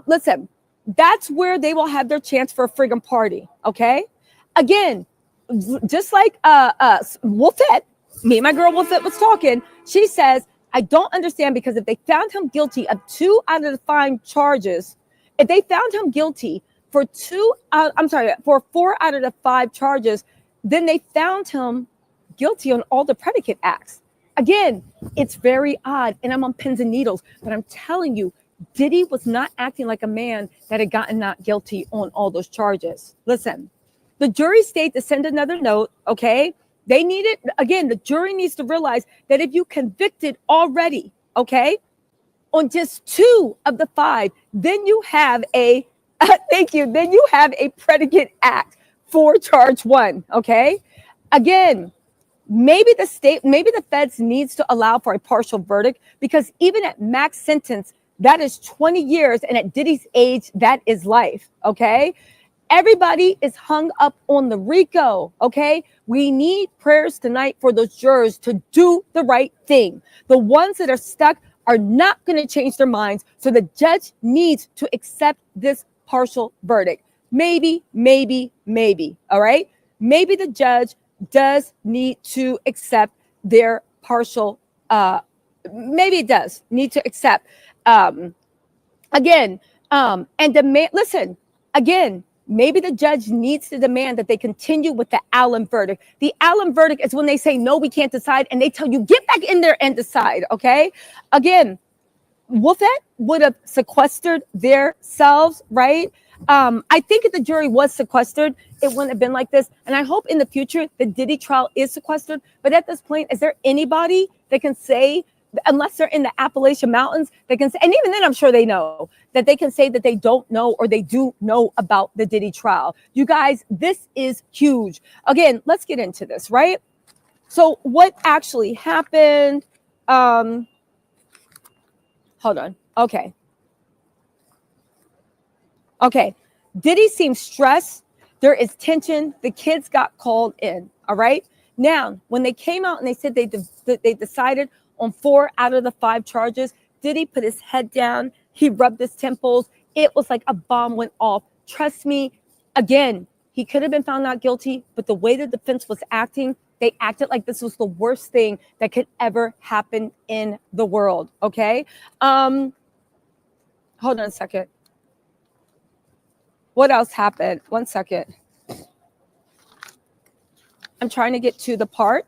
Listen, that's where they will have their chance for a friggin' party, okay? again, just like Wolfette, me and my girl Wolfette was talking, she says, I don't understand, because if they found him guilty of 2 out of the 5 charges, if they found him guilty for 4 out of the 5 charges, then they found him guilty on all the predicate acts. Again, it's very odd, and I'm on pins and needles, but I'm telling you, Diddy was not acting like a man that had gotten not guilty on all those charges. Listen, the jury stayed to send another note, okay? They needed, again, the jury needs to realize that if you convicted already, okay, on just 2 of the 5, then you have a, thank you, then you have a predicate act for charge 1, okay? Again, maybe the feds needs to allow for a partial verdict, because even at max sentence, that is 20 years, and at Diddy's age, that is life, okay? Everybody is hung up on the RICO, okay? We need prayers tonight for those jurors to do the right thing. The ones that are stuck are not going to change their minds, so the judge needs to accept this partial verdict. Maybe, all right? Maybe the judge does need to accept their partial, maybe it does need to accept, and demand, listen, again, maybe the judge needs to demand that they continue with the Allen verdict. The Allen verdict is when they say, no, we can't decide, and they tell you, get back in there and decide, okay? Again, Wolfette would have sequestered themselves, right? I think if the jury was sequestered, it wouldn't have been like this. And I hope in the future the Diddy trial is sequestered. But at this point, is there anybody that can say, unless they're in the Appalachian Mountains, they can say, and even then I'm sure they know, that they can say that they don't know or they do know about the Diddy trial. You guys, this is huge. Again, let's get into this, right? So what actually happened? Hold on. Okay. Diddy seems stressed. There is tension. The kids got called in. All right. Now, when they came out and they said they decided on 4 out of the 5 charges, Diddy put his head down. He rubbed his temples. It was like a bomb went off. Trust me. Again, he could have been found not guilty, but the way the defense was acting, they acted like this was the worst thing that could ever happen in the world. Okay. Hold on a second. What else happened? 1 second. I'm trying to get to the part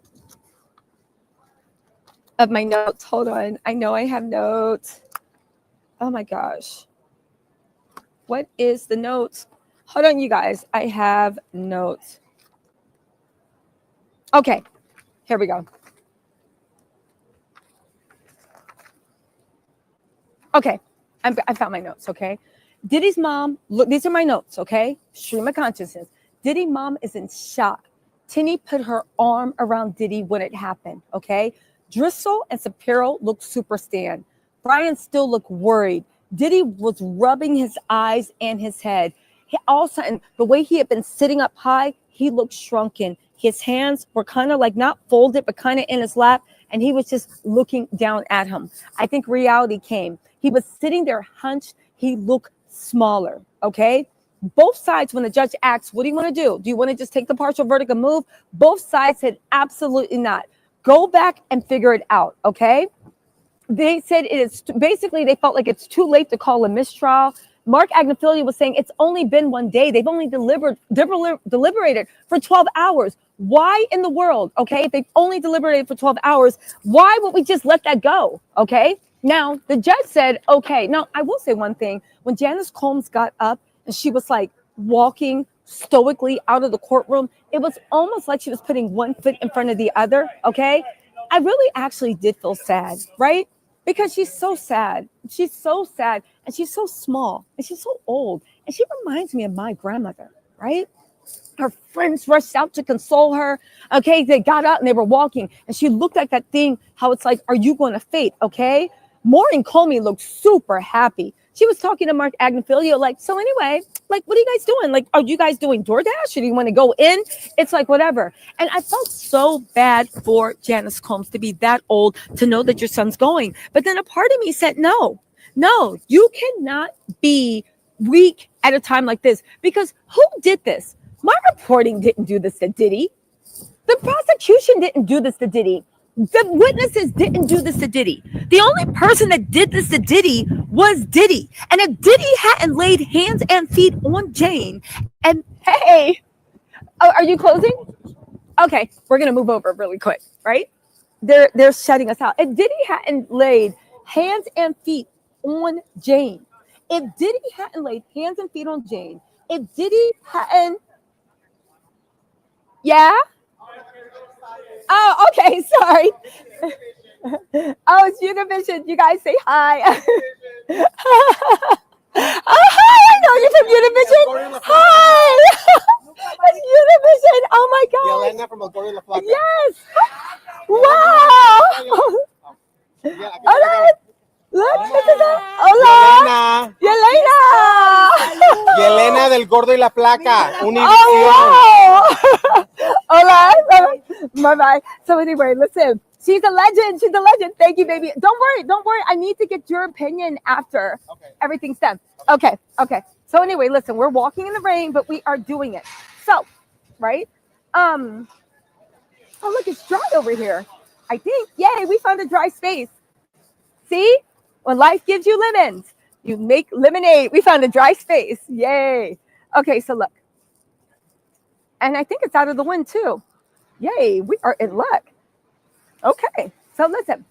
of my notes. Hold on. I know I have notes. Oh my gosh. What is the notes? Hold on, you guys. I have notes. Okay. Here we go. Okay. I found my notes, okay? Diddy's mom, look, these are my notes, okay? Stream of consciousness. Diddy's mom is in shock. Tinny put her arm around Diddy when it happened, okay? Driscoll and Shapiro looked super stand. Brian still looked worried. Diddy was rubbing his eyes and his head. All of a sudden, the way he had been sitting up high, he looked shrunken. His hands were kind of like not folded, but kind of in his lap, and he was just looking down at him. I think reality came. He was sitting there hunched. He looked smaller, okay? Both sides, when the judge asks, what do you want to do? Do you want to just take the partial verdict and move? Both sides said, absolutely not. Go back and figure it out, okay? They said it is, basically, they felt like it's too late to call a mistrial. Mark Agnifilo was saying it's only been 1 day. They've only deliberated for 12 hours. Why in the world, okay, if they've only deliberated for 12 hours, why would we just let that go, okay? Now, the judge said, okay. Now, I will say one thing. When Janice Combs got up and she was like walking stoically out of the courtroom, it was almost like she was putting one foot in front of the other, okay? I really actually did feel sad, right? Because she's so sad. She's so sad, and she's so small, and she's so old, and she reminds me of my grandmother, right? Her friends rushed out to console her. Okay, they got out and they were walking, and she looked at that thing, how it's like, are you going to fade? Okay. Maureen Comey looked super happy. She was talking to Mark Agnifilo, like, so anyway, like, what are you guys doing? Like, are you guys doing DoorDash? Or do you want to go in? It's like, whatever. And I felt so bad for Janice Combs to be that old, to know that your son's going. But then a part of me said, no, you cannot be weak at a time like this, because who did this? My reporting didn't do this to Diddy. The prosecution didn't do this to Diddy. The witnesses didn't do this to Diddy. The only person that did this to Diddy was Diddy. And if Diddy hadn't laid hands and feet on Jane, and hey, oh, are you closing? Okay, we're gonna move over really quick, right? They're shutting us out. If Diddy hadn't laid hands and feet on Jane, if Diddy hadn't laid hands and feet on Jane, if Diddy hadn't, yeah. Oh, okay, sorry. Oh, it's Univision. You guys say hi. Oh, hi, I know you're from Univision. Hi. It's Univision. Oh my God. Yelena from El Gordo y La Flaca. Yes. Wow. Hola. Look at that. Hola. Yelena. Yelena del Gordo y La Flaca. Oh, wow. Hola. Bye-bye. So anyway, listen. She's a legend. She's a legend. Thank you, baby. Don't worry. Don't worry. I need to get your opinion after everything's done. Okay. Okay. So anyway, listen. We're walking in the rain, but we are doing it. So, right? Oh, look. It's dry over here. I think. Yay. We found a dry space. See? When life gives you lemons, you make lemonade. We found a dry space. Yay. Okay. So look. And I think it's out of the wind too. Yay. We are in luck. Okay, so listen.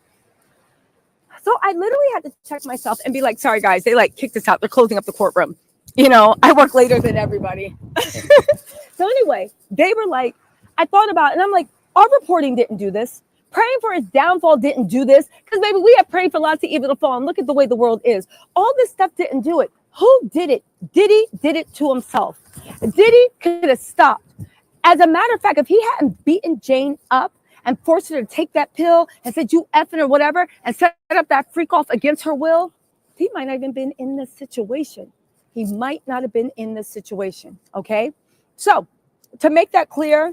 So I literally had to check myself and be like, sorry guys, they like kicked us out. They're closing up the courtroom. You know, I work later than everybody. So anyway, they were like, I thought about it and I'm like, our reporting didn't do this. Praying for his downfall didn't do this. Because baby, we have prayed for lots of evil to fall and look at the way the world is. All this stuff didn't do it. Who did it? Diddy did it to himself. Diddy could have stopped. As a matter of fact, if he hadn't beaten Jane up, and forced her to take that pill and said, you effing or whatever, and set up that freak off against her will, he might not have even been in this situation. He might not have been in this situation, okay? So, to make that clear,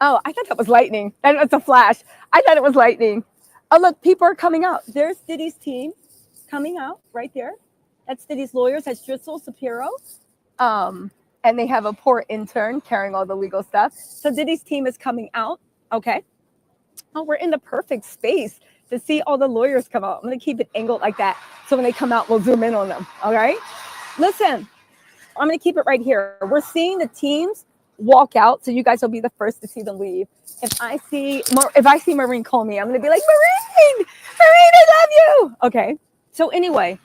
oh, I thought that was lightning. That's a flash. I thought it was lightning. Oh, look, people are coming out. There's Diddy's team coming out right there. That's Diddy's lawyers. That's Driscoll Shapiro. And they have a poor intern carrying all the legal stuff. So Diddy's team is coming out, okay? Oh, we're in the perfect space to see all the lawyers come out. I'm gonna keep it angled like that. So when they come out, we'll zoom in on them, all right? Listen, I'm gonna keep it right here. We're seeing the teams walk out, so you guys will be the first to see them leave. If I see Maureen Comey, I'm gonna be like, Maureen, I love you. Okay, so anyway,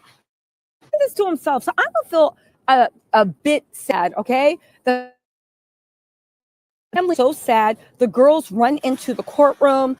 he did this to himself. So I'm gonna feel a bit sad, okay? The family so sad. The girls run into the courtroom.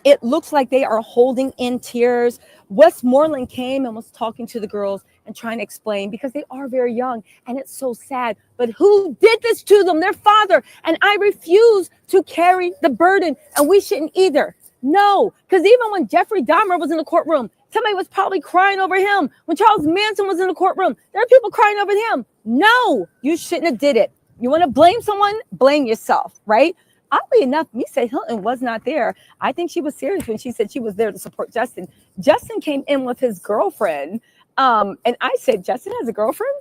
It looks like they are holding in tears. Westmoreland came and was talking to the girls and trying to explain because they are very young and it's so sad. But who did this to them? Their father. And I refuse to carry the burden, and we shouldn't either. No, because even when Jeffrey Dahmer was in the courtroom, somebody was probably crying over him. When Charles Manson was in the courtroom, there are people crying over him. No, you shouldn't have did it. You want to blame someone? Blame yourself, right? Oddly enough, Misa Hilton was not there. I think she was serious when she said she was there to support Justin. Justin came in with his girlfriend. And I said, Justin has a girlfriend?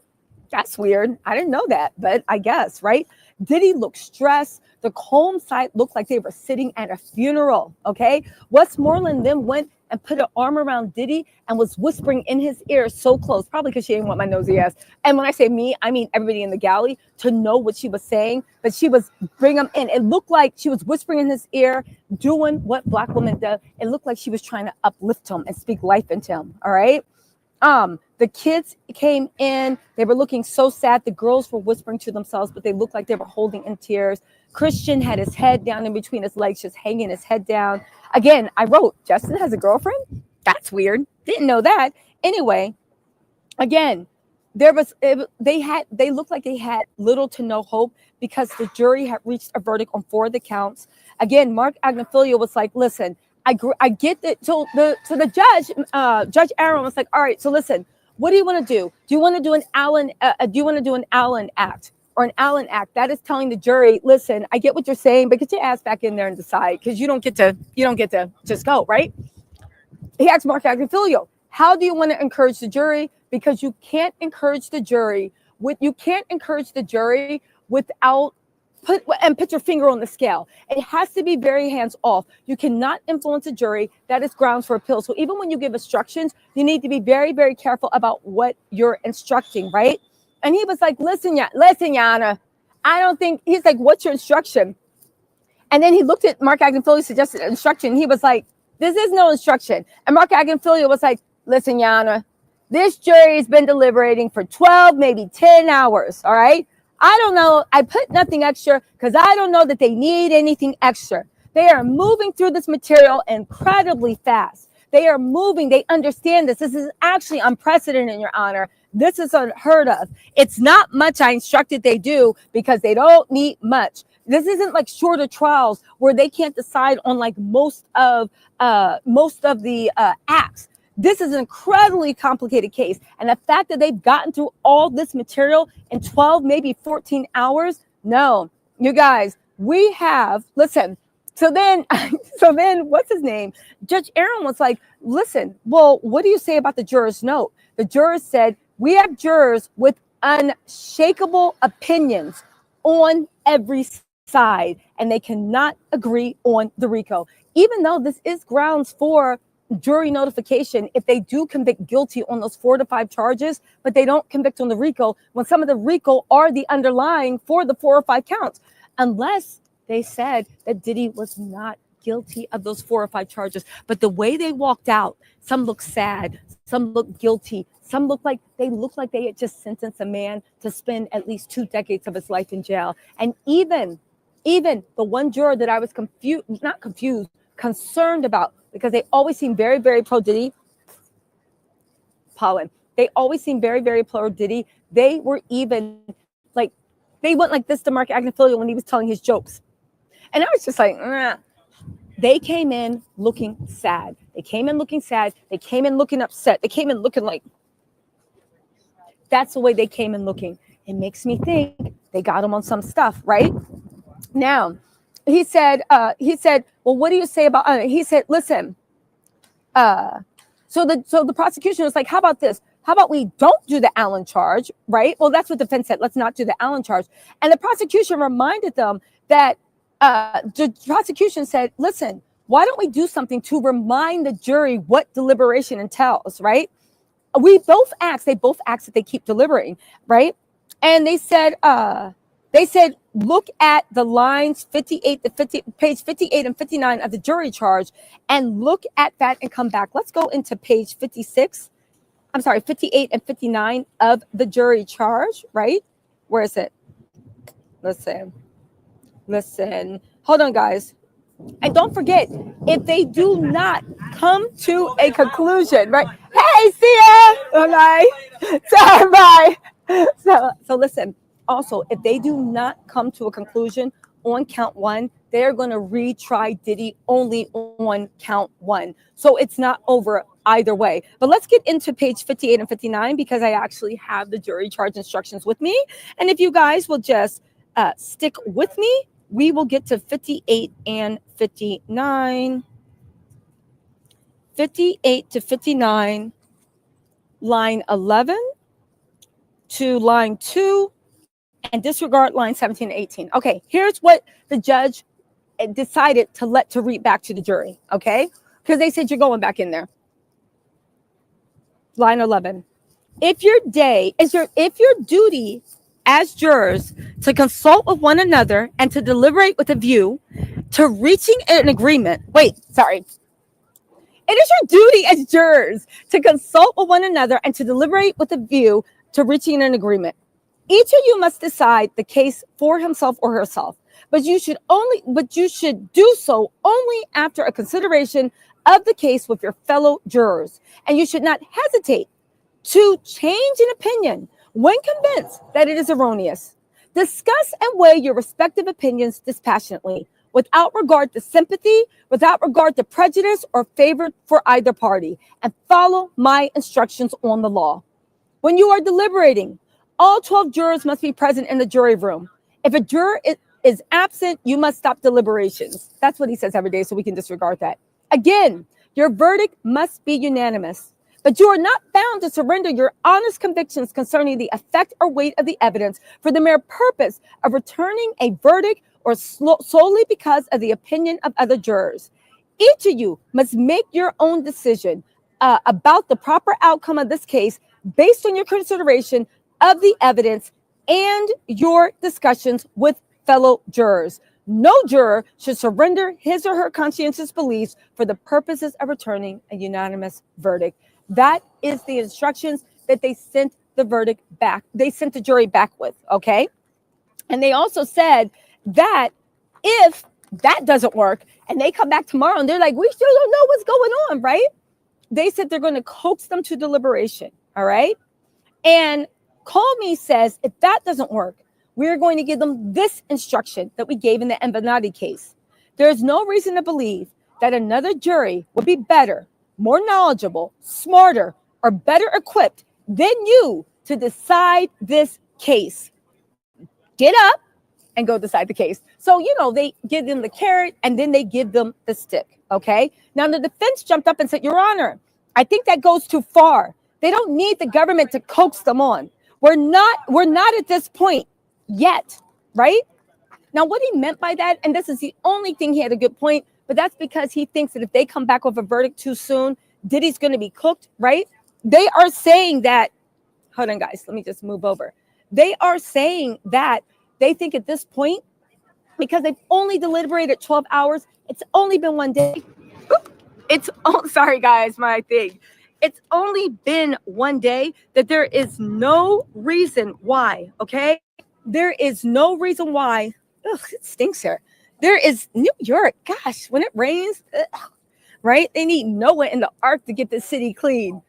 That's weird. I didn't know that, but I guess, right? Diddy looked stressed. The Combs side looked like they were sitting at a funeral, okay? Westmoreland then went and put an arm around Diddy and was whispering in his ear so close, probably because she didn't want my nosy ass. And when I say me, I mean everybody in the galley to know what she was saying, but she was bringing him in. It looked like she was whispering in his ear, doing what Black women do. It looked like she was trying to uplift him and speak life into him, all right? The kids came in, they were looking so sad. The girls were whispering to themselves, but they looked like they were holding in tears. Christian had his head down in between his legs, just hanging his head down. Again, I wrote, Justin has a girlfriend? That's weird. Didn't know that. Anyway, again, they looked like they had little to no hope because the jury had reached a verdict on 4 of the counts. Again, Mark Agnifilo was like, listen, I get that. So the judge, Judge Aaron was like, all right, so listen, what do you want to do? Do you want to do an Allen Act or an Allen Act? That is telling the jury, listen, I get what you're saying, but get your ass back in there and decide, because you don't get to just go, right? He asked Mark Agnifilo, how do you want to encourage the jury? Because you can't encourage the jury without put your finger on the scale. It has to be very hands off. You cannot influence a jury. That is grounds for appeal. So even when you give instructions, you need to be very, very careful about what you're instructing, right? And he was like, listen, Yana, I don't think, he's like, what's your instruction? And then he looked at Mark Agnifilio's suggested instruction. He was like, this is no instruction. And Mark Agnifilio was like, listen, Yana, this jury has been deliberating for 12, maybe 10 hours, all right? I don't know. I put nothing extra because I don't know that they need anything extra. They are moving through this material incredibly fast. They are moving. They understand this. This is actually unprecedented, Your Honor. This is unheard of. It's not much I instructed they do because they don't need much. This isn't like shorter trials where they can't decide on like most of the acts. This is an incredibly complicated case. And the fact that they've gotten through all this material in 12, maybe 14 hours, no, you guys, we have, listen, so then what's his name? Judge Aaron was like, listen, well, what do you say about the juror's note? The jurors said, we have jurors with unshakable opinions on every side, and they cannot agree on the RICO. Even though this is grounds for jury notification, if they do convict guilty on those 4 to 5 charges, but they don't convict on the RICO, when some of the RICO are the underlying for the 4 or 5 counts, unless they said that Diddy was not guilty of those 4 or 5 charges. But the way they walked out, some look sad, some look guilty, some look like they had just sentenced a man to spend at least 2 decades of his life in jail. And even the one juror that I was concerned about, because they always seem very, very pro Diddy. Pollen. They always seem very, very pro Diddy. They were even like, they went like this to Mark Agnifilio when he was telling his jokes. And I was just like, They came in looking sad. They came in looking sad. They came in looking upset. They came in looking like, that's the way they came in looking. It makes me think they got him on some stuff, right? Now, he said, well, what do you say about, he said, listen, so the prosecution was like, how about this? How about we don't do the Allen charge, right? Well, that's what defense said. Let's not do the Allen charge. And the prosecution reminded them that the prosecution said, listen, why don't we do something to remind the jury what deliberation entails, right? They both asked that they keep deliberating, right? And they said, look at the lines 58 to 50, page 58 and 59 of the jury charge, and look at that and come back. Let's go into page 58 and 59 of the jury charge, right? Where is it? Listen. Hold on, guys. And don't forget, if they do not come to a conclusion, right? Hey, see ya! Bye. So, bye. So listen, also, if they do not come to a conclusion on count 1, they're going to retry Diddy only on count 1. So it's not over either way. But let's get into page 58 and 59 because I actually have the jury charge instructions with me. And if you guys will just stick with me, we will get to 58 and 59. 58 to 59, line 11 to line 2, and disregard line 17 and 18. Okay, here's what the judge decided to read back to the jury, okay? Because they said you're going back in there. Line 11. If your duty as jurors to consult with one another and to deliberate with a view to reaching an agreement. It is your duty as jurors to consult with one another and to deliberate with a view to reaching an agreement. Each of you must decide the case for himself or herself, but you should do so only after a consideration of the case with your fellow jurors, and you should not hesitate to change an opinion when convinced that it is erroneous. Discuss and weigh your respective opinions dispassionately, without regard to sympathy, without regard to prejudice or favor for either party, and follow my instructions on the law. When you are deliberating, all 12 jurors must be present in the jury room. If a juror is absent, you must stop deliberations. That's what he says every day, so we can disregard that. Again, your verdict must be unanimous. but you are not bound to surrender your honest convictions concerning the effect or weight of the evidence for the mere purpose of returning a verdict or solely because of the opinion of other jurors. Each of you must make your own decision about the proper outcome of this case based on your consideration of the evidence and your discussions with fellow jurors. No juror should surrender his or her conscientious beliefs for the purposes of returning a unanimous verdict. That is the instructions that they sent the verdict back. They sent the jury back with, okay? And they also said that if that doesn't work and they come back tomorrow and they're like, we still don't know what's going on, right? They said they're going to coax them to deliberation, all right? And Comey says if that doesn't work, we're going to give them this instruction that we gave in the Envenati case. There is no reason to believe that another jury would be better, more knowledgeable, smarter, or better equipped than you to decide this case. Get up and go decide the case. So, they give them the carrot and then they give them the stick, okay? Now, the defense jumped up and said, Your Honor, I think that goes too far. They don't need the government to coax them on. We're not at this point yet, right? Now, what he meant by that, and this is the only thing he had a good point, but that's because he thinks that if they come back with a verdict too soon, Diddy's going to be cooked, right? They are saying that, hold on, guys, let me just move over. They are saying that they think at this point, because they've only deliberated 12 hours, it's only been one day. Sorry, guys, my thing. It's only been one day that there is no reason why, okay? There is no reason why. Ugh, it stinks here. There is New York. Gosh, when it rains, right? They need Noah in the ark to get the city clean.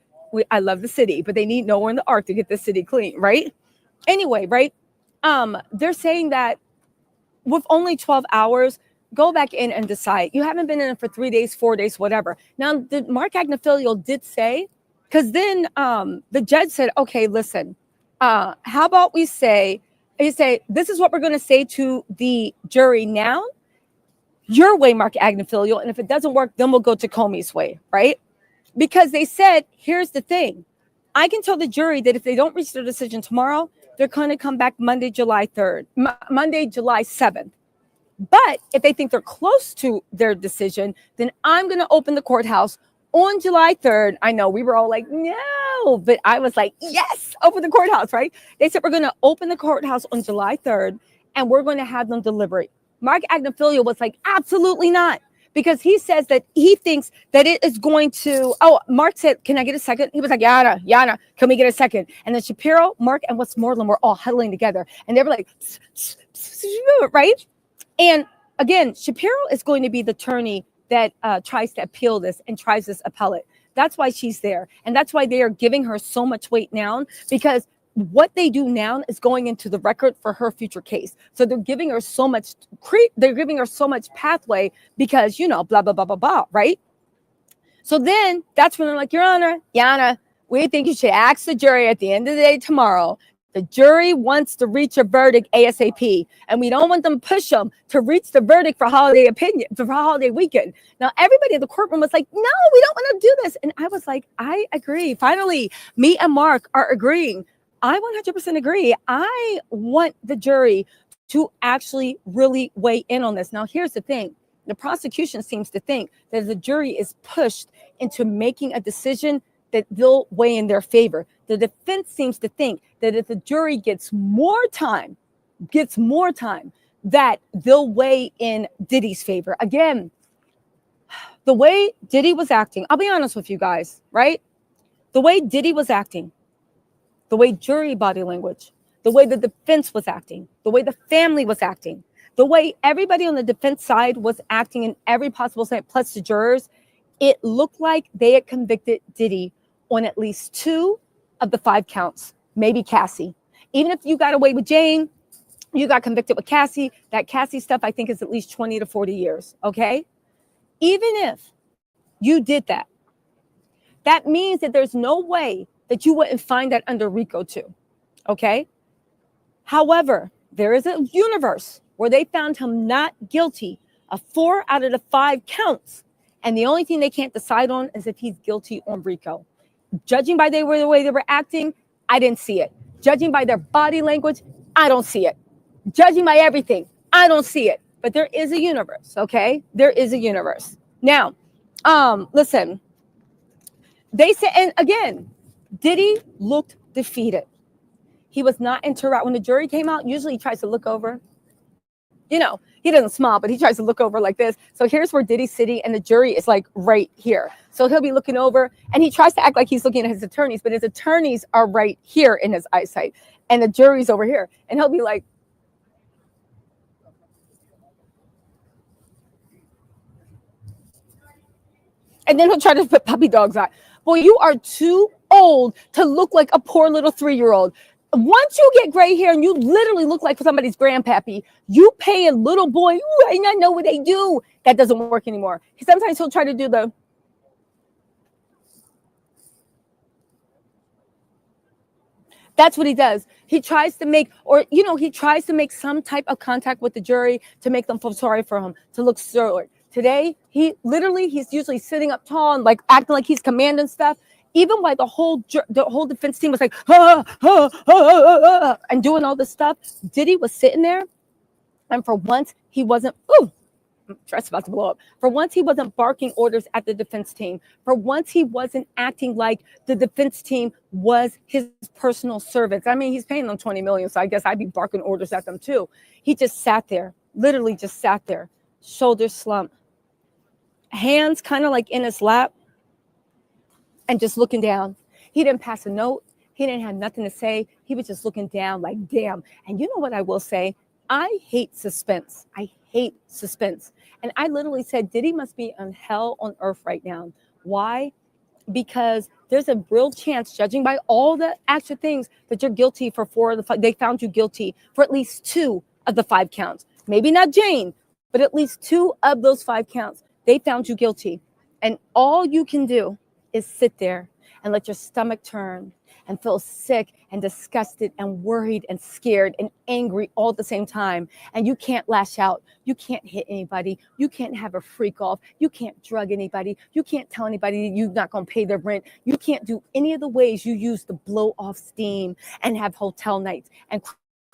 I love the city, but they need Noah in the ark to get the city clean, right? Anyway, right? They're saying that with only 12 hours, go back in and decide. You haven't been in it for 3 days, 4 days, whatever. Now, Mark Agnifilo did say, because then the judge said, okay, listen, how about he say, this is what we're going to say to the jury now, your way, Mark Agnifilo, and if it doesn't work, then we'll go to Comey's way, right? Because they said, here's the thing. I can tell the jury that if they don't reach their decision tomorrow, they're going to come back Monday, July 7th. But if they think they're close to their decision, then I'm going to open the courthouse on July 3rd. I know we were all like, no, but I was like, yes, open the courthouse, right? They said we're going to open the courthouse on July 3rd and we're going to have them deliberate. Mark Agnifilo was like, absolutely not. Because he says that he thinks that it is going to, Mark said, can I get a second? He was like, Yana, can we get a second? And then Shapiro, Mark, and Westmoreland were all huddling together. And they were like, right? And again, Shapiro is going to be the attorney that tries to appeal this and tries this appellate. That's why she's there. And that's why they are giving her so much weight now, because what they do now is going into the record for her future case. So they're giving her so much, pathway because, blah, blah, blah, blah, blah, right? So then that's when they're like, Your Honor, Yana, we think you should ask the jury at the end of the day tomorrow. The jury wants to reach a verdict ASAP, and we don't want them to push them to reach the verdict for holiday weekend. Now, everybody in the courtroom was like, no, we don't want to do this. And I was like, I agree. Finally, me and Mark are agreeing. I 100% agree. I want the jury to actually really weigh in on this. Now, here's the thing. The prosecution seems to think that the jury is pushed into making a decision that they'll weigh in their favor. The defense seems to think that if the jury gets more time, that they'll weigh in Diddy's favor. Again, the way Diddy was acting, I'll be honest with you guys, right? The way Diddy was acting, the way jury body language, the way the defense was acting, the way the family was acting, the way everybody on the defense side was acting in every possible side, plus the jurors, it looked like they had convicted Diddy on at least 2 of the 5 counts, maybe Cassie. Even if you got away with Jane, you got convicted with Cassie. That Cassie stuff, I think, is at least 20 to 40 years, okay? Even if you did that, that means that there's no way that you wouldn't find that under RICO too, okay? However, there is a universe where they found him not guilty of 4 out of the 5 counts, and the only thing they can't decide on is if he's guilty on RICO. Judging by the way they were acting, I didn't see it. Judging by their body language, I don't see it. Judging by everything, I don't see it. But there is a universe, okay? There is a universe. Now, listen, they said, and again, Diddy looked defeated. He was not interacting. When the jury came out, usually he tries to look over. You know, he doesn't smile, but he tries to look over like this. So here's where Diddy's sitting, and the jury is like right here. So he'll be looking over, and he tries to act like he's looking at his attorneys, but his attorneys are right here in his eyesight, and the jury's over here. And he'll be like, and then he'll try to put puppy dog's eye. Boy, you are too old to look like a poor little 3-year-old. Once you get gray hair and you literally look like somebody's grandpappy, you pay a little boy, ooh, I not know what they do. That doesn't work anymore. Sometimes he'll try to do the, that's what he does. He tries to make, or, you know, he tries to make some type of contact with the jury to make them feel sorry for him, to look stern. Today, he's usually sitting up tall and like acting like he's commanding stuff. Even while the whole defense team was like, and doing all this stuff, Diddy was sitting there, and for once he wasn't, dress about to blow up. For once he wasn't barking orders at the defense team. For once he wasn't acting like the defense team was his personal servants. I mean, he's paying them $20 million, so I guess I'd be barking orders at them too. He just sat there, literally just sat there, shoulders slumped, hands kind of like in his lap, and just looking down. He didn't pass a note. He didn't have nothing to say. He was just looking down like, damn. And you know what I will say? I hate suspense. I hate suspense. And I literally said, Diddy must be on hell on earth right now. Why? Because there's a real chance, judging by all the actual things, that you're guilty for 4 of the 5. They found you guilty for at least 2 of the 5 counts. Maybe not Jane, but at least 2 of those 5 counts. They found you guilty. And all you can do is sit there and let your stomach turn and feel sick and disgusted and worried and scared and angry all at the same time. And you can't lash out. You can't hit anybody. You can't have a freak off. You can't drug anybody. You can't tell anybody you're not going to pay their rent. You can't do any of the ways you use to blow off steam and have hotel nights and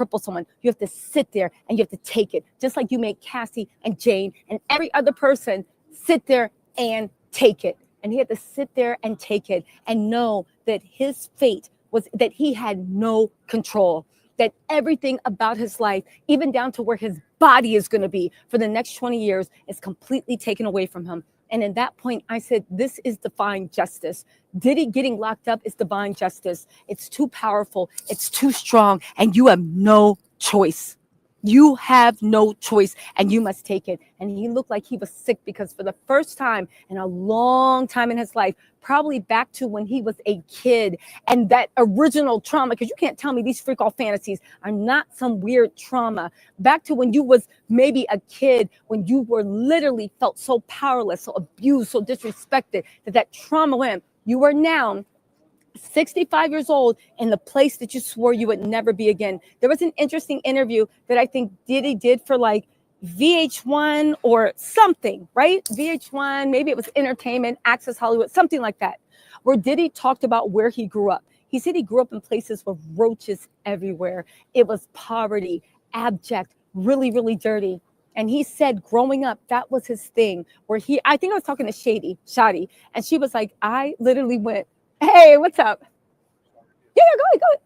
cripple someone. You have to sit there and you have to take it. Just like you made Cassie and Jane and every other person sit there and take it. And he had to sit there and take it and know that his fate was that he had no control, that everything about his life, even down to where his body is going to be for the next 20 years, is completely taken away from him. And in that point, I said, this is divine justice. Diddy getting locked up is divine justice. It's too powerful. It's too strong. And you have no choice. You have no choice, and you must take it. And he looked like he was sick because for the first time in a long time in his life, probably back to when he was a kid, and that original trauma, because you can't tell me these freak off fantasies are not some weird trauma. Back to when you was maybe a kid, when you were literally felt so powerless, so abused, so disrespected, that trauma went. You are now 65 years old in the place that you swore you would never be again. There was an interesting interview that I think Diddy did for like VH1 or something, right? VH1, maybe it was Entertainment, Access Hollywood, something like that, where Diddy talked about where he grew up. He said he grew up in places with roaches everywhere. It was poverty, abject, really, really dirty. And he said growing up, that was his thing, where I think I was talking to Shadi, and she was like, I literally went, hey, what's up? Yeah, go ahead.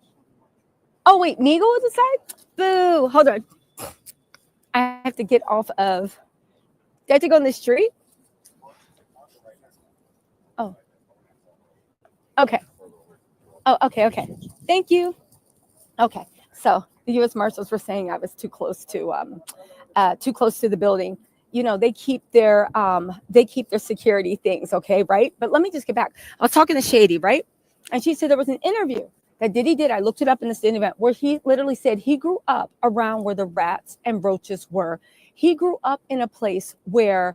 Oh, wait, Migo was aside? Boo, hold on. I have to get off of, do I have to go in the street? Oh, okay. Oh, okay. Thank you. Okay, so the U.S. Marshals were saying I was too close to the building. You know, they keep their security things, okay, right? But let me just get back. I was talking to Shady, right? And she said there was an interview that Diddy did. I looked it up in this event where he literally said he grew up around where the rats and roaches were. He grew up in a place where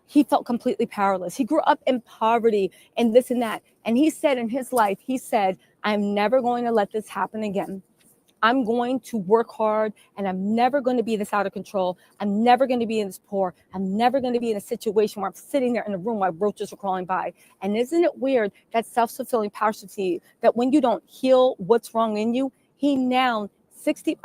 he felt completely powerless. He grew up in poverty and this and that. And he said in his life, he said, I'm never going to let this happen again. I'm going to work hard, and I'm never going to be this out of control. I'm never going to be in this poor. I'm never going to be in a situation where I'm sitting there in a room while roaches are crawling by. And isn't it weird that self-fulfilling prophecy, that when you don't heal what's wrong in you, he now 60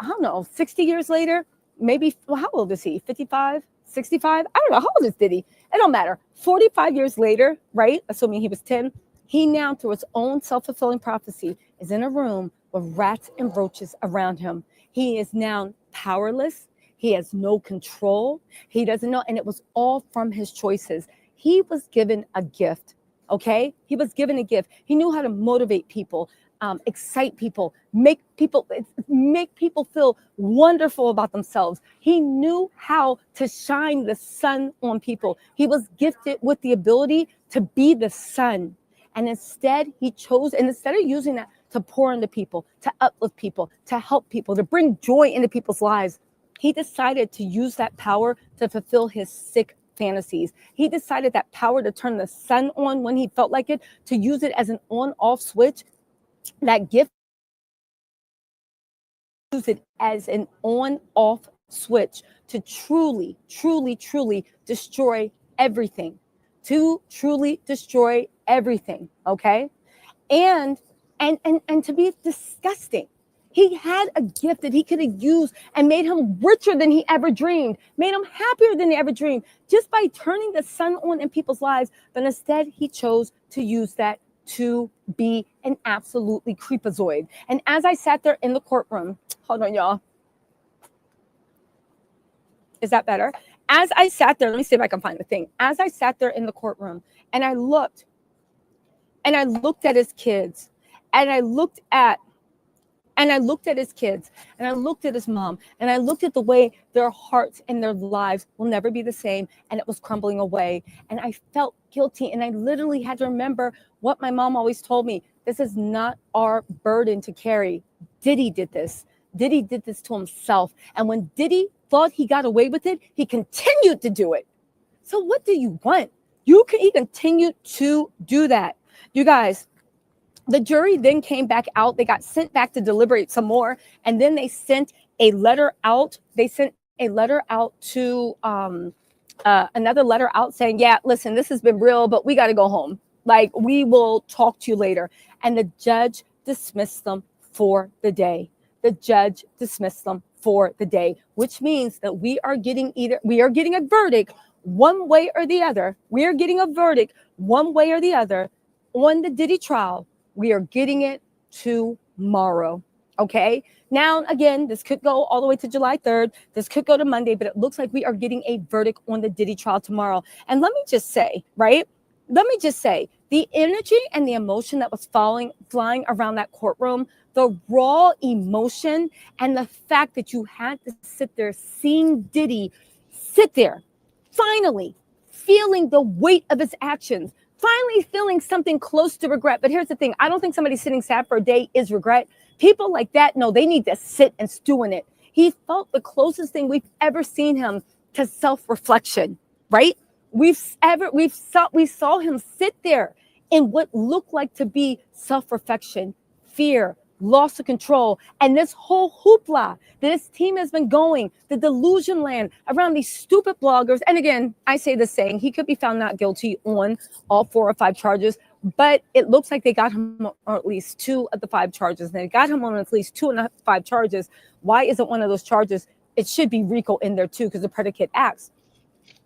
years later, maybe, well, how old is he? 55, 65? I don't know. How old is Diddy? It don't matter. 45 years later, right? Assuming he was 10, he now, through his own self-fulfilling prophecy, is in a room with rats and roaches around him. He is now powerless. He has no control. He doesn't know. And it was all from his choices. He was given a gift. Okay? He was given a gift. He knew how to motivate people, excite people, make people feel wonderful about themselves. He knew how to shine the sun on people. He was gifted with the ability to be the sun. And instead, he chose, and instead of using that to pour into people, to uplift people, to help people, to bring joy into people's lives, he decided to use that power to fulfill his sick fantasies. He decided that power to turn the sun on when he felt like it, to use it as an on-off switch. That gift, use it as an on-off switch to truly, truly, truly destroy everything. To truly destroy everything, okay? And to be disgusting. He had a gift that he could have used and made him richer than he ever dreamed, made him happier than he ever dreamed, just by turning the sun on in people's lives. But instead, he chose to use that to be an absolutely creepazoid. And as I sat there in the courtroom, hold on, y'all. Is that better? As I sat there, let me see if I can find the thing. As I sat there in the courtroom and I looked at his kids, and I looked at his kids, and I looked at his mom, and I looked at the way their hearts and their lives will never be the same, and it was crumbling away. And I felt guilty, and I literally had to remember what my mom always told me. This is not our burden to carry. Diddy did this. Diddy did this to himself. And when Diddy thought he got away with it, he continued to do it. So what do you want? He continued to do that. You guys, the jury then came back out. They got sent back to deliberate some more. And then they sent a letter out. They sent a letter out to another letter out saying, yeah, listen, this has been real, but we got to go home. Like, we will talk to you later. And the judge dismissed them for the day. The judge dismissed them for the day, which means that we are getting a verdict one way or the other. We are getting a verdict one way or the other on the Diddy trial. We are getting it tomorrow. Okay. Now, again, this could go all the way to July 3rd. This could go to Monday, but it looks like we are getting a verdict on the Diddy trial tomorrow. And let me just say, right? Let me just say, the energy and the emotion that was flying around that courtroom, the raw emotion, and the fact that you had to sit there seeing Diddy sit there, finally feeling the weight of his actions, finally feeling something close to regret. But here's the thing. I don't think somebody sitting sad for a day is regret. People like that, no, they need to sit and stew in it. He felt the closest thing we've ever seen him to self-reflection, right? We saw him sit there in what looked like to be self-reflection, fear, loss of control, and this whole hoopla that his team has been going, the delusion land around these stupid bloggers. And again, I say the saying, he could be found not guilty on all 4 or 5 charges, but it looks like they got him on at least 2 of the 5 charges. And they got him on at least 2 of the 5 charges. Why isn't one of those charges? It should be RICO in there too, because the predicate acts.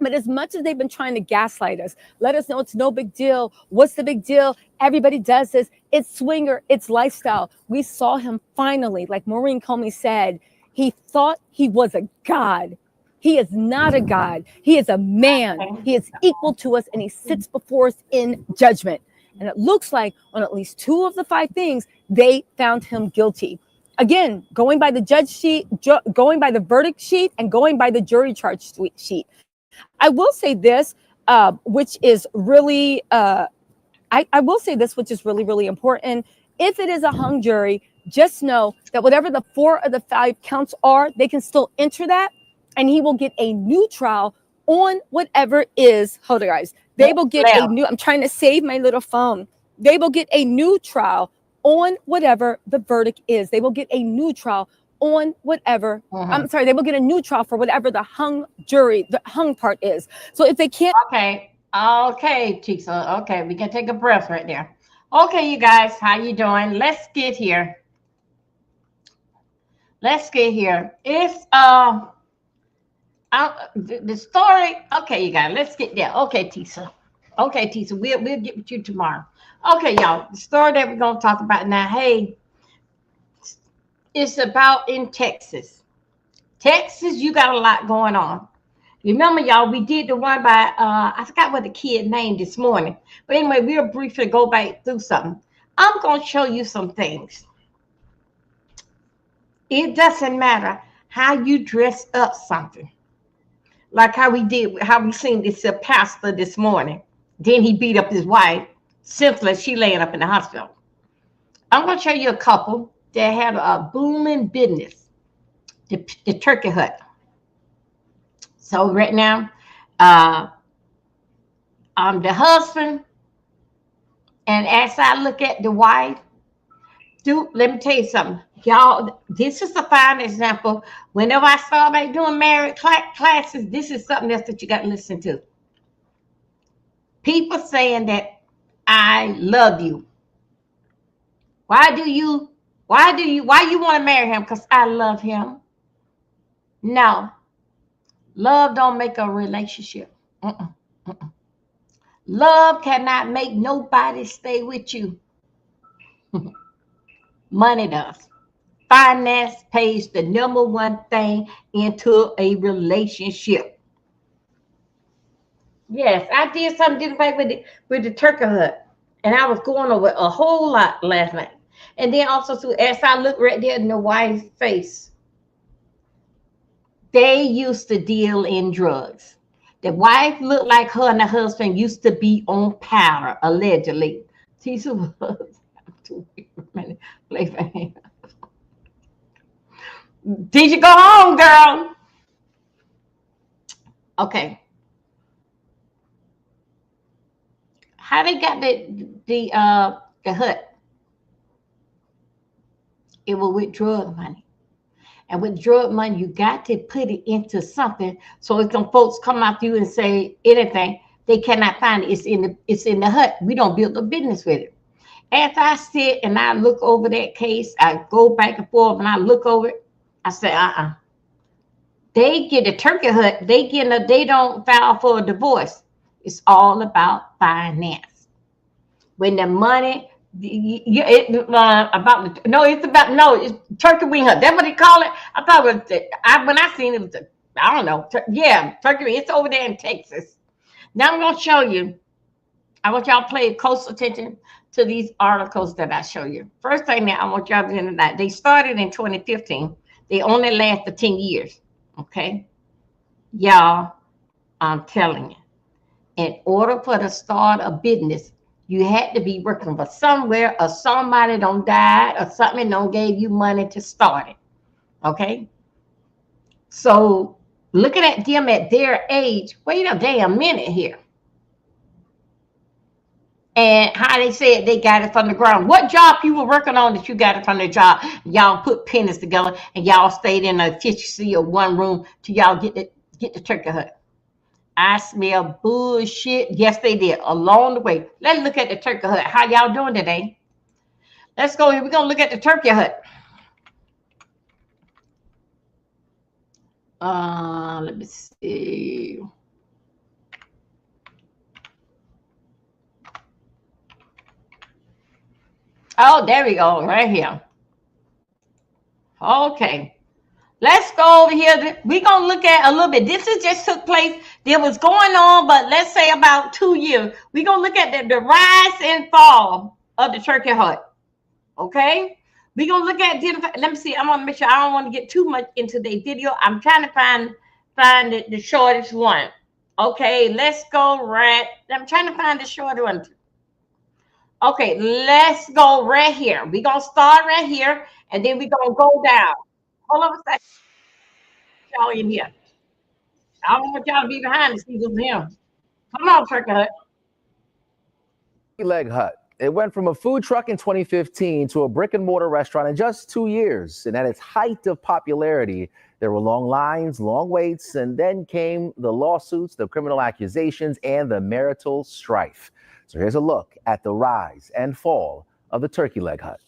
But as much as they've been trying to gaslight us, let us know it's no big deal. What's the big deal? Everybody does this. It's swinger. It's lifestyle. We saw him finally, like Maureen Comey said, he thought he was a god. He is not a god. He is a man. He is equal to us, and he sits before us in judgment. And it looks like on at least 2 of the 5 things, they found him guilty. Again, going by the judge sheet, going by the verdict sheet, and going by the jury charge sheet. I will say this, which is really, I will say this, which is really, really important. If it is a hung jury, just know that whatever the 4 of the 5 counts are, they can still enter that, and he will get a new trial on whatever is. Hold on, guys. They will get a new. I'm trying to save my little phone. They will get a new trial on whatever the verdict is. They will get a new trial on whatever, I'm sorry, they will get a new trial for whatever the hung jury, the hung part is. So if they can't. Okay, Tisa. Okay, we can take a breath right there. Okay, you guys, how you doing? Let's get here. It's the story. Okay, you guys, let's get there. Okay, Tisa. We'll get with you tomorrow. Okay, y'all. The story that we're gonna talk about now. Hey, it's about in Texas. Texas, you got a lot going on. Remember, y'all, we did the one by I forgot what the kid named this morning. But anyway, we'll briefly go back through something. I'm gonna show you some things. It doesn't matter how you dress up something. Like how we seen this pastor this morning. Then he beat up his wife. Simply, she laying up in the hospital. I'm gonna show you a couple that had a booming business, the turkey hut. So right now, the husband, and as I look at the wife, let me tell you something, y'all. This is a fine example. Whenever I start like doing married classes, this is something else that you got to listen to. People saying that I love you. Why you want to marry him? Because I love him. No, love don't make a relationship. Love cannot make nobody stay with you. Money does. Finance pays the number one thing into a relationship. Yes, I did something different with the turkey hut, and I was going over a whole lot last night. And then also too, as I look right there in the wife's face, they used to deal in drugs. The wife looked like her and the husband used to be on powder, allegedly. Tisa was play for him. Did you go home, girl? Okay. How they got the hut? It was with drug money. And with drug money, you got to put it into something. So if some folks come after you and say anything, they cannot find it. It's in the hut. We don't build a business with it. As I sit and I look over that case, I go back and forth and I look over it. I say, They get a turkey hut. They don't file for a divorce. It's all about finance. When the money, it's turkey wing hut. That's what they call it. I thought it was, when I seen it, was I don't know. Turkey wing. It's over there in Texas. Now I'm going to show you. I want y'all to pay close attention to these articles that I show you. First thing that I want y'all to know tonight, they started in 2015. They only last for 10 years. Okay? Y'all, I'm telling you, in order for to start a business, you had to be working for somewhere or somebody don't died or something don't gave you money to start it. Okay? So looking at them at their age, wait a damn minute here. And how they said they got it from the ground. What job you were working on that you got it from the job? Y'all put pennies together and y'all stayed in a efficiency of one room till y'all get the turkey hut. I smell bullshit. Yes, they did. Along the way. Let's look at the turkey hut. How y'all doing today? Let's go here. We're going to look at the turkey hut. Let me see. Oh, there we go. Right here. Okay. Let's go over here. We're going to look at a little bit. This is just took place. There was going on, but let's say about 2 years. We're going to look at the rise and fall of the turkey hut. Okay? We're going to look at, let me see. I want to make sure I don't want to get too much into the video. I'm trying to find the shortest one. Okay, let's go right. I'm trying to find the shorter one. Okay, let's go right here. We're going to start right here, and then we're going to go down. Hold on a second. Y'all in here. I don't want y'all to be behind the scenes with him. Come on, turkey hut. Leg hut. It went from a food truck in 2015 to a brick and mortar restaurant in just 2 years. And at its height of popularity, there were long lines, long waits, and then came the lawsuits, the criminal accusations, and the marital strife. So here's a look at the rise and fall of the turkey leg hut.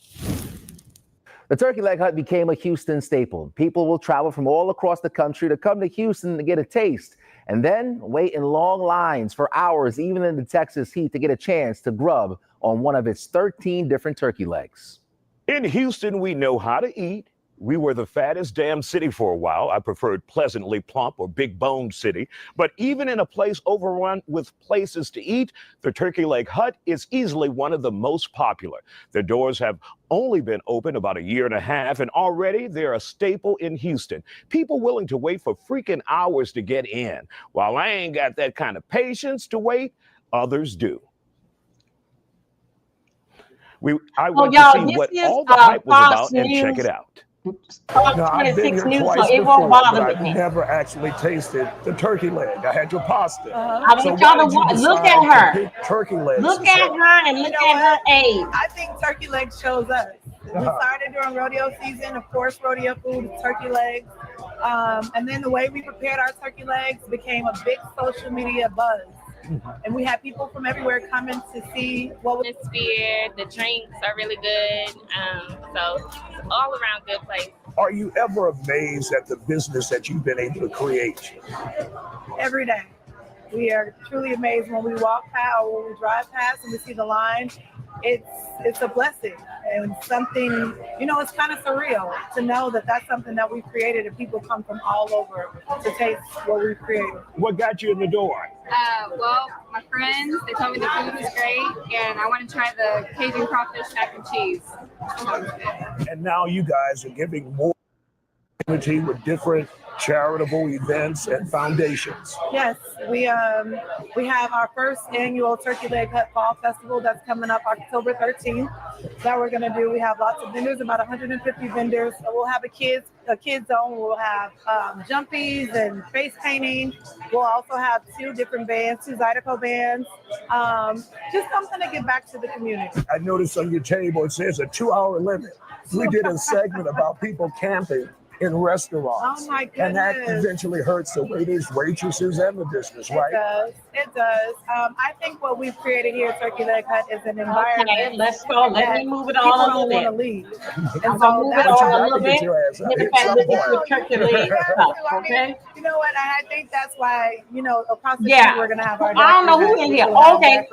The turkey leg hut became a Houston staple. People will travel from all across the country to come to Houston to get a taste, and then wait in long lines for hours, even in the Texas heat, to get a chance to grub on one of its 13 different turkey legs. In Houston, we know how to eat. We were the fattest damn city for a while. I preferred pleasantly plump or big boned city. But even in a place overrun with places to eat, the Turkey Leg Hut is easily one of the most popular. The doors have only been open about a year and a half, and already they're a staple in Houston. People willing to wait for freaking hours to get in. While I ain't got that kind of patience to wait, others do. I went to see what all the hype was about and check it out. No, I've been here twice before, but I've never actually tasted the turkey leg. I had your pasta. I So want y'all why did you to look decide to at her. pick turkey legs? Look at her and look at her age. I think turkey legs shows us. We started during rodeo season. Of course, rodeo food is turkey legs. And then the way we prepared our turkey legs became a big social media buzz. And we had people from everywhere coming to see what was The drinks are really good. So it's all around good place. Are you ever amazed at the business that you've been able to create? every day. We are truly amazed when we walk past or when we drive past and we see the line. It's a blessing and something, it's kind of surreal to know that that's something that we've created and people come from all over to taste what we've created. What got you in the door? Well, my friends, they told me the food was great and I want to try the Cajun crawfish mac and cheese. And now you guys are giving more opportunity with different charitable events and foundations. Yes, we have our first annual Turkey Leg Hut Fall Festival that's coming up October 13th. That we're going to do. We have lots of vendors, about 150 vendors. So we'll have a kids zone. We'll have jumpies and face painting. We'll also have two different bands, two Zydeco bands. Just something to give back to the community. I noticed on your table it says a 2-hour limit. We did a segment about people camping in restaurants. Oh my goodness. And that eventually hurts the waiters, waitresses, and the business, right? It does. I think what we've created here at Turkey Leg Hut is an environment. Okay, let's go. Let me move it on a little bit. Want to leave. I'm going to move it on a little bit. Okay. You know what? I think that's why, across the yeah. street we're going to have our. I don't know who in here. Okay.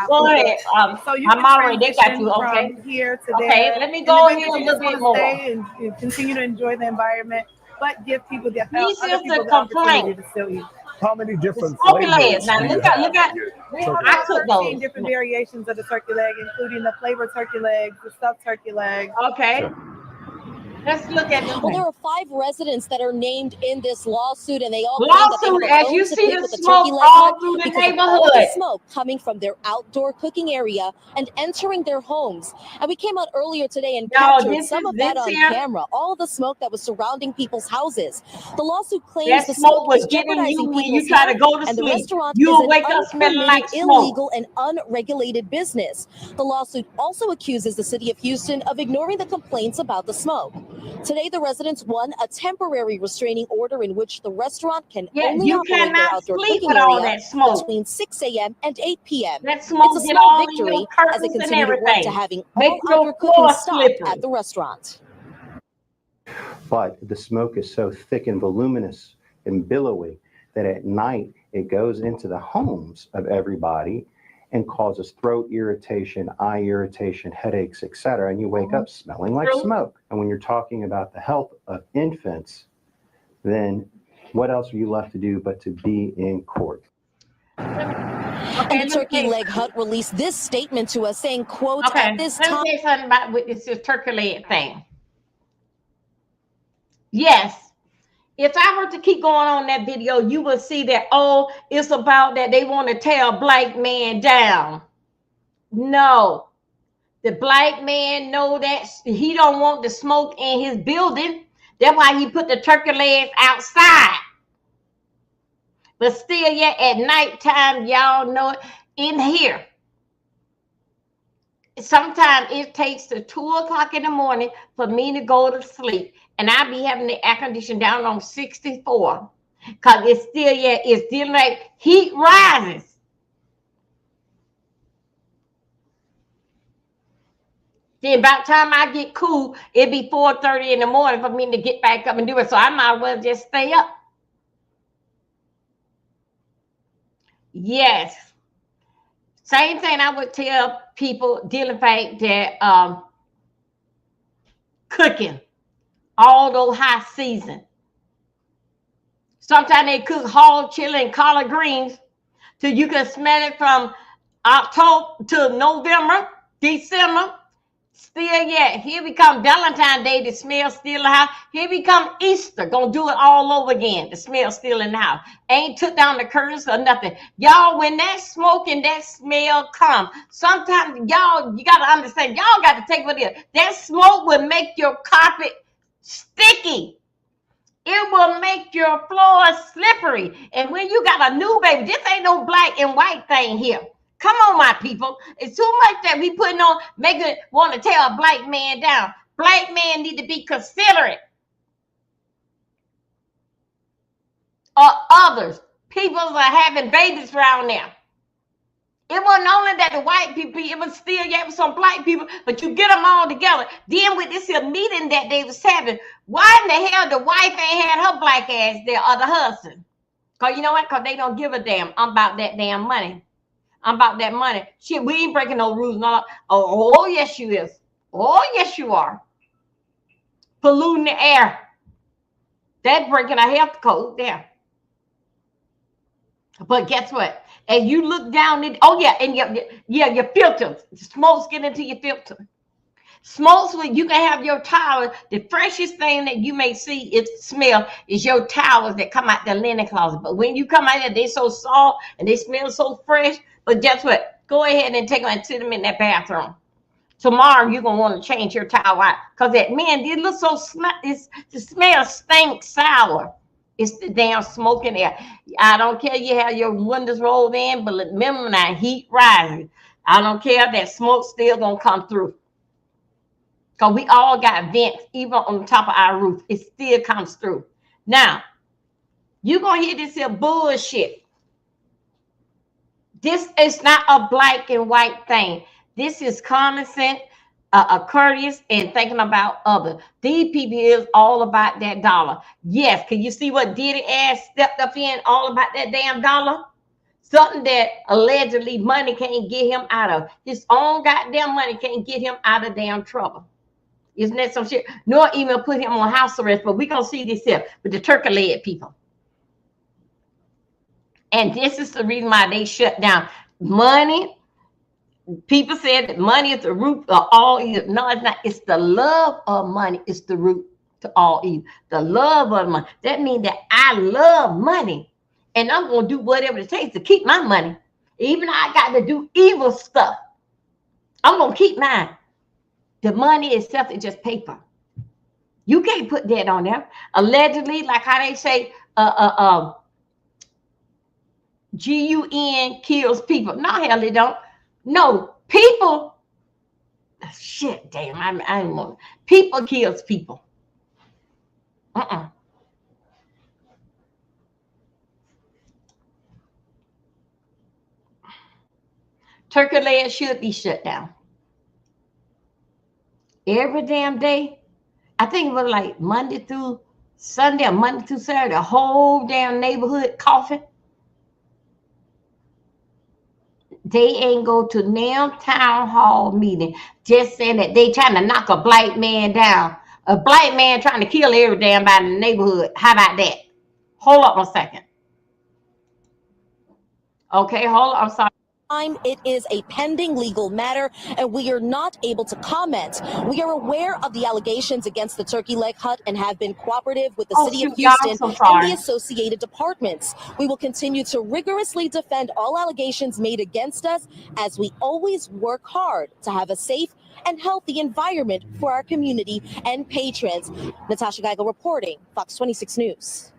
Go ahead. So you I'm already. They got you. Okay. From here to okay. there. Let me go here a little bit more. And continue to enjoy the environment, but give people the opportunity to still eat. How many different flavors? Now look at. I took 13 different variations of the turkey leg, including the flavored turkey leg, the stuffed turkey leg. Okay. Let's look at them. Well, there are 5 residents that are named in this lawsuit, and they all lawsuit. As you see the smoke all through the neighborhood, smoke coming from their outdoor cooking area and entering their homes. And we came out earlier today and captured some of that on camera. All the smoke that was surrounding people's houses. The lawsuit claims the smoke was jeopardizing when you try to go to and sleep. The restaurant you is wake up smelling like smoke. Illegal and unregulated business. The lawsuit also accuses the city of Houston of ignoring the complaints about the smoke. Today, the residents won a temporary restraining order in which the restaurant can only operate their outdoor cooking area between 6 a.m. and 8 p.m. It's a small victory as they continue to work to having all outdoor cooking stopped at the restaurant. But the smoke is so thick and voluminous and billowy that at night it goes into the homes of everybody and causes throat irritation, eye irritation, headaches, etc. And you wake up smelling like smoke. And when you're talking about the health of infants, then what else are you left to do but to be in court? And the Turkey Leg Hut released this statement to us saying, quote, at this time. Let me say something about this turkey leg thing. Yes. If I were to keep going on that video, you will see that, it's about that they want to tear a black man down. No. The black man know that he don't want the smoke in his building. That's why he put the turkey legs outside. But still, yet at nighttime, y'all know it, in here. sometimes it takes to 2 o'clock in the morning for me to go to sleep, and I be having the air conditioner down on 64, cause it's still like heat rises. Then about the time I get cool, it be 4:30 in the morning for me to get back up and do it. So I might as well just stay up. Yes. Same thing I would tell people dealing fact that cooking, all those high season. Sometimes they cook hog chili and collard greens till you can smell it from October to November, December. Still yet. Here we come Valentine's Day, the smell still in the house. Here we come Easter, gonna do it all over again. The smell still in the house. Ain't took down the curtains or nothing. Y'all, when that smoke and that smell come, sometimes y'all, you gotta understand, y'all got to take what it is. That smoke will make your carpet sticky. It will make your floor slippery. And when you got a new baby, this ain't no black and white thing here. Come on, my people. It's too much that we putting on, making want to tear a black man down. Black man need to be considerate of others. People are having babies around there. It wasn't only that the white people, it was still some black people, but you get them all together. Then with this here meeting that they was having, why in the hell the wife ain't had her black ass there or the husband? Because you know what? Because they don't give a damn. I'm about that damn money. I'm about that money. Shit, we ain't breaking no rules. No. Oh, yes, you is. Oh, yes, you are. Polluting the air. That's breaking a health code there. But guess what? And you look down at, oh, yeah, and your filters. Smoke's getting into your filter. Smokes, when you can have your towels. The freshest thing that you may see, smell, is your towels that come out the linen closet. But when you come out there, they so soft and they smell so fresh. But guess what? Go ahead and take them and sit them in that bathroom. Tomorrow you're gonna want to change your towel out because that it looks so the smell stinks sour. It's the damn smoke in there. I don't care you have your windows rolled in, but remember now, heat rising. I don't care, that smoke still gonna come through. Because we all got vents, even on the top of our roof. It still comes through. Now, you're going to hear this here bullshit. This is not a black and white thing. This is common sense, a courteous, and thinking about others. These people is all about that dollar. Yes, can you see what Diddy ass stepped up in all about that damn dollar? Something that allegedly money can't get him out of. His own goddamn money can't get him out of damn trouble. Isn't that some shit? Nor even put him on house arrest, but we're going to see this here with the turkey-leg people. And this is the reason why they shut down. Money, people said that money is the root of all evil. No, it's not. It's the love of money is the root to all evil. The love of money. That means that I love money. And I'm going to do whatever it takes to keep my money. Even I got to do evil stuff. I'm going to keep mine. The money itself is just paper. You can't put that on there. Allegedly, like how they say, GUN kills people. No, hell they don't. No, people. Shit, damn, I don't know. People kills people. Turkey leg should be shut down. Every damn day. I think it was like Monday through Sunday or Monday through Saturday, the whole damn neighborhood coughing. They ain't go to damn town hall meeting just saying that they trying to knock a black man down. A black man trying to kill every damn body in the neighborhood. How about that? Hold up a second. Okay, hold up. I'm sorry. It is a pending legal matter, and we are not able to comment. We are aware of the allegations against the Turkey Leg Hut and have been cooperative with the City of Houston and the associated departments. We will continue to rigorously defend all allegations made against us as we always work hard to have a safe and healthy environment for our community and patrons. Natasha Geigel reporting, Fox 26 News.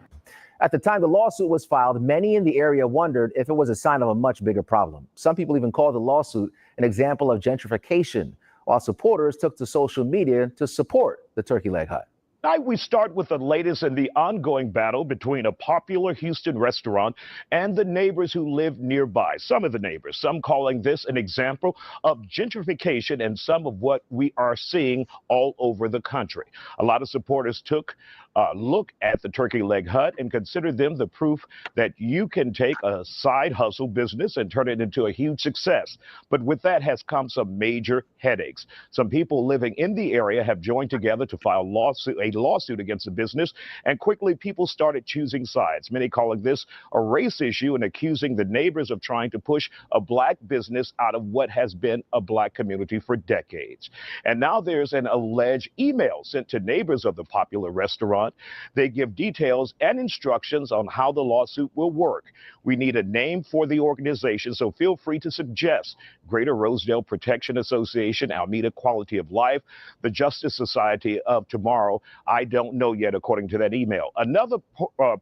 At the time the lawsuit was filed, many in the area wondered if it was a sign of a much bigger problem. Some people even called the lawsuit an example of gentrification, while supporters took to social media to support the turkey leg hut. Tonight, we start with the latest in the ongoing battle between a popular Houston restaurant and the neighbors who live nearby. Some of the neighbors, some calling this an example of gentrification and some of what we are seeing all over the country. A lot of supporters took a look at the turkey leg hut and considered them the proof that you can take a side hustle business and turn it into a huge success. But with that has come some major headaches. Some people living in the area have joined together to file a lawsuit against the business, and quickly people started choosing sides, many calling this a race issue and accusing the neighbors of trying to push a black business out of what has been a black community for decades. And now there's an alleged email sent to neighbors of the popular restaurant. They give details and instructions on how the lawsuit will work. We need a name for the organization, so feel free to suggest Greater Rosedale Protection Association, Alameda Quality of Life, the Justice Society of Tomorrow. I don't know yet, according to that email. Another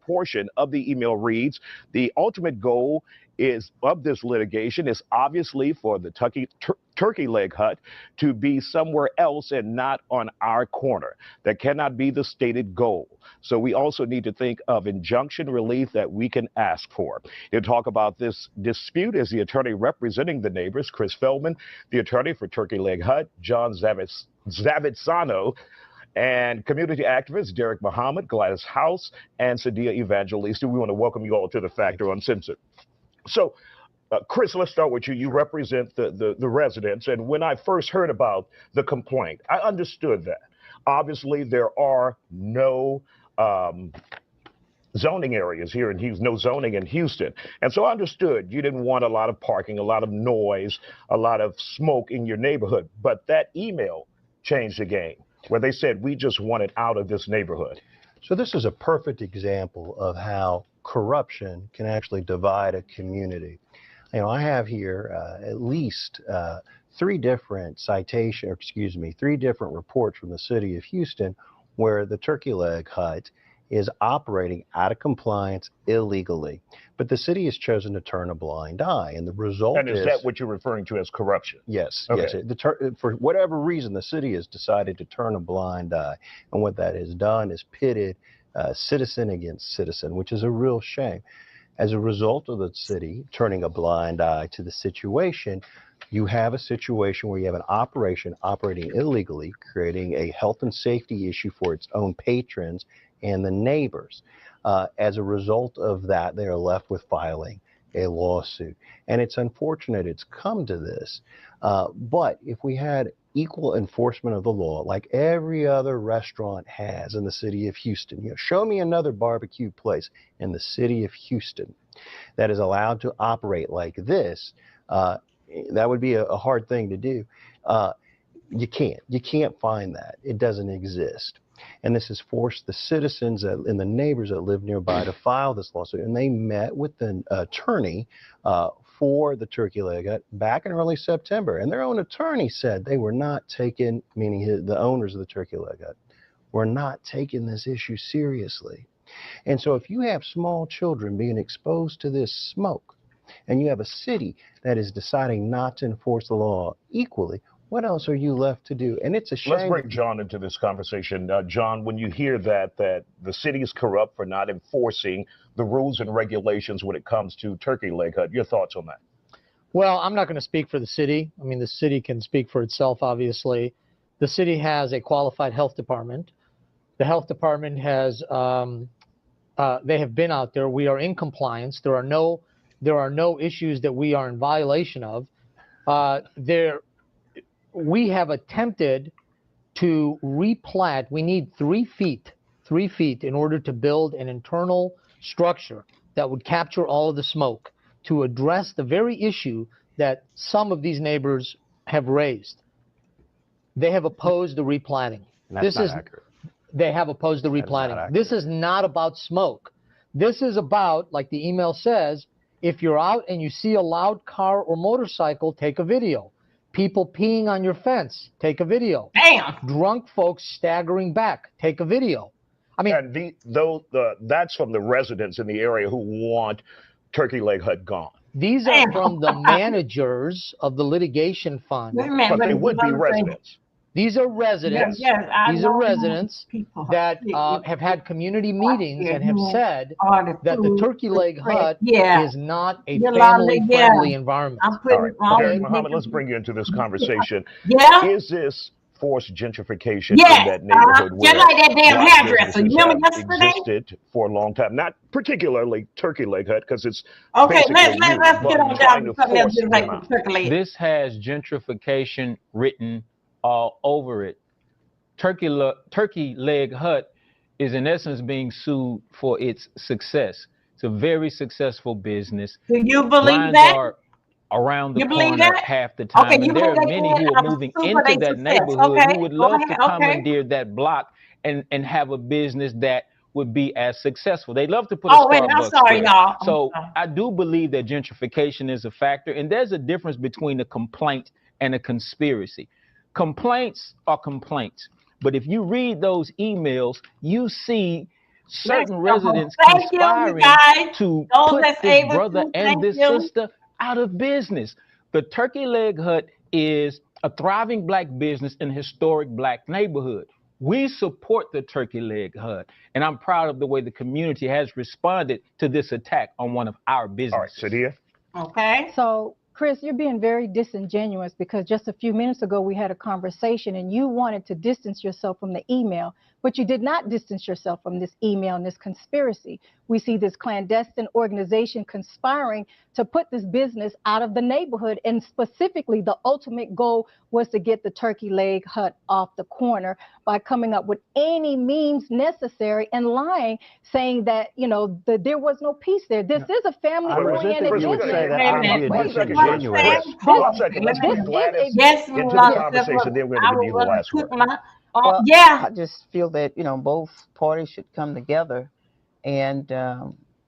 portion of the email reads, the ultimate goal of this litigation is obviously for the turkey leg hut to be somewhere else and not on our corner. That cannot be the stated goal. So we also need to think of injunction relief that we can ask for. To talk about this dispute is the attorney representing the neighbors, Chris Feldman, the attorney for Turkey Leg Hut, John Zavitsano, and community activists Derek Muhammad, Gladys House, and Sadia Evangelista. We want to welcome you all to the Factor Uncensored. So, Chris, let's start with you. You represent the residents. And when I first heard about the complaint, I understood that. Obviously, there are no zoning areas here in Houston, no zoning in Houston. And so I understood you didn't want a lot of parking, a lot of noise, a lot of smoke in your neighborhood. But that email changed the game, where they said, we just want it out of this neighborhood. So this is a perfect example of how corruption can actually divide a community. You know, I have here at least three different reports from the city of Houston where the turkey leg hut is operating out of compliance illegally. But the city has chosen to turn a blind eye, and the result is... And is that what you're referring to as corruption? Yes, okay. Yes. For whatever reason, the city has decided to turn a blind eye. And what that has done is pitted citizen against citizen, which is a real shame. As a result of the city turning a blind eye to the situation, you have a situation where you have an operation operating illegally, creating a health and safety issue for its own patrons and the neighbors. As a result of that, they are left with filing a lawsuit. And it's unfortunate it's come to this. But if we had equal enforcement of the law, like every other restaurant has in the city of Houston, show me another barbecue place in the city of Houston that is allowed to operate like this, that would be a hard thing to do. You can't find that. It doesn't exist. And this has forced the citizens and the neighbors that live nearby to file this lawsuit. And they met with the attorney for the turkey leg hut back in early September. And their own attorney said they were not taking, meaning the owners of the turkey leg hut, were not taking this issue seriously. And so if you have small children being exposed to this smoke, and you have a city that is deciding not to enforce the law equally, what else are you left to do? And it's a shame. Let's bring John into this conversation. John, when you hear that the city is corrupt for not enforcing the rules and regulations when it comes to turkey leg hut, your thoughts on that? Well, I'm not going to speak for the city. I mean, the city can speak for itself, obviously. The city has a qualified health department. The health department has, they have been out there. We are in compliance. There are no issues that we are in violation of. We have attempted to replat. We need 3 feet in order to build an internal structure that would capture all of the smoke to address the very issue that some of these neighbors have raised. They have opposed the replanting. That's not accurate. They have opposed the replanting. This is not about smoke. This is about, like the email says, if you're out and you see a loud car or motorcycle, take a video. People peeing on your fence, take a video. Damn. Drunk folks staggering back, take a video. I mean, and that's from the residents in the area who want Turkey Leg Hut gone. These are from the managers of the litigation fund. But they would be residents. These are residents. Yes, I These are know residents people that have had community meetings and have said that the Turkey Leg Hut is not a family-friendly environment. Derek Muhammad, let's bring you into this conversation. Yeah. Is this forced gentrification in that neighborhood where just like that damn black hairdresser. You businesses remember have yesterday? existed for a long time? Not particularly Turkey Leg Hut, because it's Okay, basically let's get on down to something else. force Like them out. Turkey Leg. This has gentrification written all over it. Turkey Leg Hut is in essence being sued for its success. It's a very successful business. Do you believe Lines that? are around the You believe corner that? half the time. Okay, you and there believe are that many then who are moving super into they that success. neighborhood Okay, who would go love ahead. to Okay. commandeer that block and have a business that would be as successful. They'd love to put Oh, a wait, Starbucks I'm sorry, there. y'all. I'm So sorry. I do believe that gentrification is a factor, and there's a difference between a complaint and a conspiracy. Complaints are complaints, but if you read those emails, you see certain residents Thank you, conspiring guys. to Those put that's this able brother to, and thank this you. sister out of business. The Turkey Leg Hut is a thriving black business in a historic black neighborhood. We support the Turkey Leg Hut, and I'm proud of the way the community has responded to this attack on one of our businesses. All right, Sadia. Okay. So, Chris, you're being very disingenuous because just a few minutes ago we had a conversation and you wanted to distance yourself from the email, but you did not distance yourself from this email and this conspiracy. We see this clandestine organization conspiring to put this business out of the neighborhood, and specifically the ultimate goal was to get the Turkey Leg Hut off the corner by coming up with any means necessary and lying, saying that, you know, there was no peace there. This is a family-oriented business. One second, let's bring Gladys into the conversation, then we're going to give you the last word. Well, yeah. I just feel that, you know, both parties should come together and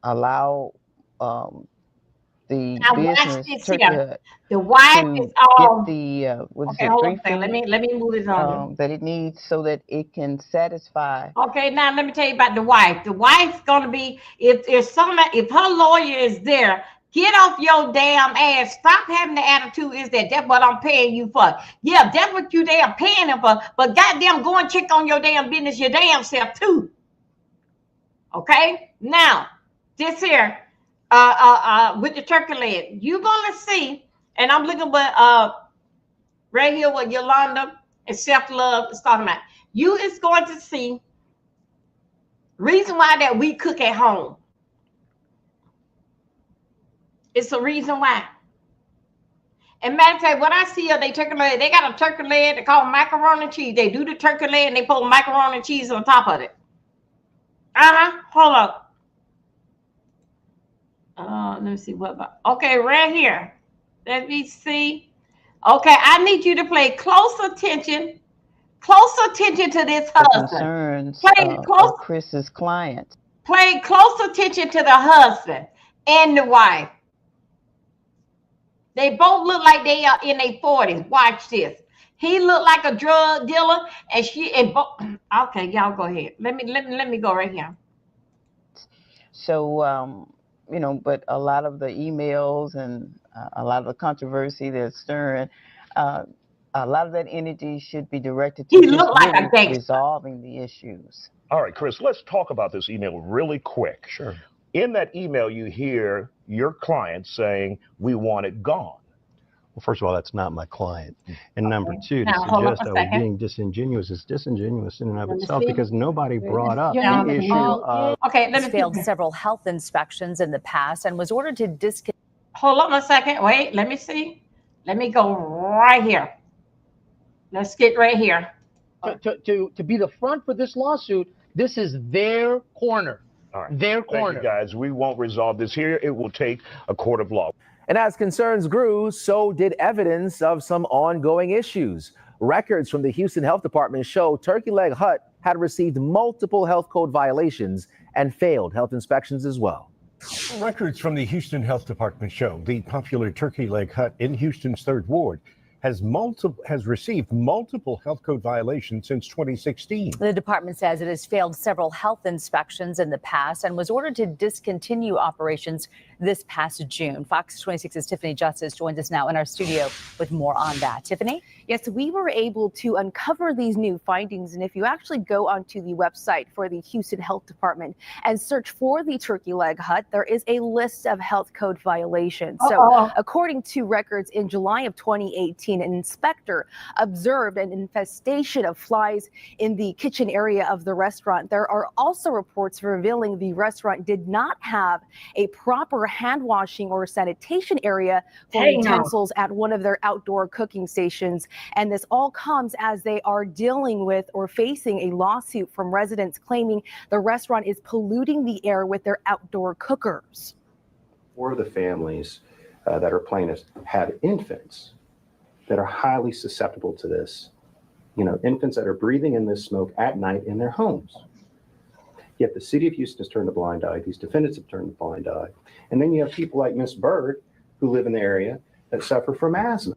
allow the Now watch business this Turkey here. Hut The wife to is all. get the what is Okay, it, hold 3 on a second. feet Let me move this on. that it needs so that it can satisfy. Okay, now let me tell you about the wife. The wife's gonna be if her lawyer is there, get off your damn ass. Stop having the attitude. Is that's what I'm paying you for? Yeah, that's what you damn paying him for. But goddamn, go and check on your damn business, your damn self too. Okay, now this here, with the turkey leg, you gonna see, and I'm looking at right here what Yolanda and self-love is talking about. You is going to see reason why that we cook at home. It's a reason why. And matter of fact, what I see they turkey leg, they got a turkey leg, they call it macaroni and cheese. They do the turkey leg and they put macaroni and cheese on top of it. Hold up. Let me see what about. Okay, right here. Let me see. Okay, I need you to pay close attention to this husband. Concerns Close. Chris's client. Pay close attention to the husband and the wife. They both look like they are in their 40s. Watch this. He looked like a drug dealer, and okay, y'all go ahead. Let me go right here. So you know, but a lot of the emails and a lot of the controversy that's stirring, a lot of that energy should be directed to really resolving the issues. All right, Chris, let's talk about this email really quick. Sure. In that email, you hear your client saying, we want it gone. Well, first of all, that's not my client. And number two, to Now, hold suggest on I a was second. being disingenuous is disingenuous in and of Let me itself see. because nobody brought up Yeah, the issue of... Okay, let me failed several health inspections in the past and was ordered to discontinue. Hold on a second. Wait, let me see. Let me go right here. Let's get right here. To be the front for this lawsuit, this is their corner. All right. Their Thank corner. you, guys. We won't resolve this here. It will take a court of law. And as concerns grew, so did evidence of some ongoing issues. Records from the Houston Health Department show Turkey Leg Hut had received multiple health code violations and failed health inspections as well. Records from the Houston Health Department show the popular Turkey Leg Hut in Houston's 3rd Ward has received multiple health code violations since 2016. The department says it has failed several health inspections in the past and was ordered to discontinue operations this past June. Fox 26's Tiffany Justice joins us now in our studio with more on that. Tiffany? Yes, we were able to uncover these new findings. And if you actually go onto the website for the Houston Health Department and search for the turkey leg hut, there is a list of health code violations. So according to records in July of 2018, an inspector observed an infestation of flies in the kitchen area of the restaurant. There are also reports revealing the restaurant did not have a proper hand washing or sanitation area for utensils at one of their outdoor cooking stations. And this all comes as they are dealing with or facing a lawsuit from residents claiming the restaurant is polluting the air with their outdoor cookers. 4 of the families that are plaintiffs have infants that are highly susceptible to this. You know, infants that are breathing in this smoke at night in their homes. Yet the city of Houston has turned a blind eye. These defendants have turned a blind eye. And then you have people like Miss Bird who live in the area that suffer from asthma.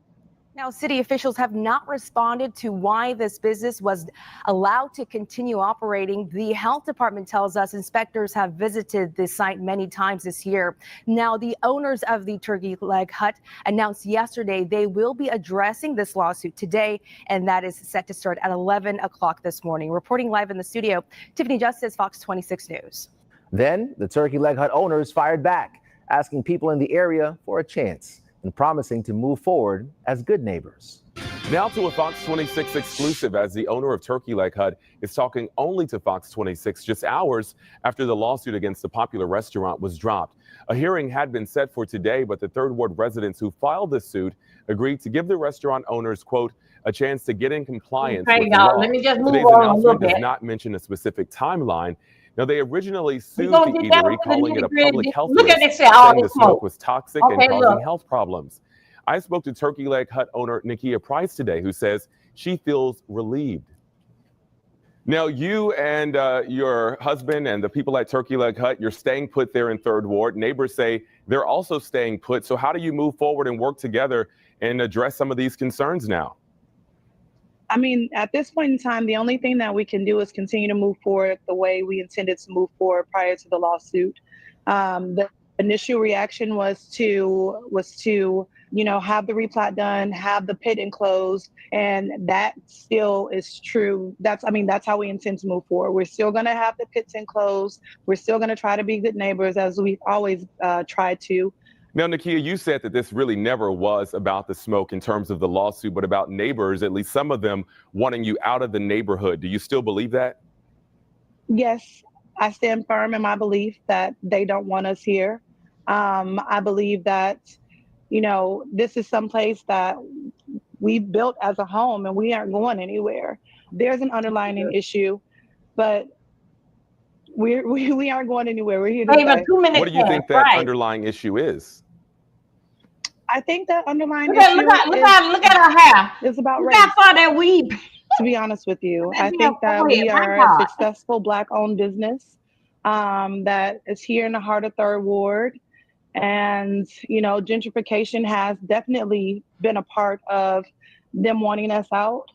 Now, city officials have not responded to why this business was allowed to continue operating. The health department tells us inspectors have visited this site many times this year. Now, the owners of the turkey leg hut announced yesterday they will be addressing this lawsuit today, and that is set to start at 11 o'clock this morning. Reporting live in the studio, Tiffany Justice, Fox 26 News. Then the turkey leg hut owners fired back, asking people in the area for a chance and promising to move forward as good neighbors. Now to a Fox 26 exclusive, as the owner of Turkey Leg Hut is talking only to Fox 26 just hours after the lawsuit against the popular restaurant was dropped. A hearing had been set for today, but the Third Ward residents who filed the suit agreed to give the restaurant owners, quote, a chance to get in compliance with the law. Let me just move Today's on a announcement little does bit. not mention a specific timeline. Now, they originally sued gonna the get down eatery, to the calling it a nitty-gritty. public health Look at risk, this, all saying this the smoke smoke. was toxic Okay, and causing look. health problems. I spoke to Turkey Leg Hut owner Nakia Price today, who says she feels relieved. Now, you and your husband and the people at Turkey Leg Hut, you're staying put there in Third Ward. Neighbors say they're also staying put. So how do you move forward and work together and address some of these concerns now? I mean, at this point in time, the only thing that we can do is continue to move forward the way we intended to move forward prior to the lawsuit. The initial reaction was to, you know, have the replat done, have the pit enclosed, and that still is true. That's how we intend to move forward. We're still going to have the pits enclosed. We're still going to try to be good neighbors as we've always tried to. Now, Nakia, you said that this really never was about the smoke in terms of the lawsuit, but about neighbors, at least some of them wanting you out of the neighborhood. Do you still believe that? Yes, I stand firm in my belief that they don't want us here. I believe that, you know, this is someplace that we built as a home and we aren't going anywhere. There's an underlying issue, but we aren't going anywhere. We're here to stay. What do you think that underlying issue is? I think that underlying Look at her hair. It's about Look race. how far that weave. To be honest with you, I Go think that we ahead, my are God. a successful Black-owned business that is here in the heart of Third Ward. And, you know, gentrification has definitely been a part of them wanting us out.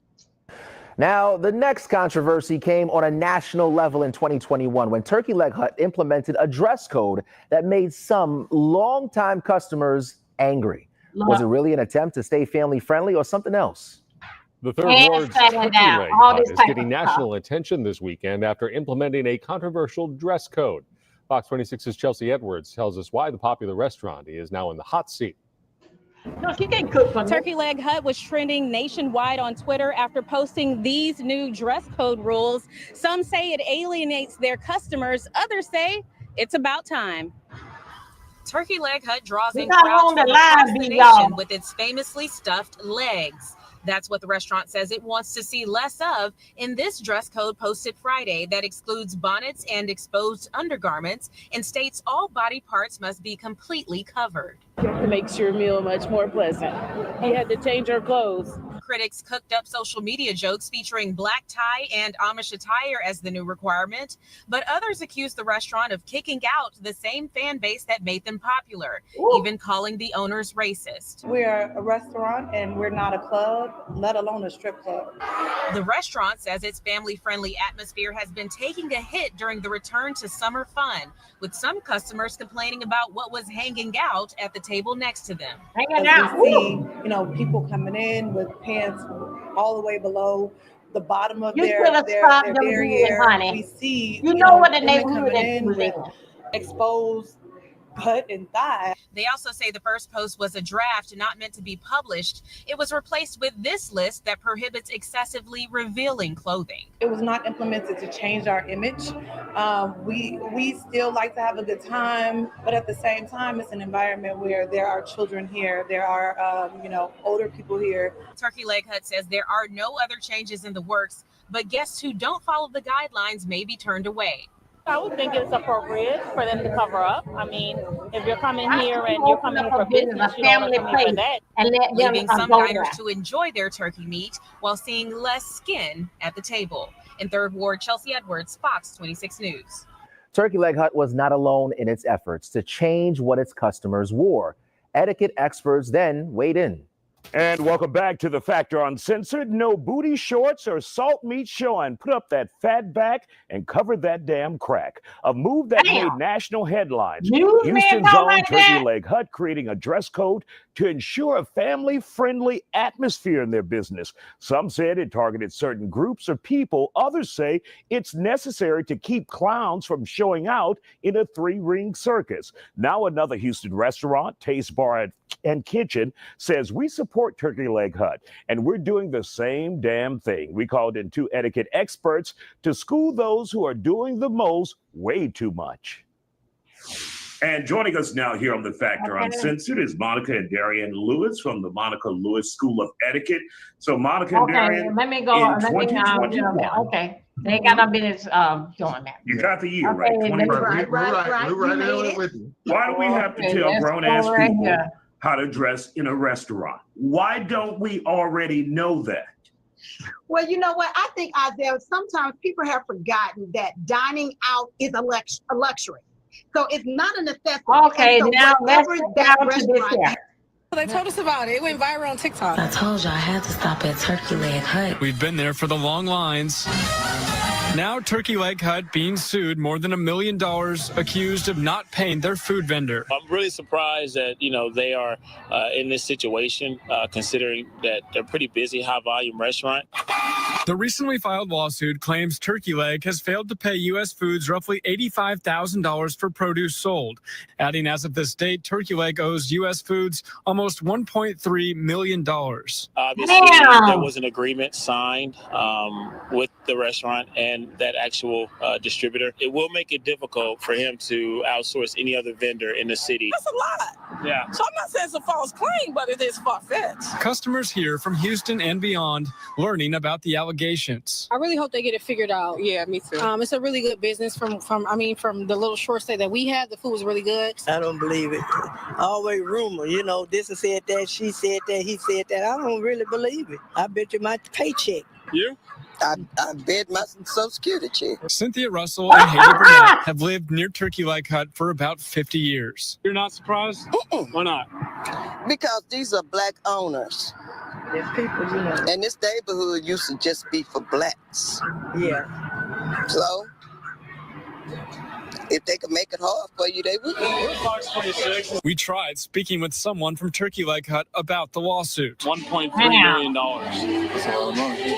Now, the next controversy came on a national level in 2021 when Turkey Leg Hut implemented a dress code that made some longtime customers angry. Was it really an attempt to stay family friendly or something else? The Third Ward's Turkey Leg Hut is getting national attention this weekend after implementing a controversial dress code. Fox 26's Chelsea Edwards tells us why the popular restaurant is now in the hot seat. No, she can't cook for me. Turkey Leg Hut was trending nationwide on Twitter after posting these new dress code rules. Some say it alienates their customers. Others say it's about time. Turkey Leg Hut draws in Look how crowds long from the across line the be, nation y'all. with its famously stuffed legs. That's what the restaurant says it wants to see less of in this dress code posted Friday that excludes bonnets and exposed undergarments and states all body parts must be completely covered. It makes your meal much more pleasant. He had to change our clothes. critics cooked up social media jokes featuring black tie and Amish attire as the new requirement, but others accused the restaurant of kicking out the same fan base that made them popular, even calling the owners racist. We're a restaurant and we're not a club, let alone a strip club. The restaurant says its family-friendly atmosphere has been taking a hit during the return to summer fun, with some customers complaining about what was hanging out at the table next to them. Hanging out. We see, people coming in with pants all the way below the bottom of their derriere. Honey. We see, you know what the women neighborhood coming that in you with exposed butt and thigh. They also say the first post was a draft not meant to be published. It was replaced with this list that prohibits excessively revealing clothing. It was not implemented to change our image. We still like to have a good time, but at the same time, it's an environment where there are children here, there are older people here. Turkey Leg Hut says there are no other changes in the works, but guests who don't follow the guidelines may be turned away. I would think it's appropriate for them to cover up. I mean, if you're coming here and you're coming for business, you don't come in for that. Leaving some diners to enjoy their turkey meat while seeing less skin at the table. In Third Ward, Chelsea Edwards, Fox 26 News. Turkey Leg Hut was not alone in its efforts to change what its customers wore. Etiquette experts then weighed in. And welcome back to The Factor Uncensored. No booty shorts or salt meat showing. Put up that fat back and cover that damn crack. A move that made national headlines. Houston's own Turkey Leg Hut creating a dress code to ensure a family-friendly atmosphere in their business. Some said it targeted certain groups of people. Others say it's necessary to keep clowns from showing out in a three-ring circus. Now another Houston restaurant, Taste Bar and Kitchen, says we support Turkey Leg Hut, and we're doing the same damn thing. We called in 2 etiquette experts to school those who are doing the most way too much. And joining us now here on The Factor Uncensored is Monica and Darian Lewis from the Monica Lewis School of Etiquette. So Monica and Darian, let me go. in 2021. Okay, they got a minute doing that. You got the year right. We're right there with you. Why do we have to tell grown-ass people how to dress in a restaurant? Why don't we already know that? Well, you know what? I think, Isaiah, sometimes people have forgotten that dining out is a luxury. So it's not a necessity. Okay, so now let's that get down to this here. They told us about it. It went viral on TikTok. I told you I had to stop at Turkey Leg Hut. We've been there for the long lines. Now Turkey Leg Hut being sued more than $1 million, accused of not paying their food vendor. I'm really surprised that, they are in this situation, considering that they're pretty busy, high volume restaurant. The recently filed lawsuit claims Turkey Leg has failed to pay U.S. Foods roughly $85,000 for produce sold, adding as of this date, Turkey Leg owes U.S. Foods almost $1.3 million. Obviously, there was an agreement signed with the restaurant and that actual distributor. It will make it difficult for him to outsource any other vendor in the city. That's a lot. Yeah. So I'm not saying it's a false claim, but it is far-fetched. Customers here from Houston and beyond learning about the allegations. I really hope they get it figured out. Yeah, me too. It's a really good business from the little short stay that we had. The food was really good. I don't believe it. Always rumor, this one said that, she said that, he said that. I don't really believe it. I bet you my paycheck. You? I bet my Social Security check. Cynthia Russell and Haley Burnett have lived near Turkey Leg Hut for about 50 years. You're not surprised? Why not? Because these are black owners. There's people, and this neighborhood used to just be for blacks. Yeah. So, if they could make it hard for you, they would. We tried speaking with someone from Turkey Leg Hut about the lawsuit. $1.3 million. That's a lot of money.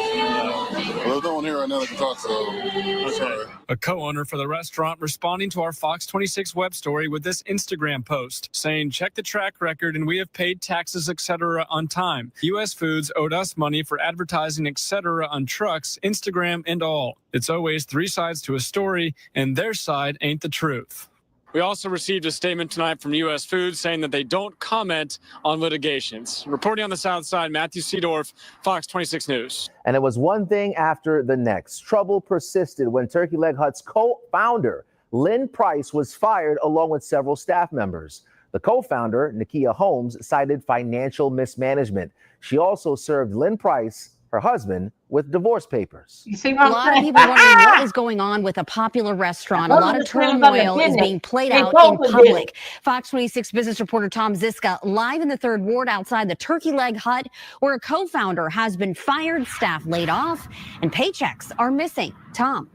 Well, no one here right now that can talk, so I'm sorry. A co-owner for the restaurant responding to our Fox 26 web story with this Instagram post saying, check the track record and we have paid taxes, etc. on time. U.S. Foods owed us money for advertising, etc. on trucks, Instagram, and all. It's always 3 sides to a story, and their side ain't the truth. We also received a statement tonight from U.S. Foods saying that they don't comment on litigations. Reporting on the South Side, Matthew Seedorf, Fox 26 News. And it was one thing after the next. Trouble persisted when Turkey Leg Hut's co-founder, Lynn Price, was fired along with several staff members. The co-founder, Nakia Holmes, cited financial mismanagement. She also served Lynn Price, her husband, with divorce papers. You see A what I'm lot of saying? people wondering what is going on with a popular restaurant. A Those lot are of the twins of the turmoil is business. being played They out both in are business. public. Fox 26 business reporter Tom Ziska live in the Third Ward outside the Turkey Leg Hut, where a co-founder has been fired, staff laid off, and paychecks are missing. Tom.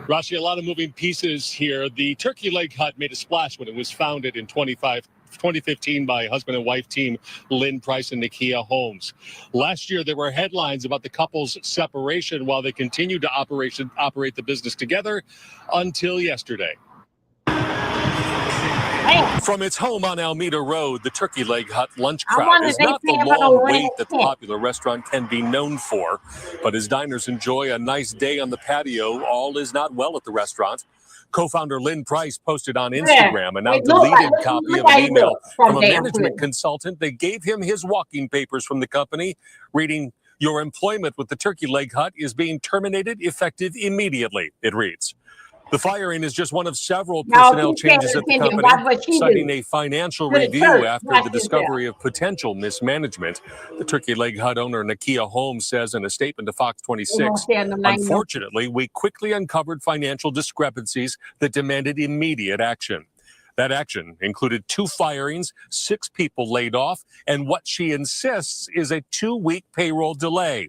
Rashi, a lot of moving pieces here. The Turkey Leg Hut made a splash when it was founded in 2015 by husband and wife team Lynn Price and Nakia Holmes. Last year, there were headlines about the couple's separation while they continued to operate the business together until yesterday. From its home on Alameda Road, the Turkey Leg Hut lunch crowd is not the long wait that the popular restaurant can be known for. But as diners enjoy a nice day on the patio, all is not well at the restaurant. Co-founder Lynn Price posted on Instagram a now deleted copy of an email from a management consultant that gave him his walking papers from the company, reading, "Your employment with the Turkey Leg Hut is being terminated effective immediately," it reads. The firing is just one of several personnel changes at the company, citing a financial review after the discovery of potential mismanagement. The Turkey Leg Hut owner Nakia Holmes says in a statement to Fox 26, "Unfortunately, we quickly uncovered financial discrepancies that demanded immediate action." That action included 2 firings, 6 people laid off, and what she insists is a 2-week payroll delay.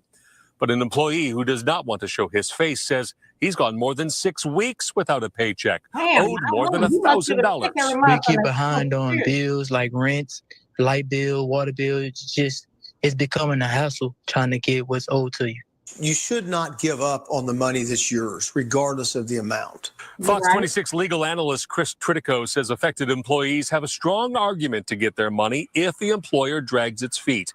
But an employee who does not want to show his face says he's gone more than 6 weeks without a paycheck, owed more than $1,000. We get behind on bills like rent, light bill, water bill. It's becoming a hassle trying to get what's owed to you. You should not give up on the money that's yours, regardless of the amount. Fox 26 legal analyst Chris Tritico says affected employees have a strong argument to get their money if the employer drags its feet.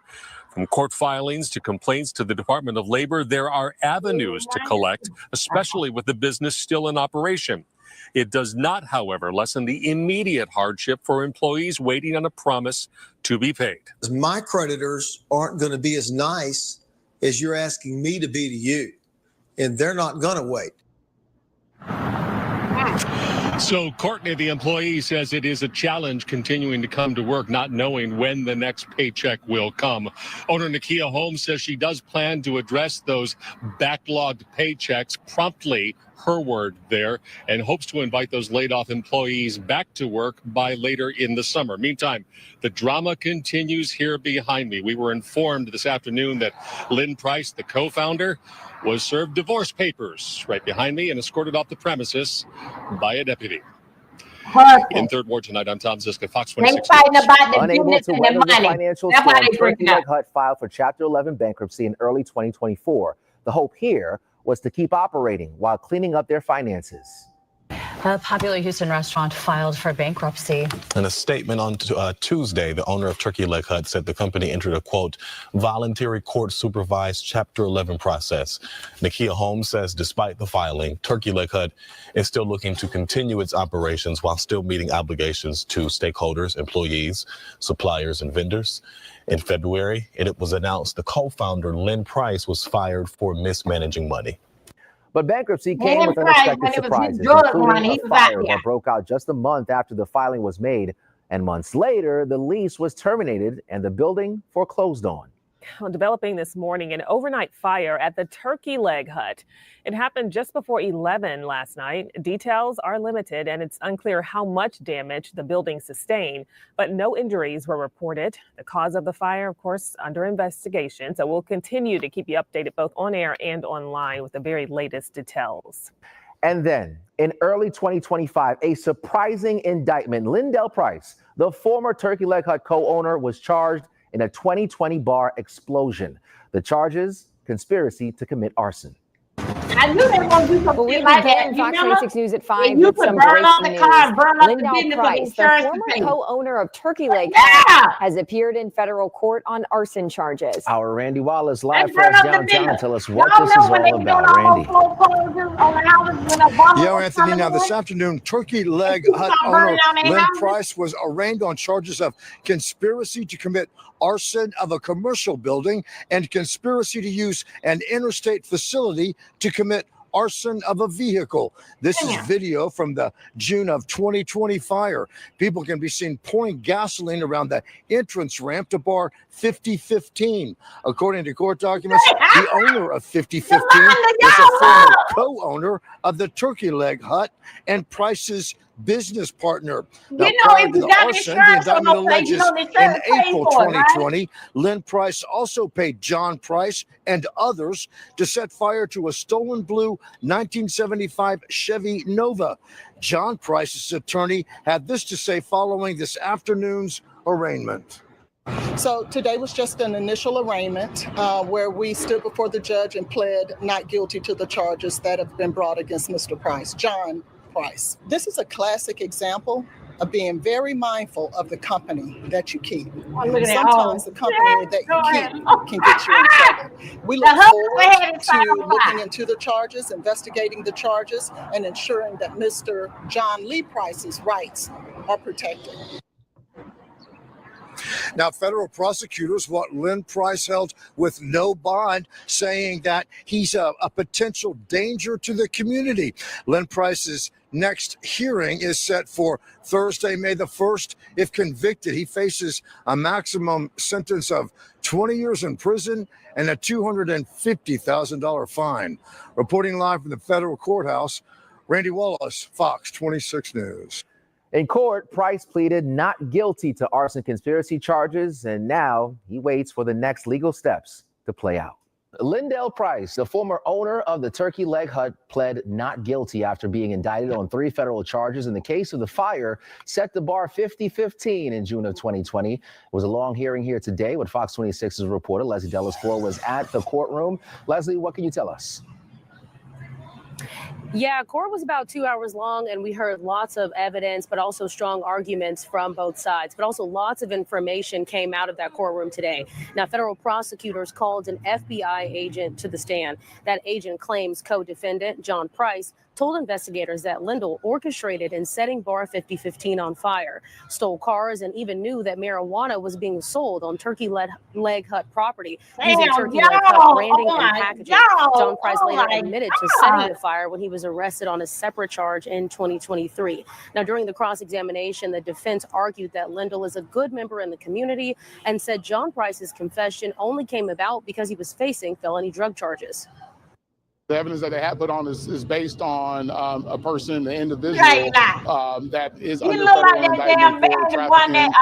From court filings to complaints to the Department of Labor, there are avenues to collect, especially with the business still in operation. It does not, however, lessen the immediate hardship for employees waiting on a promise to be paid. My creditors aren't going to be as nice as you're asking me to be to you, and they're not going to wait. So Courtney, the employee, says it is a challenge continuing to come to work, not knowing when the next paycheck will come. Owner Nakia Holmes says she does plan to address those backlogged paychecks promptly, her word there, and hopes to invite those laid off employees back to work by later in the summer. Meantime, the drama continues here behind me. We were informed this afternoon that Lynn Price, the co-founder, was served divorce papers right behind me and escorted off the premises by a deputy. In Third Ward tonight, I'm Tom Ziska, Fox 26. Unable to weather the financial storm, Turkey Leg Hut filed for Chapter 11 bankruptcy in early 2024. The hope here was to keep operating while cleaning up their finances. A popular Houston restaurant filed for bankruptcy. In a statement on Tuesday, the owner of Turkey Leg Hut said the company entered a, quote, voluntary court-supervised Chapter 11 process. Nakia Holmes says despite the filing, Turkey Leg Hut is still looking to continue its operations while still meeting obligations to stakeholders, employees, suppliers, and vendors. In February, it was announced the co-founder, Lynn Price, was fired for mismanaging money. But bankruptcy came with unexpected surprises, including a fire that broke out just a month after the filing was made. And months later, the lease was terminated and the building foreclosed on. Developing this morning, an overnight fire at the Turkey Leg Hut. It happened just before 11 last night. Details are limited, and it's unclear how much damage the building sustained, but no injuries were reported. The cause of the fire, of course, under investigation. So we'll continue to keep you updated both on air and online with the very latest details. And then in early 2025, a surprising indictment. Lindell Price, the former Turkey Leg Hut co-owner, was charged in a 2020 bar explosion. The charges, conspiracy to commit arson. I knew they were going to do something like that. Fox 26 News at 5 you with could some burn up breaking the car and news. burn up the Lindell business Price, of the insurance former company. co-owner of Turkey Leg Hut, has appeared in federal court on arson charges. Our Randy Wallace live They for us burn up the downtown. business. Tell us what Y'all this know is when they all doing about, all Randy. those foreclosures on the houses when Obama Yo, was Anthony, coming now this in? afternoon, Turkey Leg People Hut start owner burning down their Lynn houses. Price was arraigned on charges of conspiracy to commit arson of a commercial building and conspiracy to use an interstate facility to commit arson of a vehicle. This is video from the June of 2020 fire. People can be seen pouring gasoline around the entrance ramp to bar 5015. According to court documents, the owner of 5015 is a former co-owner of the Turkey Leg Hut and Price's business partner. Now, prior to the arson, the indictment alleges in April 2020, Lynn Price also paid John Price and others to set fire to a stolen blue 1975 Chevy Nova. John Price's attorney had this to say following this afternoon's arraignment. So today was just an initial arraignment where we stood before the judge and pled not guilty to the charges that have been brought against Mr. Price, John Price. This is a classic example of being very mindful of the company that you keep. Sometimes the company that you keep can get you in trouble. We look forward to looking into the charges, investigating the charges, and ensuring that Mr. John Lee Price's rights are protected. Now, federal prosecutors want Lynn Price held with no bond, saying that he's a potential danger to the community. Lynn Price's next hearing is set for Thursday, May the 1st. If convicted, he faces a maximum sentence of 20 years in prison and a $250,000 fine. Reporting live from the federal courthouse, Randy Wallace, Fox 26 News. In court, Price pleaded not guilty to arson conspiracy charges, and now he waits for the next legal steps to play out. Lindell Price, the former owner of the Turkey Leg Hut, pled not guilty after being indicted on 3 federal charges in the case of the fire set to bar 5015 in June of 2020. It was a long hearing here today with Fox 26's reporter Leslie Dellaspour was at the courtroom. Leslie, what can you tell us? Yeah, court was about 2 hours long, and we heard lots of evidence, but also strong arguments from both sides. But also lots of information came out of that courtroom today. Now, federal prosecutors called an FBI agent to the stand. That agent claims co-defendant John Price told investigators that Lindell orchestrated in setting bar 5015 on fire, stole cars, and even knew that marijuana was being sold on Turkey Leg Hut property using Turkey Leg Hut branding and packaging. John Price later admitted to setting the fire when he was arrested on a separate charge in 2023. Now, during the cross-examination, the defense argued that Lindell is a good member in the community and said John Price's confession only came about because he was facing felony drug charges. The evidence that they have put on is based on a person, an individual that is under federal indictment for trafficking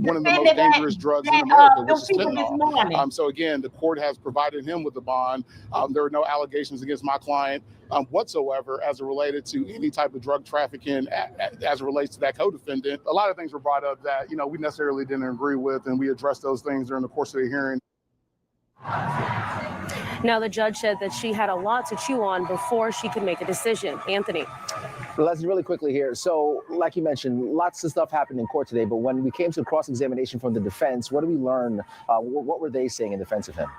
one of the most dangerous drugs in America, which is fentanyl. So again, the court has provided him with the bond. There are no allegations against my client whatsoever as it related to any type of drug trafficking as it relates to that co-defendant. A lot of things were brought up that, we necessarily didn't agree with, and we addressed those things during the course of the hearing. Now, the judge said that she had a lot to chew on before she could make a decision. Anthony. Leslie, really quickly here. So, like you mentioned, lots of stuff happened in court today, but when we came to cross-examination from the defense, what did we learn? What were they saying in defense of him?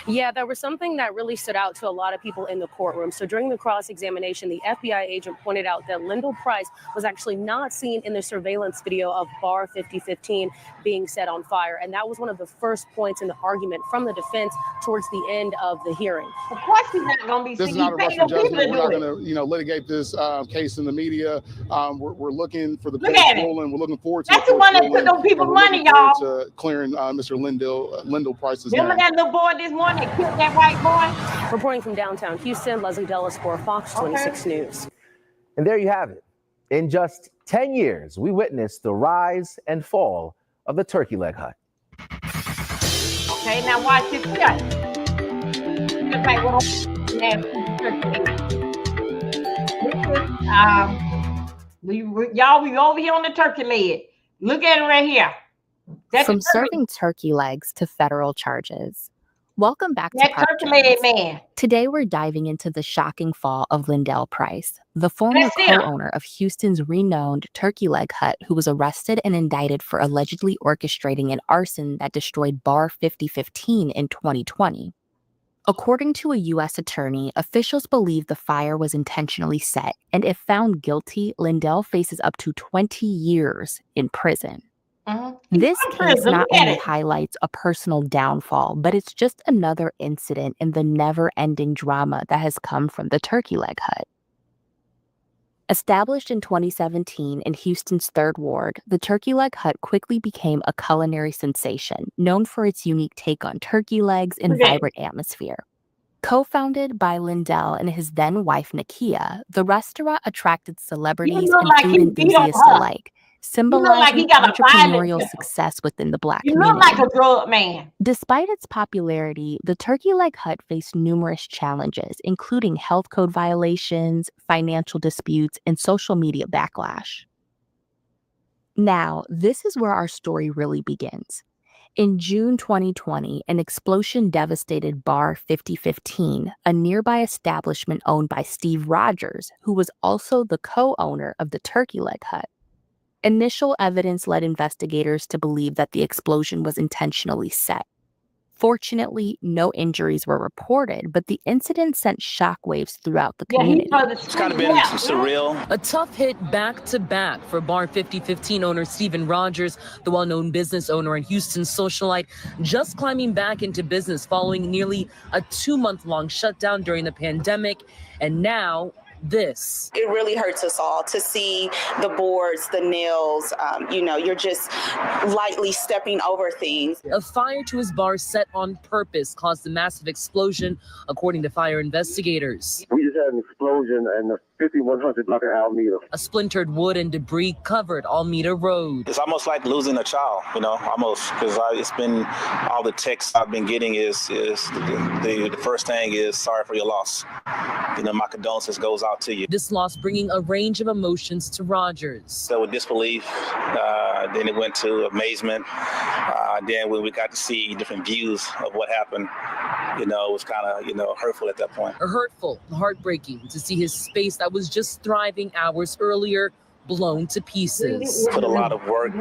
Yeah, there was something that really stood out to a lot of people in the courtroom. So during the cross-examination, the FBI agent pointed out that Lindell Price was actually not seen in the surveillance video of bar 5015 being set on fire. And that was one of the first points in the argument from the defense towards the end of the hearing. Of course he's not going to be seen. This is not a Russian judgment. We're not going to, litigate this case in the media. We're looking for the court's ruling. We're looking forward to That's the one that put those people money, y'all. To clearing Mr. Lindell Price's name. Remember that little boy this morning that killed that white boy? Reporting from downtown Houston, Leslie Dellaspour, Fox 26 News. And there you have it. In just 10 years, we witnessed the rise and fall of the Turkey Leg Hut. Okay, now watch this here. Just like what we over here on the turkey leg. Look at it right here. That's from serving turkey legs to federal charges. Welcome back to that turkey leg man. Today we're diving into the shocking fall of Lindell Price, the former co-owner of Houston's renowned Turkey Leg Hut, who was arrested and indicted for allegedly orchestrating an arson that destroyed bar 5015 in 2020. According to a U.S. attorney, officials believe the fire was intentionally set, and if found guilty, Lindell faces up to 20 years in prison. This case Prison. not Look at only it. highlights a personal downfall, but it's just another incident in the never-ending drama that has come from the Turkey Leg Hut. Established in 2017 in Houston's 3rd Ward, the Turkey Leg Hut quickly became a culinary sensation, known for its unique take on turkey legs and vibrant atmosphere. Co-founded by Lindell and his then-wife Nakia, the restaurant attracted celebrities look and like food he beat on enthusiasts her. alike, You look like symbolizing he got a violent entrepreneurial temper. success within the Black You community. look like a drug man. Despite its popularity, the Turkey Leg Hut faced numerous challenges, including health code violations, financial disputes, and social media backlash. Now, this is where our story really begins. In June 2020, an explosion devastated Bar 5015, a nearby establishment owned by Steve Rogers, who was also the co-owner of the Turkey Leg Hut. Initial evidence led investigators to believe that the explosion was intentionally set. Fortunately, no injuries were reported, but the incident sent shockwaves throughout the community. It's kind of been surreal. A tough hit back-to-back for Bar 5015 owner Steven Rogers, the well-known business owner and Houston socialite, just climbing back into business following nearly a 2-month-long shutdown during the pandemic, and now this. It really hurts us all to see the boards, the nails, you're just lightly stepping over things. A fire to his bar set on purpose caused the massive explosion, according to fire investigators. We just had an explosion in the 5100 block of Alameda. A splintered wood and debris covered Alameda Road. It's almost like losing a child, almost, because it's been all the texts I've been getting is the first thing is sorry for your loss. My condolences goes out to you. This loss bringing a range of emotions to Rogers. So with disbelief, then it went to amazement. Then when we got to see different views of what happened, it was kind of, hurtful at that point. Hurtful, heartbreaking to see his space that was just thriving hours earlier blown to pieces. Put a lot of work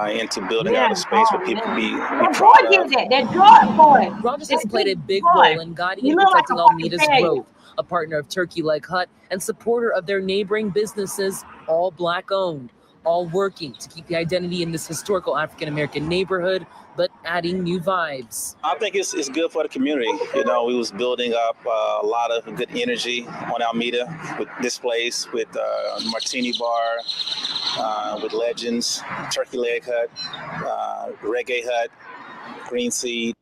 into building out a space where people can be proud of. That Jordan boy. Rogers has played a big role in guiding and protecting Alameda's growth. A partner of Turkey Leg Hut and supporter of their neighboring businesses, all Black-owned, all working to keep the identity in this historical African-American neighborhood, but adding new vibes. I think it's good for the community. We was building up a lot of good energy on Alameda with this place, with Martini Bar, with Legends, Turkey Leg Hut, Reggae Hut, Green Seed.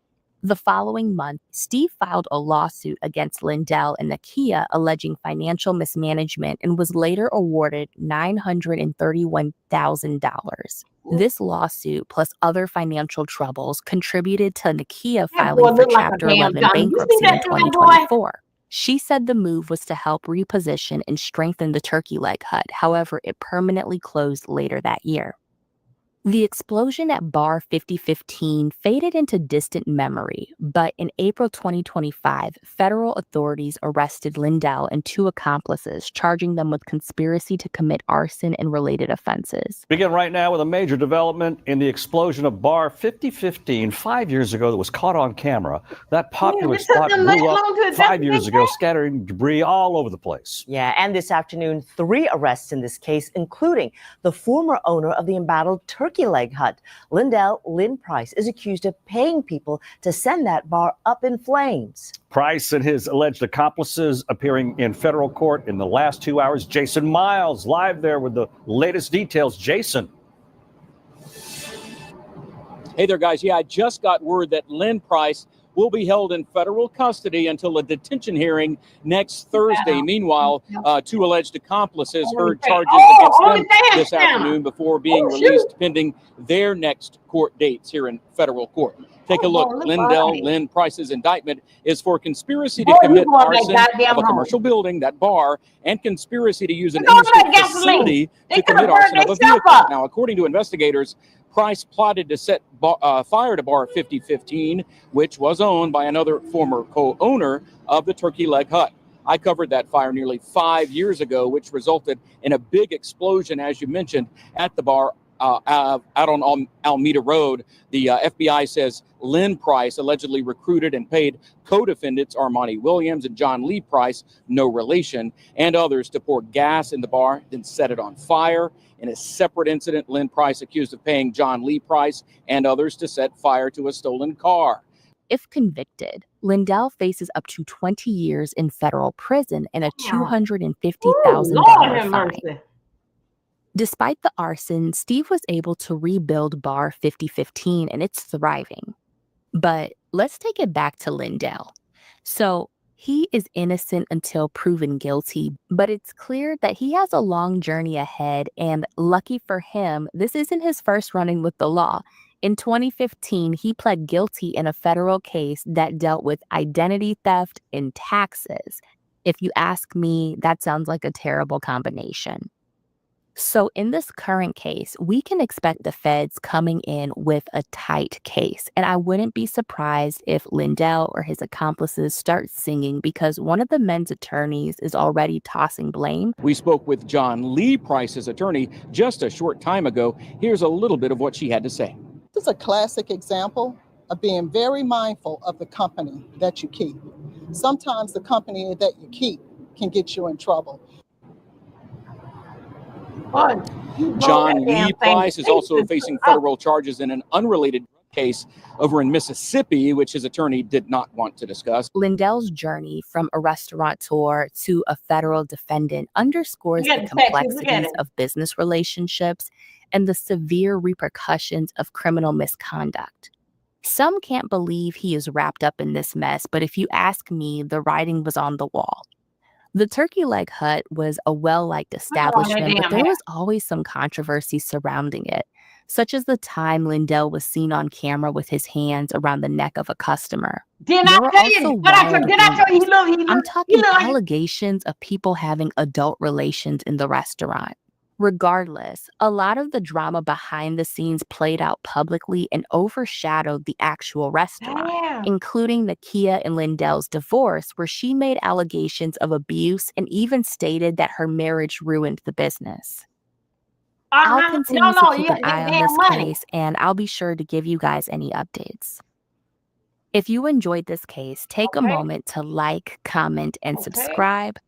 The following month, Steve filed a lawsuit against Lindell and Nakia alleging financial mismanagement and was later awarded $931,000. This lawsuit, plus other financial troubles, contributed to Nakia filing for Chapter 11 bankruptcy in 2024. She said the move was to help reposition and strengthen the Turkey Leg Hut. However, it permanently closed later that year. The explosion at Bar 5015 faded into distant memory, but in April 2025, federal authorities arrested Lindell and 2 accomplices, charging them with conspiracy to commit arson and related offenses. Begin right now with a major development in the explosion of Bar 5015 5 years ago that was caught on camera. That popular spot blew up 5 years ago, scattering debris all over the place. Yeah, and this afternoon, 3 arrests in this case, including the former owner of the embattled Turkey Leg Hut. Lindell Lynn Price is accused of paying people to send that bar up in flames. Price and his alleged accomplices appearing in federal court in the last 2 hours. Jason Miles live there with the latest details. Jason. Hey there, guys. Yeah, I just got word that Lynn Price will be held in federal custody until a detention hearing next Thursday. Meanwhile, 2 alleged accomplices heard charges against them this afternoon before being released pending their next court dates here in federal court. Take a look. Lindell Lynn Price's indictment is for conspiracy to commit arson of a commercial building, that bar, and conspiracy to use an interstate facility to commit arson of a vehicle. Now, according to investigators, Price plotted to set fire to Bar 5015, which was owned by another former co-owner of the Turkey Leg Hut. I covered that fire nearly 5 years ago, which resulted in a big explosion, as you mentioned, at the bar out on Alameda Road. The FBI says Lynn Price allegedly recruited and paid co-defendants Armani Williams and John Lee Price, no relation, and others to pour gas in the bar, then set it on fire. In a separate incident, Lynn Price accused of paying John Lee Price and others to set fire to a stolen car. If convicted, Lindell faces up to 20 years in federal prison and a $250,000 fine. Despite the arson, Steve was able to rebuild Bar 5015 and it's thriving. But let's take it back to Lindell. So he is innocent until proven guilty, but it's clear that he has a long journey ahead, and lucky for him, this isn't his first run-in with the law. In 2015, he pled guilty in a federal case that dealt with identity theft and taxes. If you ask me, that sounds like a terrible combination. So in this current case, we can expect the feds coming in with a tight case. And I wouldn't be surprised if Lindell or his accomplices start singing, because one of the men's attorneys is already tossing blame. We spoke with John Lee Price's attorney just a short time ago. Here's a little bit of what she had to say. This is a classic example of being very mindful of the company that you keep. Sometimes the company that you keep can get you in trouble. John Lee Price is also facing federal charges in an unrelated case over in Mississippi, which his attorney did not want to discuss. Lindell's journey from a restaurateur to a federal defendant underscores the complexities of business relationships and the severe repercussions of criminal misconduct. Some can't believe he is wrapped up in this mess, but if you ask me, the writing was on the wall. The Turkey Leg Hut was a well-liked establishment, but there was always some controversy surrounding it, such as the time Lindell was seen on camera with his hands around the neck of a customer. I'm talking allegations of people having adult relations in the restaurant. Regardless, a lot of the drama behind the scenes played out publicly and overshadowed the actual restaurant, including Nakia and Lindell's divorce, where she made allegations of abuse and even stated that her marriage ruined the business. I'll continue to keep an eye on this case, and I'll be sure to give you guys any updates. If you enjoyed this case, take a moment to like, comment, and subscribe.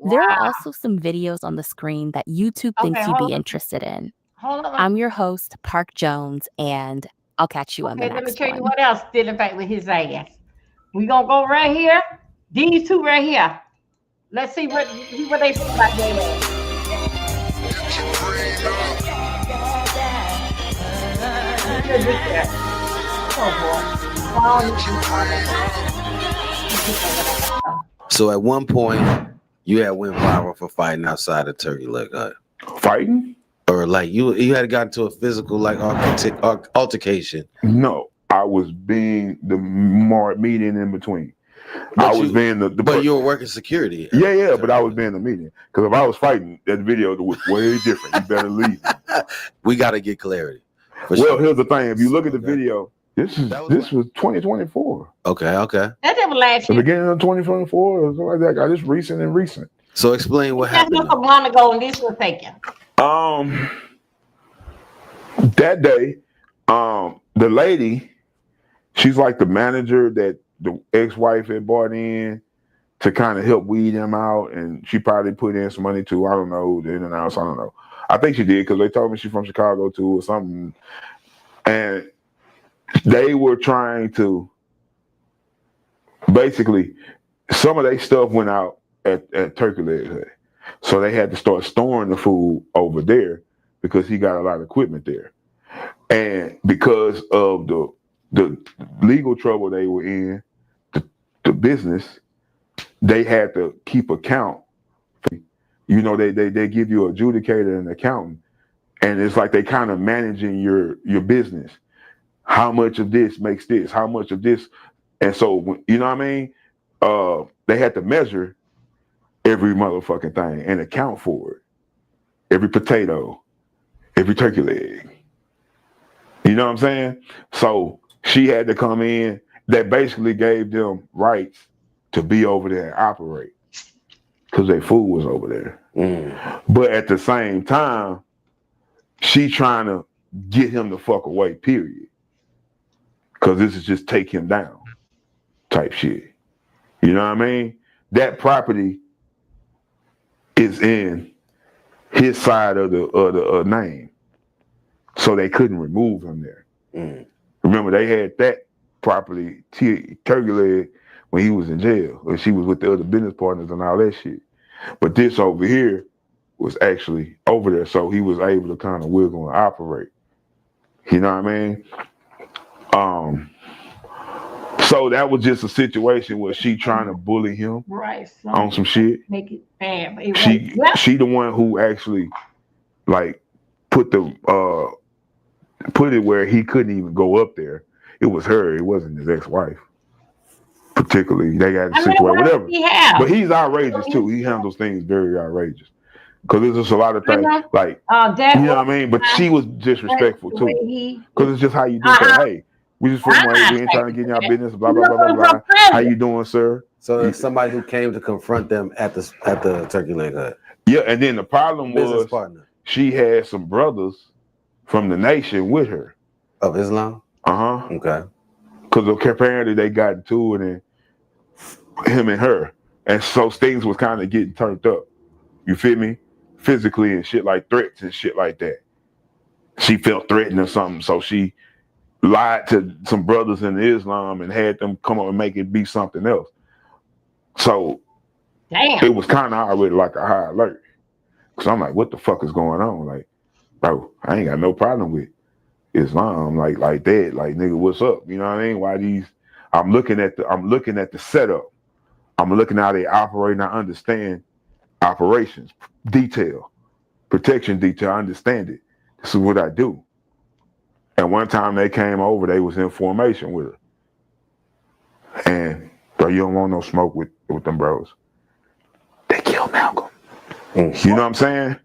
There are also some videos on the screen that YouTube thinks you'd be interested in. I'm your host, Park Jones, and I'll catch you on the next one. Let me tell you what else did in fact with his ass. We're going to go right here. These two right here. Let's see what they say about their ass. So at one point, you had went viral for fighting outside of Turkey Leg Hut. Fighting? Or like you had gotten to a physical like altercation. No, I was being the more median in between. But you were working security. Yeah, but I was being the median. Because if I was fighting, that video was way different. You better leave. We got to get clarity. Here's the thing. If you look at the video, this was 2024. Okay. That never last the beginning of 2024 or something like that. I just recent. So explain what happened. That's a while ago, and this was taken. That day, the lady, she's like the manager that the ex-wife had brought in to kind of help weed him out, and she probably put in some money too. I don't know the in and outs. I don't know. I think she did because they told me she's from Chicago too or something, and they were trying to basically, some of their stuff went out at Turkey Leg Hut. So they had to start storing the food over there because he got a lot of equipment there. And because of the legal trouble they were in, the business, they had to keep account. You know, they give you an adjudicator and accountant. And it's like they kind of managing your business. How much of this makes this? How much of this? And so, you know what I mean? They had to measure every motherfucking thing and account for it. Every potato, every turkey leg. You know what I'm saying? So she had to come in. That basically gave them rights to be over there and operate because their food was over there. But at the same time, she trying to get him the fuck away, period. Because this is just take him down type shit. You know what I mean? That property is in his side of the name. So they couldn't remove him there. Remember, they had that property, Turkey Leg, when he was in jail. Or she was with the other business partners and all that shit. But this over here was actually over there. So he was able to kind of wiggle and operate. You know what I mean? So that was just a situation where she trying to bully him on some shit. Make it bad. But She the one who actually like put it where he couldn't even go up there. It was her. It wasn't his ex-wife. Particularly, they got a situation, whatever. But he's outrageous too. He handles things very outrageous. Because there's just a lot of things like you know what I mean. But she was disrespectful too. Because it's just how you do it. Hey, we just from we ain't trying to get in your business. Blah blah blah blah blah. How you doing, sir? So there's somebody who came to confront them at the Turkey Leg Hut. Yeah, and then the problem was she had some brothers from the nation with her. Of Islam? Okay. Because apparently they got into it, and him and her. And so things was kind of getting turned up. You feel me? Physically and shit, like threats and shit like that. She felt threatened or something, so she lied to some brothers in Islam and had them come up and make it be something else. So it was kind of already like a high alert. Because I'm like, what the fuck is going on? Like, bro, I ain't got no problem with Islam like that. Like, nigga, what's up? You know what I mean? Why these? I'm looking at the setup. I'm looking at how they operate, and I understand operations, detail, protection detail. I understand it. This is what I do. And one time they came over, they was in formation with her. And bro, you don't want no smoke with them bros. They killed Malcolm. You know what I'm saying?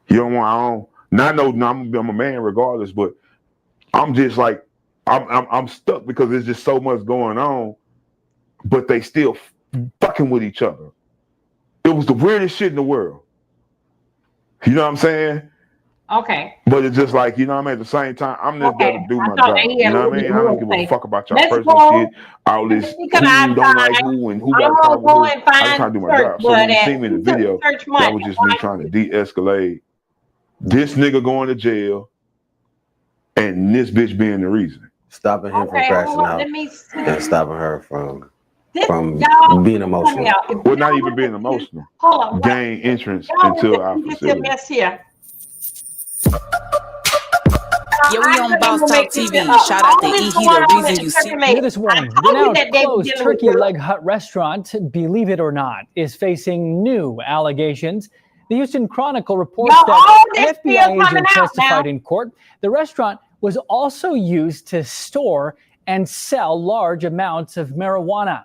You don't want, I'm a man regardless, but I'm just like, I'm stuck because there's just so much going on, but they still fucking with each other. It was the weirdest shit in the world. You know what I'm saying? Okay. But it's just like, you know what I mean? At the same time, I'm just there to do my job. You know what I mean? I don't give a fuck about y'all personal shit. All this who don't like who and who got a problem with who. I'm just trying to do my job. So when you see me in the video, that was just me trying to de-escalate this nigga going to jail and this bitch being the reason. Stopping him from crashing out and stopping her from being emotional. Well, not even being emotional. Gain entrance into our facility. Yeah, we on Boss Talk TV. Shout out to E. He the reason you see. Hear this one. The now closed Turkey Leg Hut restaurant, believe it or not, is facing new allegations. The Houston Chronicle reports that an FBI agent testified in court. The restaurant was also used to store and sell large amounts of marijuana.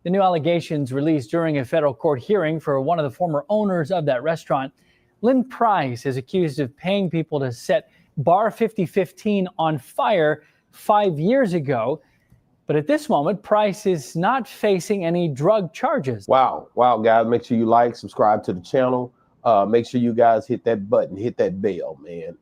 The new allegations released during a federal court hearing for one of the former owners of that restaurant. Lynn Price is accused of paying people to set Bar 5015 on fire 5 years ago. But at this moment, Price is not facing any drug charges. Wow, guys. Make sure you like, subscribe to the channel. Make sure you guys hit that button, hit that bell, man.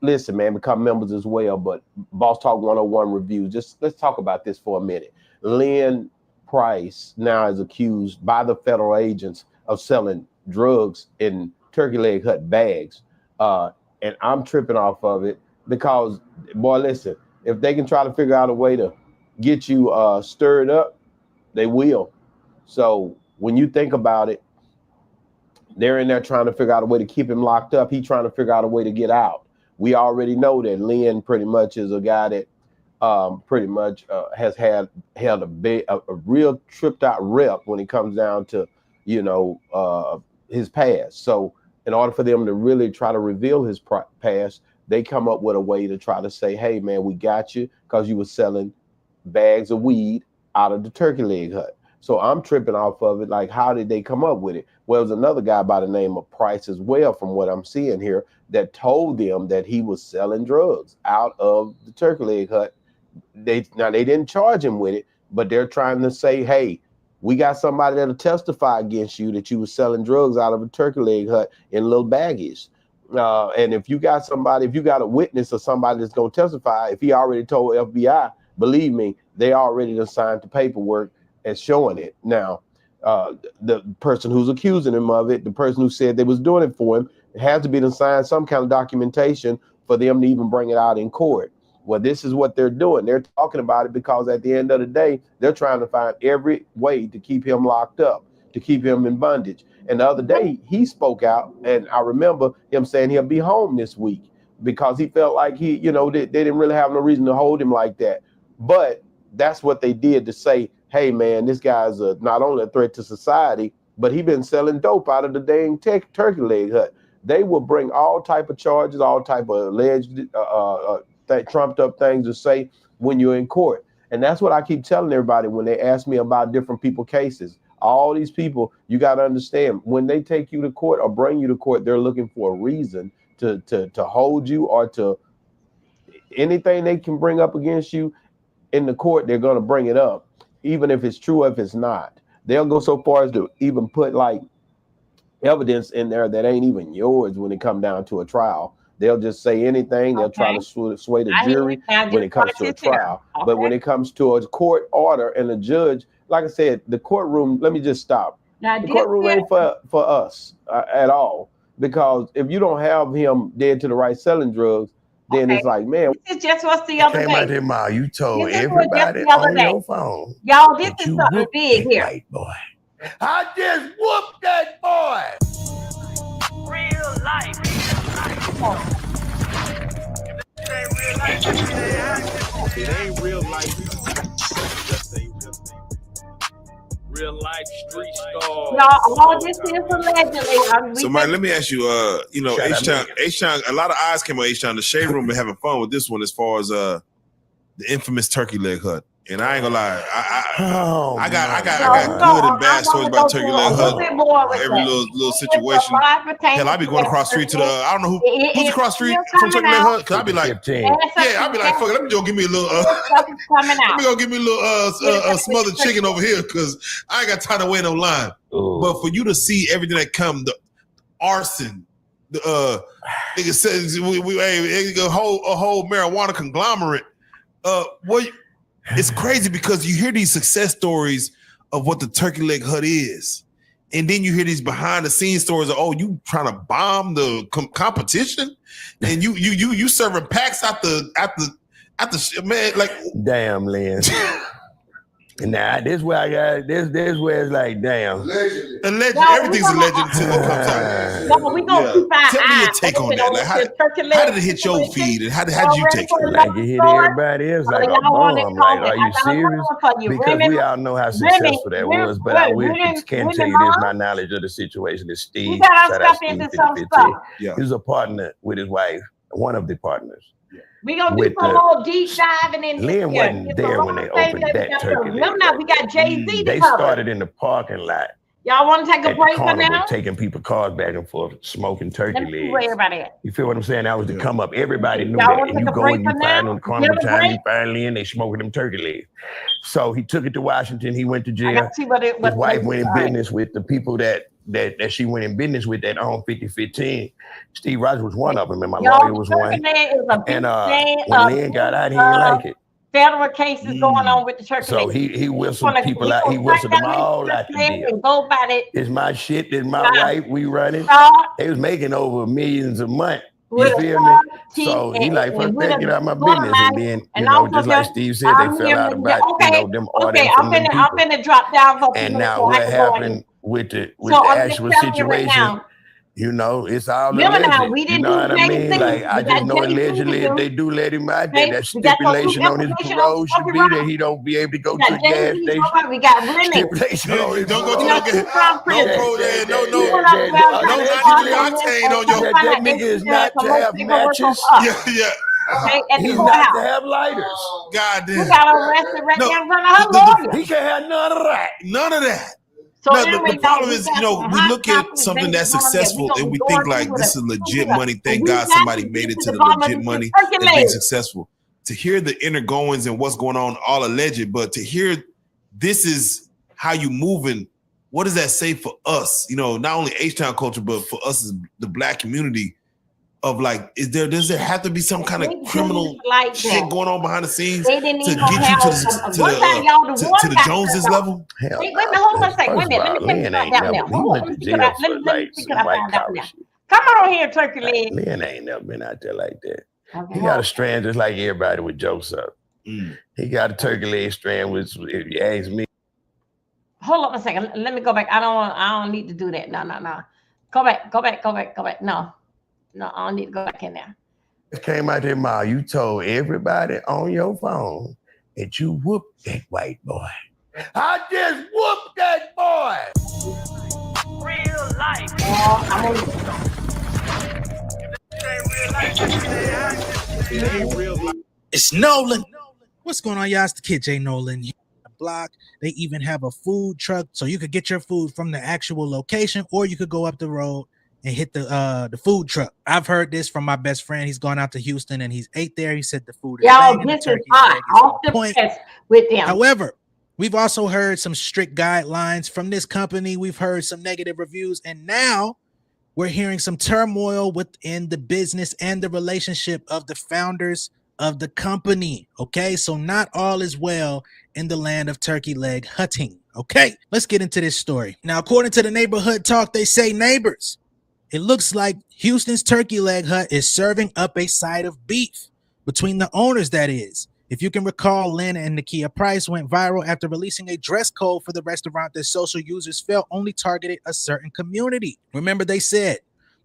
Listen, man, become members as well. But Boss Talk 101 review, just let's talk about this for a minute. Lynn Price now is accused by the federal agents of selling drugs in Turkey Leg Hut bags. And I'm tripping off of it because, boy, listen, if they can try to figure out a way to get you stirred up, they will. So when you think about it, they're in there trying to figure out a way to keep him locked up. He's trying to figure out a way to get out. We already know that Lynn pretty much is a guy that has held a real tripped out rep when it comes down to, his past. So in order for them to really try to reveal his past, they come up with a way to try to say, hey, man, we got you because you were selling bags of weed out of the Turkey Leg Hut. So I'm tripping off of it. Like, how did they come up with it? Well, there's another guy by the name of Price as well, from what I'm seeing here, that told them that he was selling drugs out of the Turkey Leg Hut. They didn't charge him with it, but they're trying to say, hey, we got somebody that'll testify against you that you were selling drugs out of a Turkey Leg Hut in little baggies. And if you got somebody, if you got a witness or somebody that's going to testify, if he already told FBI, believe me, they already done signed the paperwork and showing it. Now, the person who's accusing him of it, the person who said they was doing it for him, it has to be to sign some kind of documentation for them to even bring it out in court. Well, this is what they're doing. They're talking about it because at the end of the day, they're trying to find every way to keep him locked up, to keep him in bondage. And the other day he spoke out, and I remember him saying he'll be home this week because he felt like they didn't really have no reason to hold him like that. But that's what they did to say, hey man, this guy's not only a threat to society, but he been selling dope out of the dang turkey leg hut. They will bring all type of charges, all type of alleged trumped up things to say when you're in court. And that's what I keep telling everybody when they ask me about different people cases. All these people, you got to understand, when they take you to court or bring you to court, they're looking for a reason to hold you, or to anything they can bring up against you in the court, they're going to bring it up, even if it's true or if it's not. They'll go so far as to even put like evidence in there that ain't even yours when it come down to a trial. They'll just say anything. They'll try to sway the jury when it comes to a trial. But when it comes to a court order and a judge, like I said, the courtroom, let me just stop. The courtroom ain't for us at all. Because if you don't have him dead to the right selling drugs, then it's like, man. This is just what's the other Came day. out there, Ma, you told This is everybody just the other on day. your phone. Y'all, this that is you something whooped big that here. white boy. I just whooped that boy. Real life. It ain't real life. Just ain't real life. Real life street stars. Y'all, all this is allegedly. So, Mike, let me ask you, H-Town, a lot of eyes came on H-Town. The Shade Room been having fun with this one as far as the infamous turkey leg hut. And I ain't gonna lie, I got good and bad stories about turkey leg hut. Every little situation. Hell, I be going across the street to I don't know who's across the street from turkey leg hut. Cause I be like, I be like, fuck it, let me go give me a little let me go give me a little smothered chicken over here, cause I ain't got time to wait on line. But for you to see everything that come, the arson, the nigga says we a whole marijuana conglomerate. It's crazy because you hear these success stories of what the turkey leg hut is, and then you hear these behind the scenes stories of, oh, you trying to bomb the competition, and you serving packs at the man, like damn, Lynn. Nah, this where I got this where it's like, damn. Allegedly. Everything's alleged until it comes out. No, we gonna keep our Tell me your take on that. Like, how did it hit your feed, and how did you take it? Like it hit everybody else like a bomb. Like, are you serious? Because we all know how successful that was. But I can't tell you this. My knowledge of the situation is Steve. Shout out Steve 5050. He was a partner with his wife, one of the partners. We gonna do some more deep diving in. Lynn wasn't there when they opened that turkey. Remember now, we got Jay-Z. They started in the parking lot. Y'all want to take a break for now? Taking people cars back and forth, smoking turkey legs. Let me where everybody at. You feel what I'm saying? That was the come up. Everybody knew that. And you go and you find on the corner of time, you find Lynn, they smoking them turkey legs. So he took it to Washington. He went to jail. His wife went in business with the people that she went in business with that owned 5015. Steve Rogers was one of them, and my lawyer was one. And when Lynn got out, he didn't like it. Federal cases going on with the turkey. So he whistled people out. He whistled them all out the deal. Go by it. It's my shit. It's my right. We run it. They was making over millions a month. You feel me? So he like, fuck that, get out of my business. And then, just like Steve said, they fell out about, them orders from them people. I'm finna drop down for and now what happened with the actual situation? It's all alleged. You know what I mean? Like, I just know allegedly if they do let him out there, that stipulation on his parole should be that he don't be able to go to the gas station. We got women. Stipulation on his don't go to no octane on your. That nigga is not to have matches. Yeah. He's not to have lighters. God damn. We got arrested right now in front of her lawyer. He can't have none of that. None of that. So the problem is, we look at something that's successful and we think like this is legit money. Thank God somebody made it to the legit money and being successful. To hear the inner goings and what's going on, all alleged, but to hear this is how you moving, what does that say for us? Not only H-Town culture, but for us as the Black community. of like, does there have to be some kind of criminal shit going on behind the scenes They didn't to even get you have to the Joneses level? Hell Wait a minute, hold on a second. Wait a minute. Let me Lynn pick it ain't down never. now. He Hold went on. to jail for like some white collar Now. shit. Come on here, Turkey Leg. Lynn ain't never been out there like that. Okay, He got a strand just like everybody with jokes up. He got a turkey leg strand, which, if you ask me. Hold on a second. Let me go back. I don't need to do that. No. Go back. No, I don't need to go back in there. It came out there, Ma. You told everybody on your phone that you whooped that white boy. I just whooped that boy. Real life. It's Nolan. What's going on, y'all? It's the kid Jay Nolan. Block. They even have a food truck, so you could get your food from the actual location, or you could go up the road and hit the food truck. I've heard this from my best friend. He's gone out to Houston and he's ate there. He said the food is banging, the turkey leg is on point. With them. However, we've also heard some strict guidelines from this company. We've heard some negative reviews, and now we're hearing some turmoil within the business and the relationship of the founders of the company. Okay, so not all is well in the land of turkey leg hutting. Okay, let's get into this story. Now, according to the neighborhood talk, they say, neighbors, it looks like Houston's turkey leg hut is serving up a side of beef between the owners, that is. If you can recall, Lynn and Nakia Price went viral after releasing a dress code for the restaurant that social users felt only targeted a certain community. Remember, they said,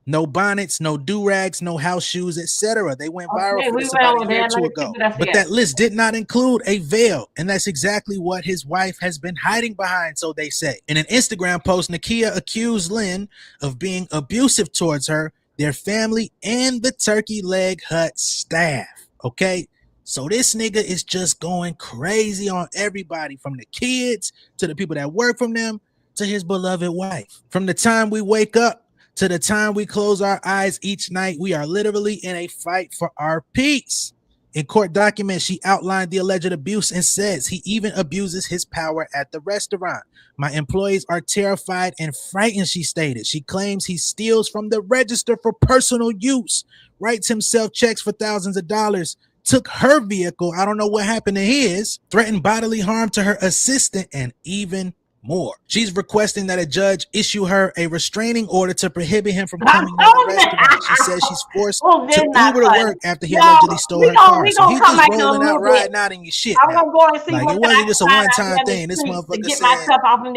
no bonnets, no do-rags, no house shoes, etc. They went viral for this about a year or two ago. But that list did not include a veil, and that's exactly what his wife has been hiding behind, so they say. In an Instagram post, Nakia accused Lynn of being abusive towards her, their family, and the turkey leg hut staff. Okay? So this nigga is just going crazy on everybody, from the kids to the people that work from them to his beloved wife. From the time we wake up to the time we close our eyes each night, we are literally in a fight for our peace. In court documents, she outlined the alleged abuse and says he even abuses his power at the restaurant. My employees are terrified and frightened, she stated. She claims he steals from the register for personal use, writes himself checks for thousands of dollars, took her vehicle, I don't know what happened to his, threatened bodily harm to her assistant, and even more. She's requesting that a judge issue her a restraining order to prohibit him from coming near the restaurant. She says she's forced to Uber to work after he allegedly stole her car. So he's just rolling out, riding out in your shit now. Like, it wasn't just a one-time thing. This motherfucker said,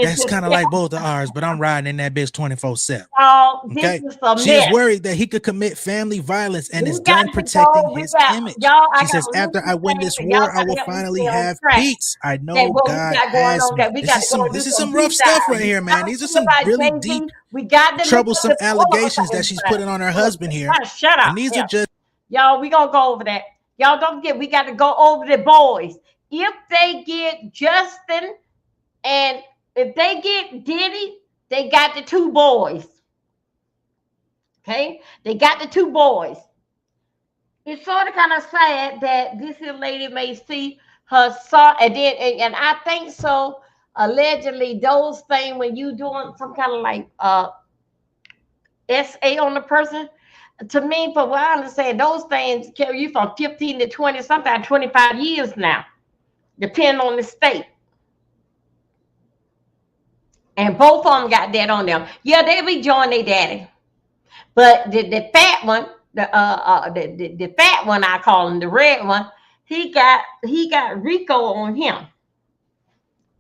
that's kind of like both of ours, but I'm riding in that bitch 24/7. Okay? She is worried that he could commit family violence and is done protecting his image. She says, after I win this war, I will finally have peace. I know God has me. This is some rough stuff right here, man. These are some really deep, troublesome allegations that she's putting on her husband here. Shut up. And these are just... Y'all, we gonna go over that. Y'all don't forget, we got to go over the boys. If they get Justin and if they get Diddy, they got the two boys. Okay? They got the two boys. It's sort of kind of sad that this here lady may see her son, and I think so. Allegedly, those things when you doing some kind of like SA on the person, to me, for what I understand, those things carry you from 15 to 20, sometimes 25 years now, depending on the state. And both of them got that on them. Yeah, they be joining their daddy, but the fat one, the fat one, I call him, the red one, he got Rico on him.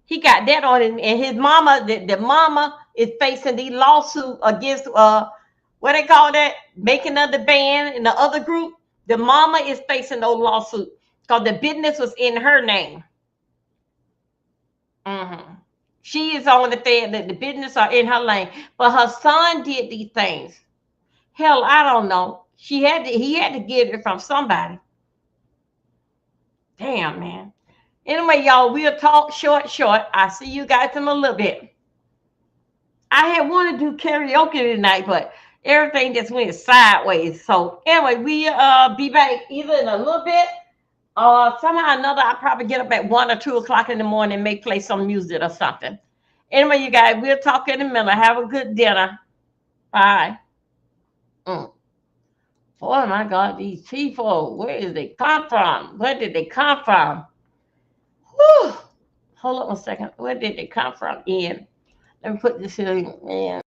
He got that on him, and his mama, the mama is facing the lawsuit against what they call that, making of the band and the other group. The mama is facing those lawsuits because the business was in her name. She is on the fair that the business are in her name, but her son did these things. Hell, I don't know. He had to get it from somebody. Damn, man. Anyway, y'all, we'll talk short. I'll see you guys in a little bit. I had wanted to do karaoke tonight, but everything just went sideways. So anyway, we'll be back either in a little bit or somehow or another. I'll probably get up at 1 or 2 o'clock in the morning and may play some music or something. Anyway, you guys, we'll talk in a minute. Have a good dinner. Bye. Oh my God, these people, where did they come from? Where did they come from? Whew. Hold on a second. Where did they come from, Ian? Let me put this here, man.